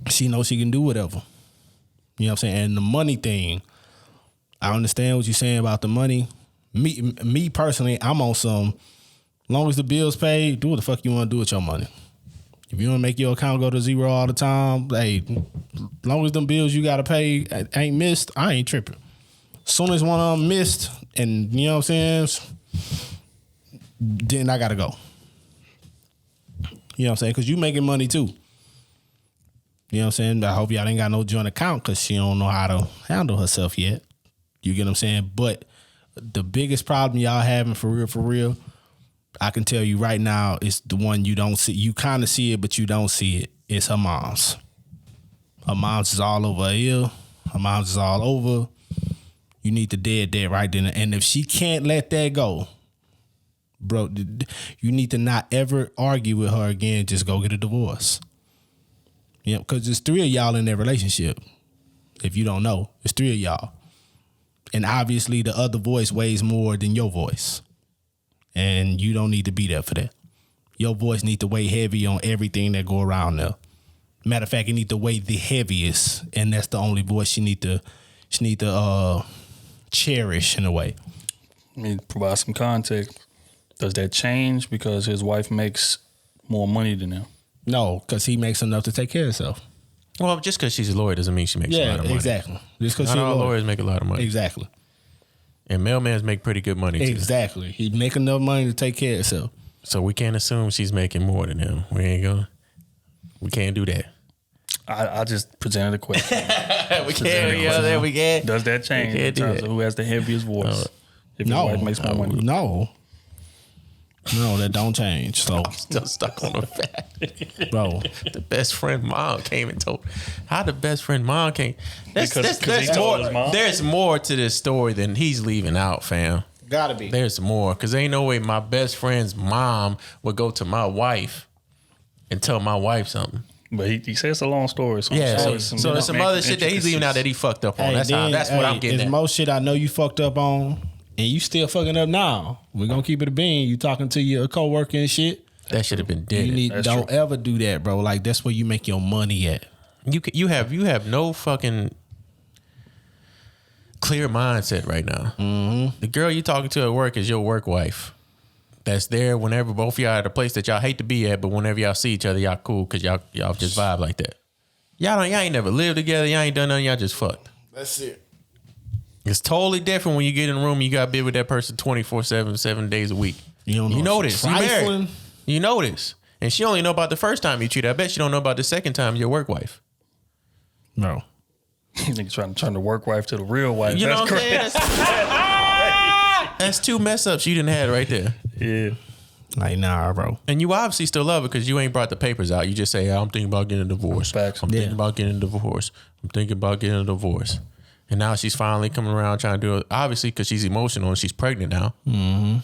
she knows she can do whatever. You know what I'm saying? And the money thing, I understand what you're saying about the money. Me personally, I'm on some, long as the bills paid, do what the fuck you want to do with your money. If you want to make your account go to zero all the time, hey, long as them bills you got to pay ain't missed, I ain't tripping. Soon as one of them missed, and you know what I'm saying, then I got to go. You know what I'm saying? Because you making money too. You know what I'm saying? I hope y'all ain't got no joint account because she don't know how to handle herself yet. You get what I'm saying? But the biggest problem y'all having for real, I can tell you right now, it's the one you don't see. You kind of see it, but you don't see it. It's her mom's. Her mom's is all over her ear. Her mom's is all over. You need to dead that right then. And if she can't let that go, bro, you need to not ever argue with her again. Just go get a divorce. Yeah, because there's 3 of y'all in that relationship. If you don't know, it's 3 of y'all. And obviously the other voice weighs more than your voice. And you don't need to be there for that. Your voice need to weigh heavy on everything that go around there. Matter of fact, it need to weigh the heaviest. And that's the only voice she need to cherish in a way. Let me provide some context. Does that change because his wife makes more money than him? No, because he makes enough to take care of himself. Well, just because she's a lawyer doesn't mean she makes a lot of money. Exactly. Just because not all lawyers make a lot of money. Exactly. And mailmans make pretty good money too. Exactly. He make enough money to take care of himself. So we can't assume she's making more than him. We can't do that. I just presented a question. We can't. Does that change in terms of who has the heaviest voice? If his wife makes more money? No, that don't change. So I'm still stuck on the fact, bro. The best friend mom came and told how the best friend mom came. There's more to this story than he's leaving out, fam. Gotta be. There's more because ain't no way my best friend's mom would go to my wife and tell my wife something. But he says it's a long story. So there's some other shit that he's leaving out that he fucked up on. That's what I'm getting at. It's most shit I know you fucked up on. And you still fucking up now. We're gonna keep it a bean. You talking to your coworker and shit. That should have been dead. Don't ever do that, bro. Like that's where you make your money at. You have no fucking clear mindset right now. Mm-hmm. The girl you talking to at work is your work wife. That's there whenever both of y'all at a place that y'all hate to be at, but whenever y'all see each other, y'all cool because y'all just vibe like that. Y'all ain't never lived together. Y'all ain't done nothing. Y'all just fucked. That's it. It's totally different when you get in a room and you got to be with that person 24/7, 7 days a week. You know this. You married. You know this. And she only know about the first time you cheated. I bet she don't know about the second time your work wife. No. Niggas trying to turn the work wife to the real wife. You know That's what I'm saying? That's 2 mess ups you didn't have right there. Yeah. Like, nah, bro. And you obviously still love her because you ain't brought the papers out. You just say, I'm thinking about getting a divorce. I'm thinking about getting a divorce. I'm thinking about getting a divorce. And now she's finally coming around trying to do it, obviously, because she's emotional and she's pregnant now. Mm-hmm.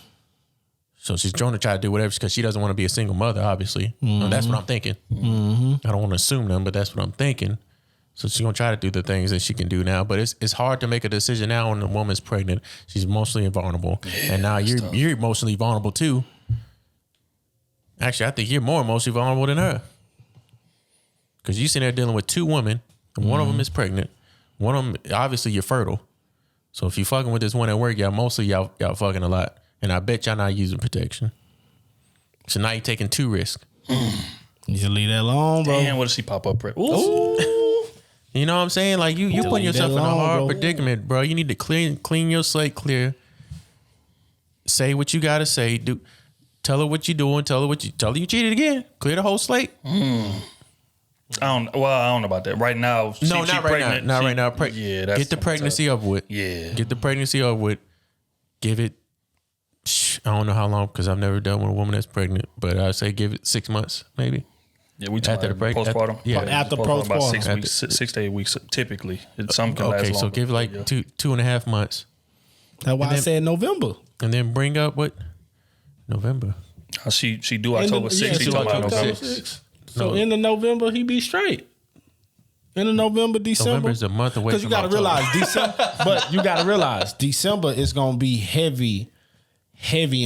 So she's trying to try to do whatever because she doesn't want to be a single mother, obviously. Mm-hmm. No, that's what I'm thinking. Mm-hmm. I don't want to assume them, but that's what I'm thinking. So she's going to try to do the things that she can do now. But it's hard to make a decision now when a woman's pregnant. She's emotionally vulnerable. Yeah, and now you're emotionally vulnerable too. Actually, I think you're more emotionally vulnerable than her. Because you're sitting there dealing with 2 women, and one of them is pregnant. One of them, obviously, you're fertile. So if you're fucking with this one at work, y'all fucking a lot. And I bet y'all not using protection. So now you're taking 2 risks. You should leave that alone, bro. Damn, what does she pop up? Ooh. You know what I'm saying? Like you putting yourself in a hard predicament, bro. You need to clean your slate clear. Say what you gotta say. Tell her what you're doing. Tell her you cheated again. Clear the whole slate. I don't know about that. Right now, not right now. Yeah, that's get the pregnancy over with. Yeah. Get the pregnancy over with. Give it, I don't know how long because I've never done with a woman that's pregnant, but I say give it 6 months, maybe. Yeah, we talk after the postpartum. After postpartum. About 6 weeks, 6 to 8 weeks typically. Some can last longer. Okay, so give it like 2.5 months. That's why I said November. And then bring up what? November. She do October 6th. She talking about November 6th. So in the November, he be straight. In the November, December. November's a month away from October. But you gotta realize December is gonna be heavy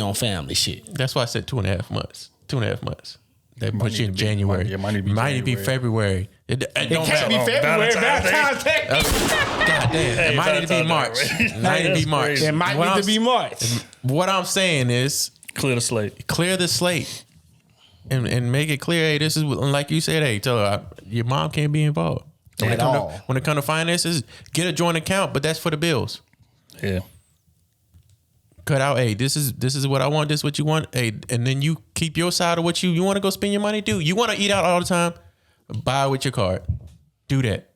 on family shit. That's why I said 2.5 months. 2.5 months. That puts you in January. Might be February. It can't be February. Valentine's Day. God damn. It might need to be March. It might need to be March. It might need to be March. What I'm saying is clear the slate. Clear the slate. And make it clear, hey, this is like you said, hey, tell her your mom can't be involved. When it comes to finances, get a joint account, but that's for the bills. Yeah. Cut out, hey, this is what I want, this is what you want. Hey, and then you keep your side of what you want to go spend your money, do. You want to eat out all the time, buy with your card. Do that.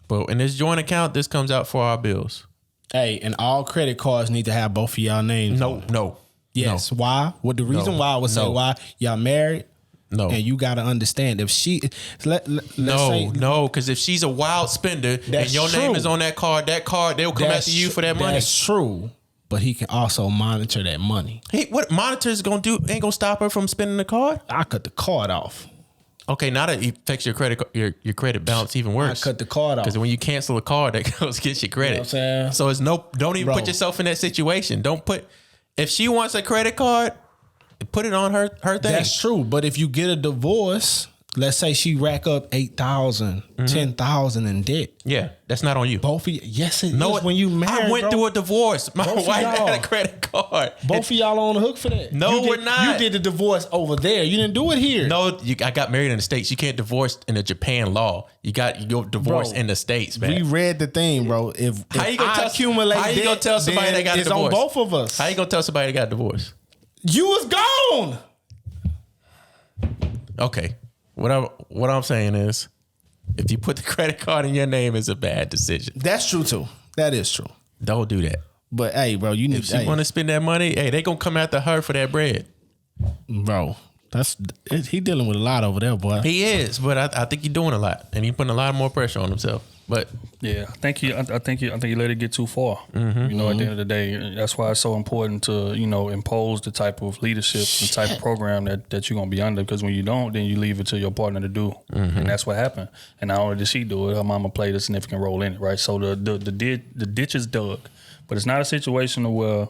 But in this joint account, this comes out for our bills. Hey, and all credit cards need to have both of y'all names. No. Yes. Why? Well, the reason why I would say why y'all married. No. And you got to understand if she let's say because if she's a wild spender and your name is on that card, they'll come after you for that money. That's true. But he can also monitor that money. What monitor is gonna do? Ain't gonna stop her from spending the card. I cut the card off. Okay, now that affects your credit your credit balance even worse. I cut the card off because when you cancel a card, that goes against your credit. You know what I'm saying? So it's don't even put yourself in that situation. Don't put if she wants a credit card, put it on her thing. That's true. But if you get a divorce, let's say she rack up 8,000, 10,000 in debt. Yeah, that's not on you. Both of you. Yes, it no, is when you married. I went through a divorce. My wife had a credit card. Both of y'all on the hook for that. No, we're not. You did the divorce over there. You didn't do it here. No, I got married in the States. You can't divorce in the Japan law. You go divorce in the States, man. We read the thing, bro. How you gonna tell somebody that got a divorce? It's on both of us. How you gonna tell somebody that got a divorce? You was gone. Okay. What I'm saying is, if you put the credit card in your name, it's a bad decision. That's true too. That is true. Don't do that. But hey, bro, you need. If she want to spend that money, hey, they gonna come after her for that bread, bro. He dealing with a lot over there, boy. He is, but I think he's doing a lot, and he's putting a lot more pressure on himself. But yeah, I think you let it get too far. Mm-hmm. You know, at the end of the day, that's why it's so important to impose the type of leadership, the type of program that you're gonna be under. Because when you don't, then you leave it to your partner to do, and that's what happened. And not only did she do it, her mama played a significant role in it, right? So the ditch is dug, but it's not a situation where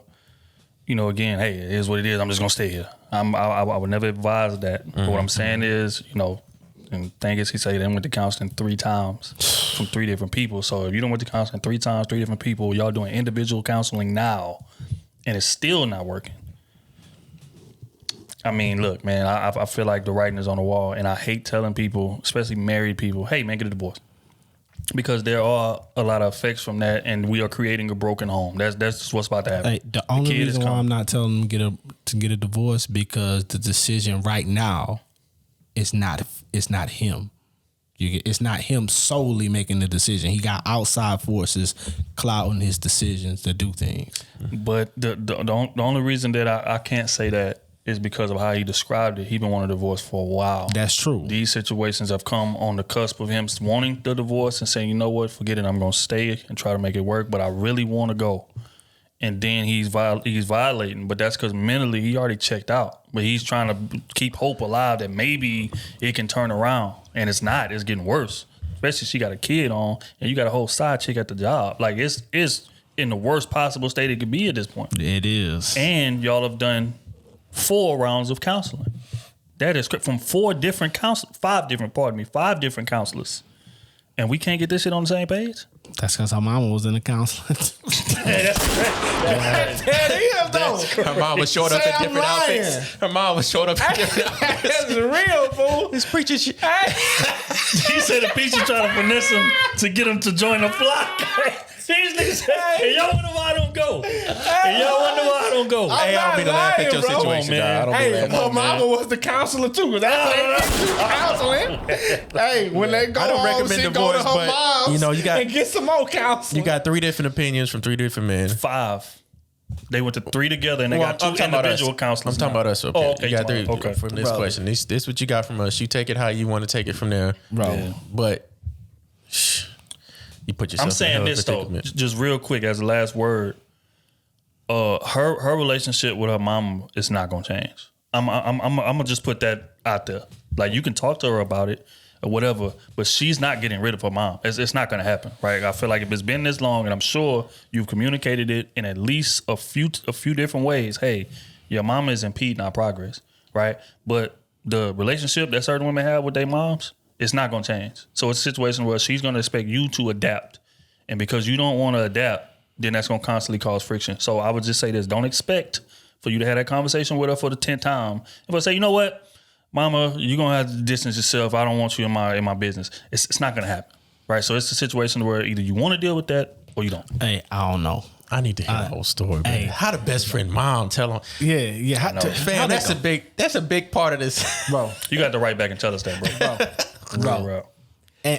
again, hey, it is what it is. I'm just gonna stay here. I would never advise that. But what I'm saying is, and the thing is, he said they went to counseling 3 times from 3 different people. So if you don't went to counseling 3 times, 3 different people, y'all doing individual counseling now, and it's still not working. I mean, look, man, I feel like the writing is on the wall, and I hate telling people, especially married people, hey, man, get a divorce. Because there are a lot of effects from that, and we are creating a broken home. That's just what's about to happen. Hey, the only reason why I'm not telling them to get a divorce because the decision right now is not him. It's not him solely making the decision. He got outside forces clouding his decisions to do things. But the only reason that I can't say that is because of how he described it. He been wanting a divorce for a while. That's true. These situations have come on the cusp of him wanting the divorce and saying, you know what, forget it, I'm going to stay and try to make it work, but I really want to go. And then he's violating, but that's because mentally he already checked out. But he's trying to keep hope alive that maybe it can turn around. And it's not. It's getting worse. Especially she got a kid on and you got a whole side chick at the job. Like it's in the worst possible state it could be at this point. It is. And y'all have done 4 rounds of counseling. That is from 5 different counselors. And we can't get this shit on the same page? That's because her mama was in the counseling. Her mom was showed up in different outfits. Her mom was showed up in different outfits. That's real, fool. This preacher shit. He said the preacher trying to finesse him to get him to join the flock. These niggas say, hey, y'all wonder why I don't go. Hey, y'all wonder why I don't go. Hey, I don't mean to laugh at your situation, man. Hey, her mama was the counselor too. That's counseling. Hey, when they go I don't home, recommend she divorce, go to her but mom's you got and get some more counseling. You got 3 different opinions from 3 different men. 5. They went to 3 together and they got 2 individual counselors. I'm talking about us. Okay. Oh, okay. You got 3 okay. from this question. This what you got from us. You take it how you want to take it from there, bro. Yeah. But you put yourself. I'm saying this though, just real quick as the last word. Her relationship with her mom is not gonna change. I'm gonna just put that out there. Like you can talk to her about it or whatever, but she's not getting rid of her mom. It's not gonna happen, right? I feel like if it's been this long, and I'm sure you've communicated it in at least a few different ways. Hey, your mama is impeding our progress, right? But the relationship that certain women have with their moms, it's not gonna change. So it's a situation where she's gonna expect you to adapt, and because you don't want to adapt, then that's gonna constantly cause friction. So I would just say this: don't expect for you to have that conversation with her for the 10th time. If I say, you know what, mama, you're gonna have to distance yourself. I don't want you in my business. It's not gonna happen, right? So it's a situation where either you want to deal with that or you don't. Hey, I don't know. I need to hear the whole story, man. Hey, how the best friend mom tell him? Yeah. Fam, that's a big part of this, bro. You got to write back and tell us that, bro.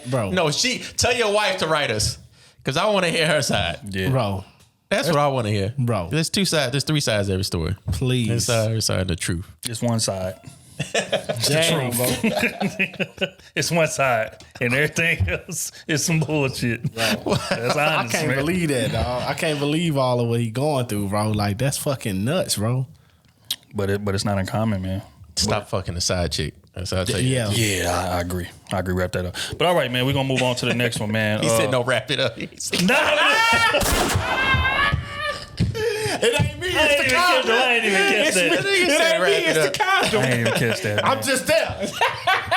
Bro. No, tell your wife to write us because I want to hear her side. Yeah. Bro, That's what I want to hear, bro. There's two sides. There's three sides to every story. Please, every side of the truth. It's one side. It's Damn, the truth. It's one side, and everything else is some bullshit. That's honest, I can't man. believe that, dog. I can't believe all of what he going through, bro. Like that's fucking nuts, bro. But it's not uncommon, man. Stop fucking the side chick. That's how I tell you. Yeah, I agree. I agree. Wrap that up. But all right, man, we're gonna move on to the next one, man. He said, "No, wrap it up." It ain't me, it's the condom. I ain't even catch that. It ain't me, it's the condom. I ain't even catch that. I'm just there.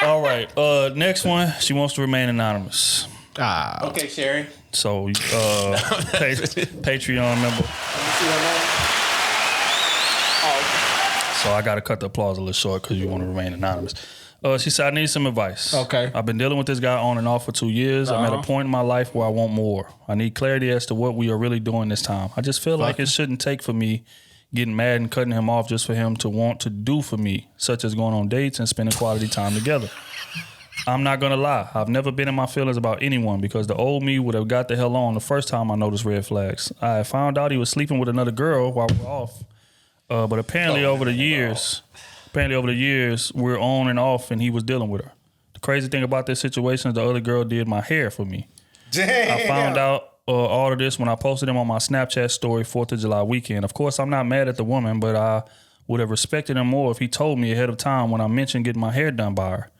All right. Next one. She wants to remain anonymous. Okay, Sherry. So, Patreon member. So I got to cut the applause a little short because you want to remain anonymous. She said, I need some advice. Okay. I've been dealing with this guy on and off for 2 years. I'm at a point in my life where I want more. I need clarity as to what we are really doing this time. I just feel like it shouldn't take for me getting mad and cutting him off just for him to want to do for me, such as going on dates and spending quality time together. I'm not going to lie. I've never been in my feelings about anyone because the old me would have got the hell on the first time I noticed red flags. I found out he was sleeping with another girl while we were off. But apparently over the years, we're on and off and he was dealing with her. The crazy thing about this situation is the other girl did my hair for me. Damn. I found out all of this when I posted him on my Snapchat story 4th of July weekend. Of course, I'm not mad at the woman, but I would have respected him more if he told me ahead of time when I mentioned getting my hair done by her.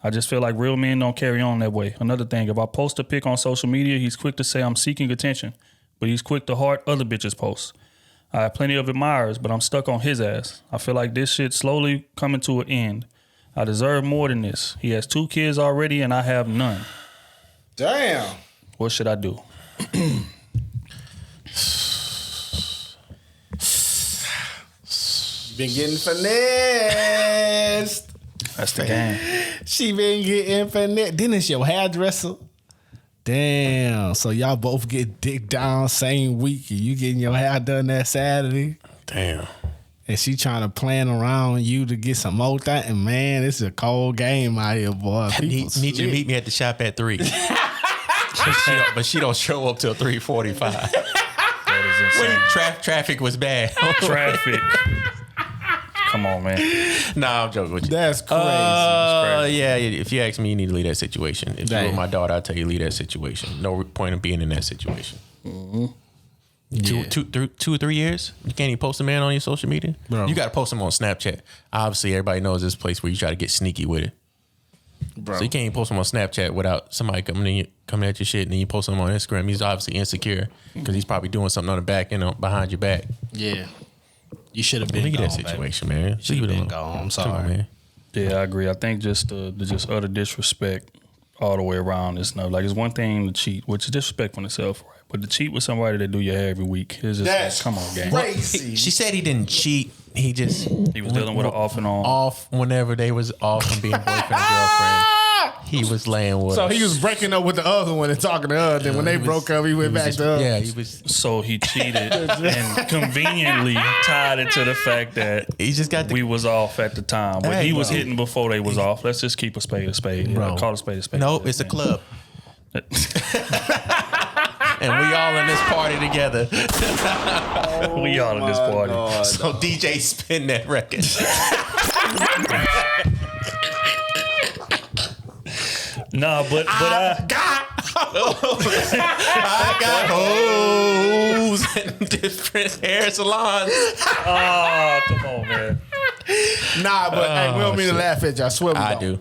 I just feel like real men don't carry on that way. Another thing, if I post a pic on social media, he's quick to say I'm seeking attention, but he's quick to heart other bitches' posts. I have plenty of admirers, but I'm stuck on his ass. I feel like this shit slowly coming to an end. I deserve more than this. He has 2 kids already and I have none. Damn. What should I do? Been getting finessed. That's the game. She been getting finessed. Then it's your hairdresser. Damn. So y'all both get dick down same week and you getting your hair done that Saturday. Damn. And she trying to plan around you to get some more thing. And man, this is a cold game out here, boy. Need you to meet me at the shop at 3. but she don't show up till 3:45. That is insane. Traffic was bad. Traffic. Come on, man. Nah, I'm joking with you. That's crazy. That's crazy. Yeah, if you ask me, you need to leave that situation. If you were my daughter, I'd tell you leave that situation. No point in being in that situation. Mm-hmm. Yeah. 2 or 3 years? You can't even post a man on your social media? Bro. You got to post him on Snapchat. Obviously, everybody knows this place where you try to get sneaky with it. Bro. So you can't even post him on Snapchat without somebody coming at your shit, and then you post him on Instagram. He's obviously insecure because he's probably doing something on the back end, behind your back. Yeah. You should have been Leave gone, that situation, baby. man. Should have Leave it been alone. gone. I'm sorry. Come on, man. Yeah, I agree. I think just the utter disrespect all the way around is no. Like, it's one thing to cheat, which is disrespectful in itself, right? But to cheat with somebody that do your hair every week is just That's come on, gang. crazy. She said he didn't cheat. He was dealing with her off and on. Off whenever they was off and being boyfriend and girlfriend. He was laying with So her. he was breaking up with the other one and talking to her. Then when they broke up, he went back to her. Yeah, he was. So he cheated and conveniently tied it to the fact that he just got we was off at the time. But Hey, he was bro. hitting before they was off. Let's just keep a spade a spade. Bro. Call a spade a spade. No, it's a club. And we all in this party together. We all in this party. So DJ spin that record. No, but I got hoes in different hair salons. Oh, come on, man. Nah, but hey, we don't mean to shit. laugh at you. I swear we I don't. do.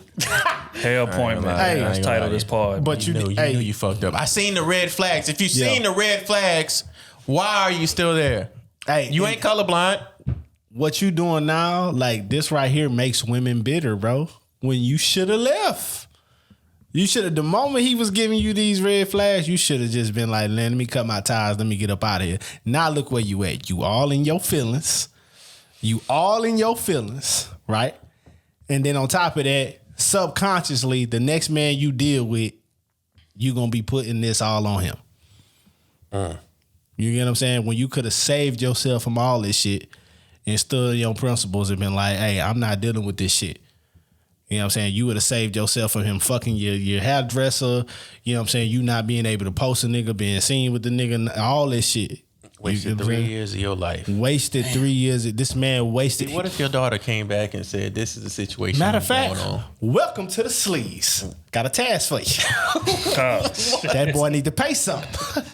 Hair appointment. Hey, That's title of this pod. But You knew you fucked up. I seen the red flags. If you seen the red flags, why are you still there? Hey, You ain't colorblind. what you doing now, like this right here makes women bitter, bro. When you should have left. You should have, the moment he was giving you these red flags, you should have just been like, let me cut my ties, let me get up out of here. Now look where you at. You all in your feelings. You all in your feelings, right? And then on top of that, subconsciously, the next man you deal with, you're going to be putting this all on him. You get what I'm saying? When you could have saved yourself from all this shit and stood on your principles and been like, hey, I'm not dealing with this shit. You know what I'm saying? You would have saved yourself from him fucking your hairdresser. You know what I'm saying? You not being able to post a nigga, being seen with the nigga, all this shit. Wasted 3 years of your life. Wasted 3 years. This man wasted. What if your daughter came back and said, "This is the situation"? Matter of fact, going on. welcome to the sleaze. Got a task for you. That boy need to pay something.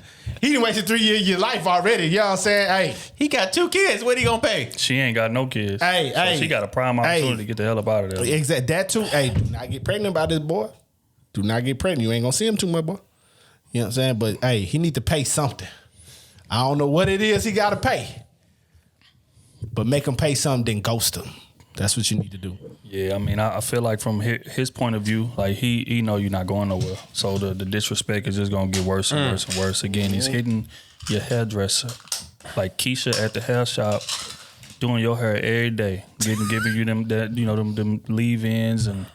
He done wasted 3 years of your life already. You know what I'm saying? Hey, he got 2 kids. What he gonna pay? She ain't got no kids. Hey, so she got a prime opportunity to get the hell up out of there. Exactly. That too. Hey, do not get pregnant by this boy. Do not get pregnant. You ain't gonna see him too much, boy. You know what I'm saying? But hey, he need to pay something. I don't know what it is he got to pay, but make him pay something, then ghost him. That's what you need to do. Yeah, I mean, I feel like from his point of view, like he know you're not going nowhere. So the disrespect is just gonna get worse and worse and worse. Again, he's hitting your hairdresser, like Keisha at the hair shop, doing your hair every day, giving you them leave-ins and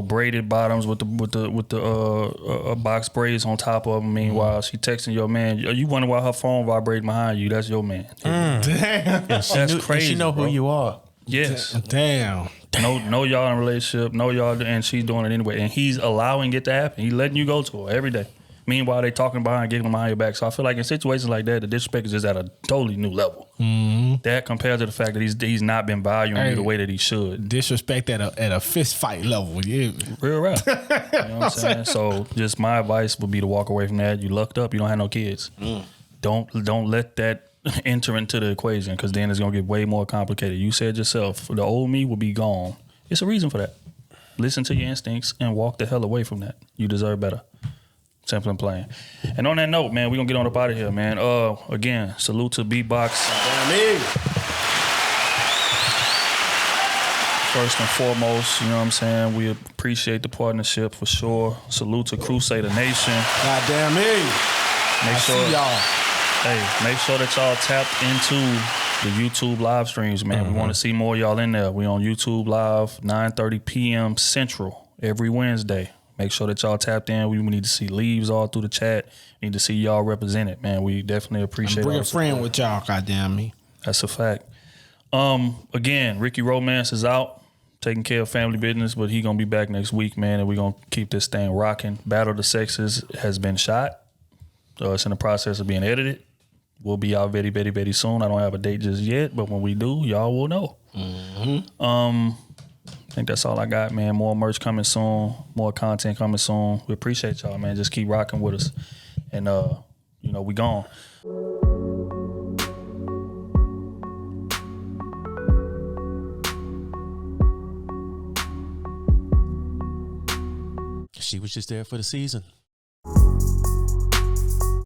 braided bottoms with the box braids on top of them. Meanwhile, she texting your man. You wonder why her phone vibrating behind you? That's your man. Damn, that's crazy. She know bro. who you are. Yes. Damn. Know y'all in a relationship. Know y'all, and she's doing it anyway. And he's allowing it to happen. He's letting you go to her every day. Meanwhile, they talking behind, getting behind your back. So I feel like in situations like that, the disrespect is just at a totally new level. Mm-hmm. That compared to the fact that he's not been valuing you the way that he should. Disrespect at a fist fight level. Yeah. Real rap. You know what I'm saying? So just my advice would be to walk away from that. You lucked up. You don't have no kids. Don't let that enter into the equation, because then it's gonna get way more complicated. You said yourself, the old me will be gone. It's a reason for that. Listen to your instincts and walk the hell away from that. You deserve better. Simple and plain. And on that note, man, we're gonna get on up out of here, man. Again, salute to Beatbox. First and foremost, you know what I'm saying? We appreciate the partnership for sure. Salute to Crusader Nation. Goddamn me. Make sure see y'all. Hey, make sure that y'all tapped into the YouTube live streams, man. We want to see more of y'all in there. We on YouTube Live, 9:30 p.m. Central every Wednesday. Make sure that y'all tapped in. We need to see leaves all through the chat. Need to see y'all represented, man. We definitely appreciate it. Bring a friend with y'all, goddamn me. That's a fact. Again, Ricky Romance is out, taking care of family business, but he gonna be back next week, man, and we gonna keep this thing rocking. Battle of the Sexes has been shot. It's in the process of being edited. We'll be out very, very, very soon. I don't have a date just yet, but when we do, y'all will know. I think that's all I got, man. More merch coming soon. More content coming soon. We appreciate y'all, man. Just keep rocking with us. And, we gone. She was just there for the season.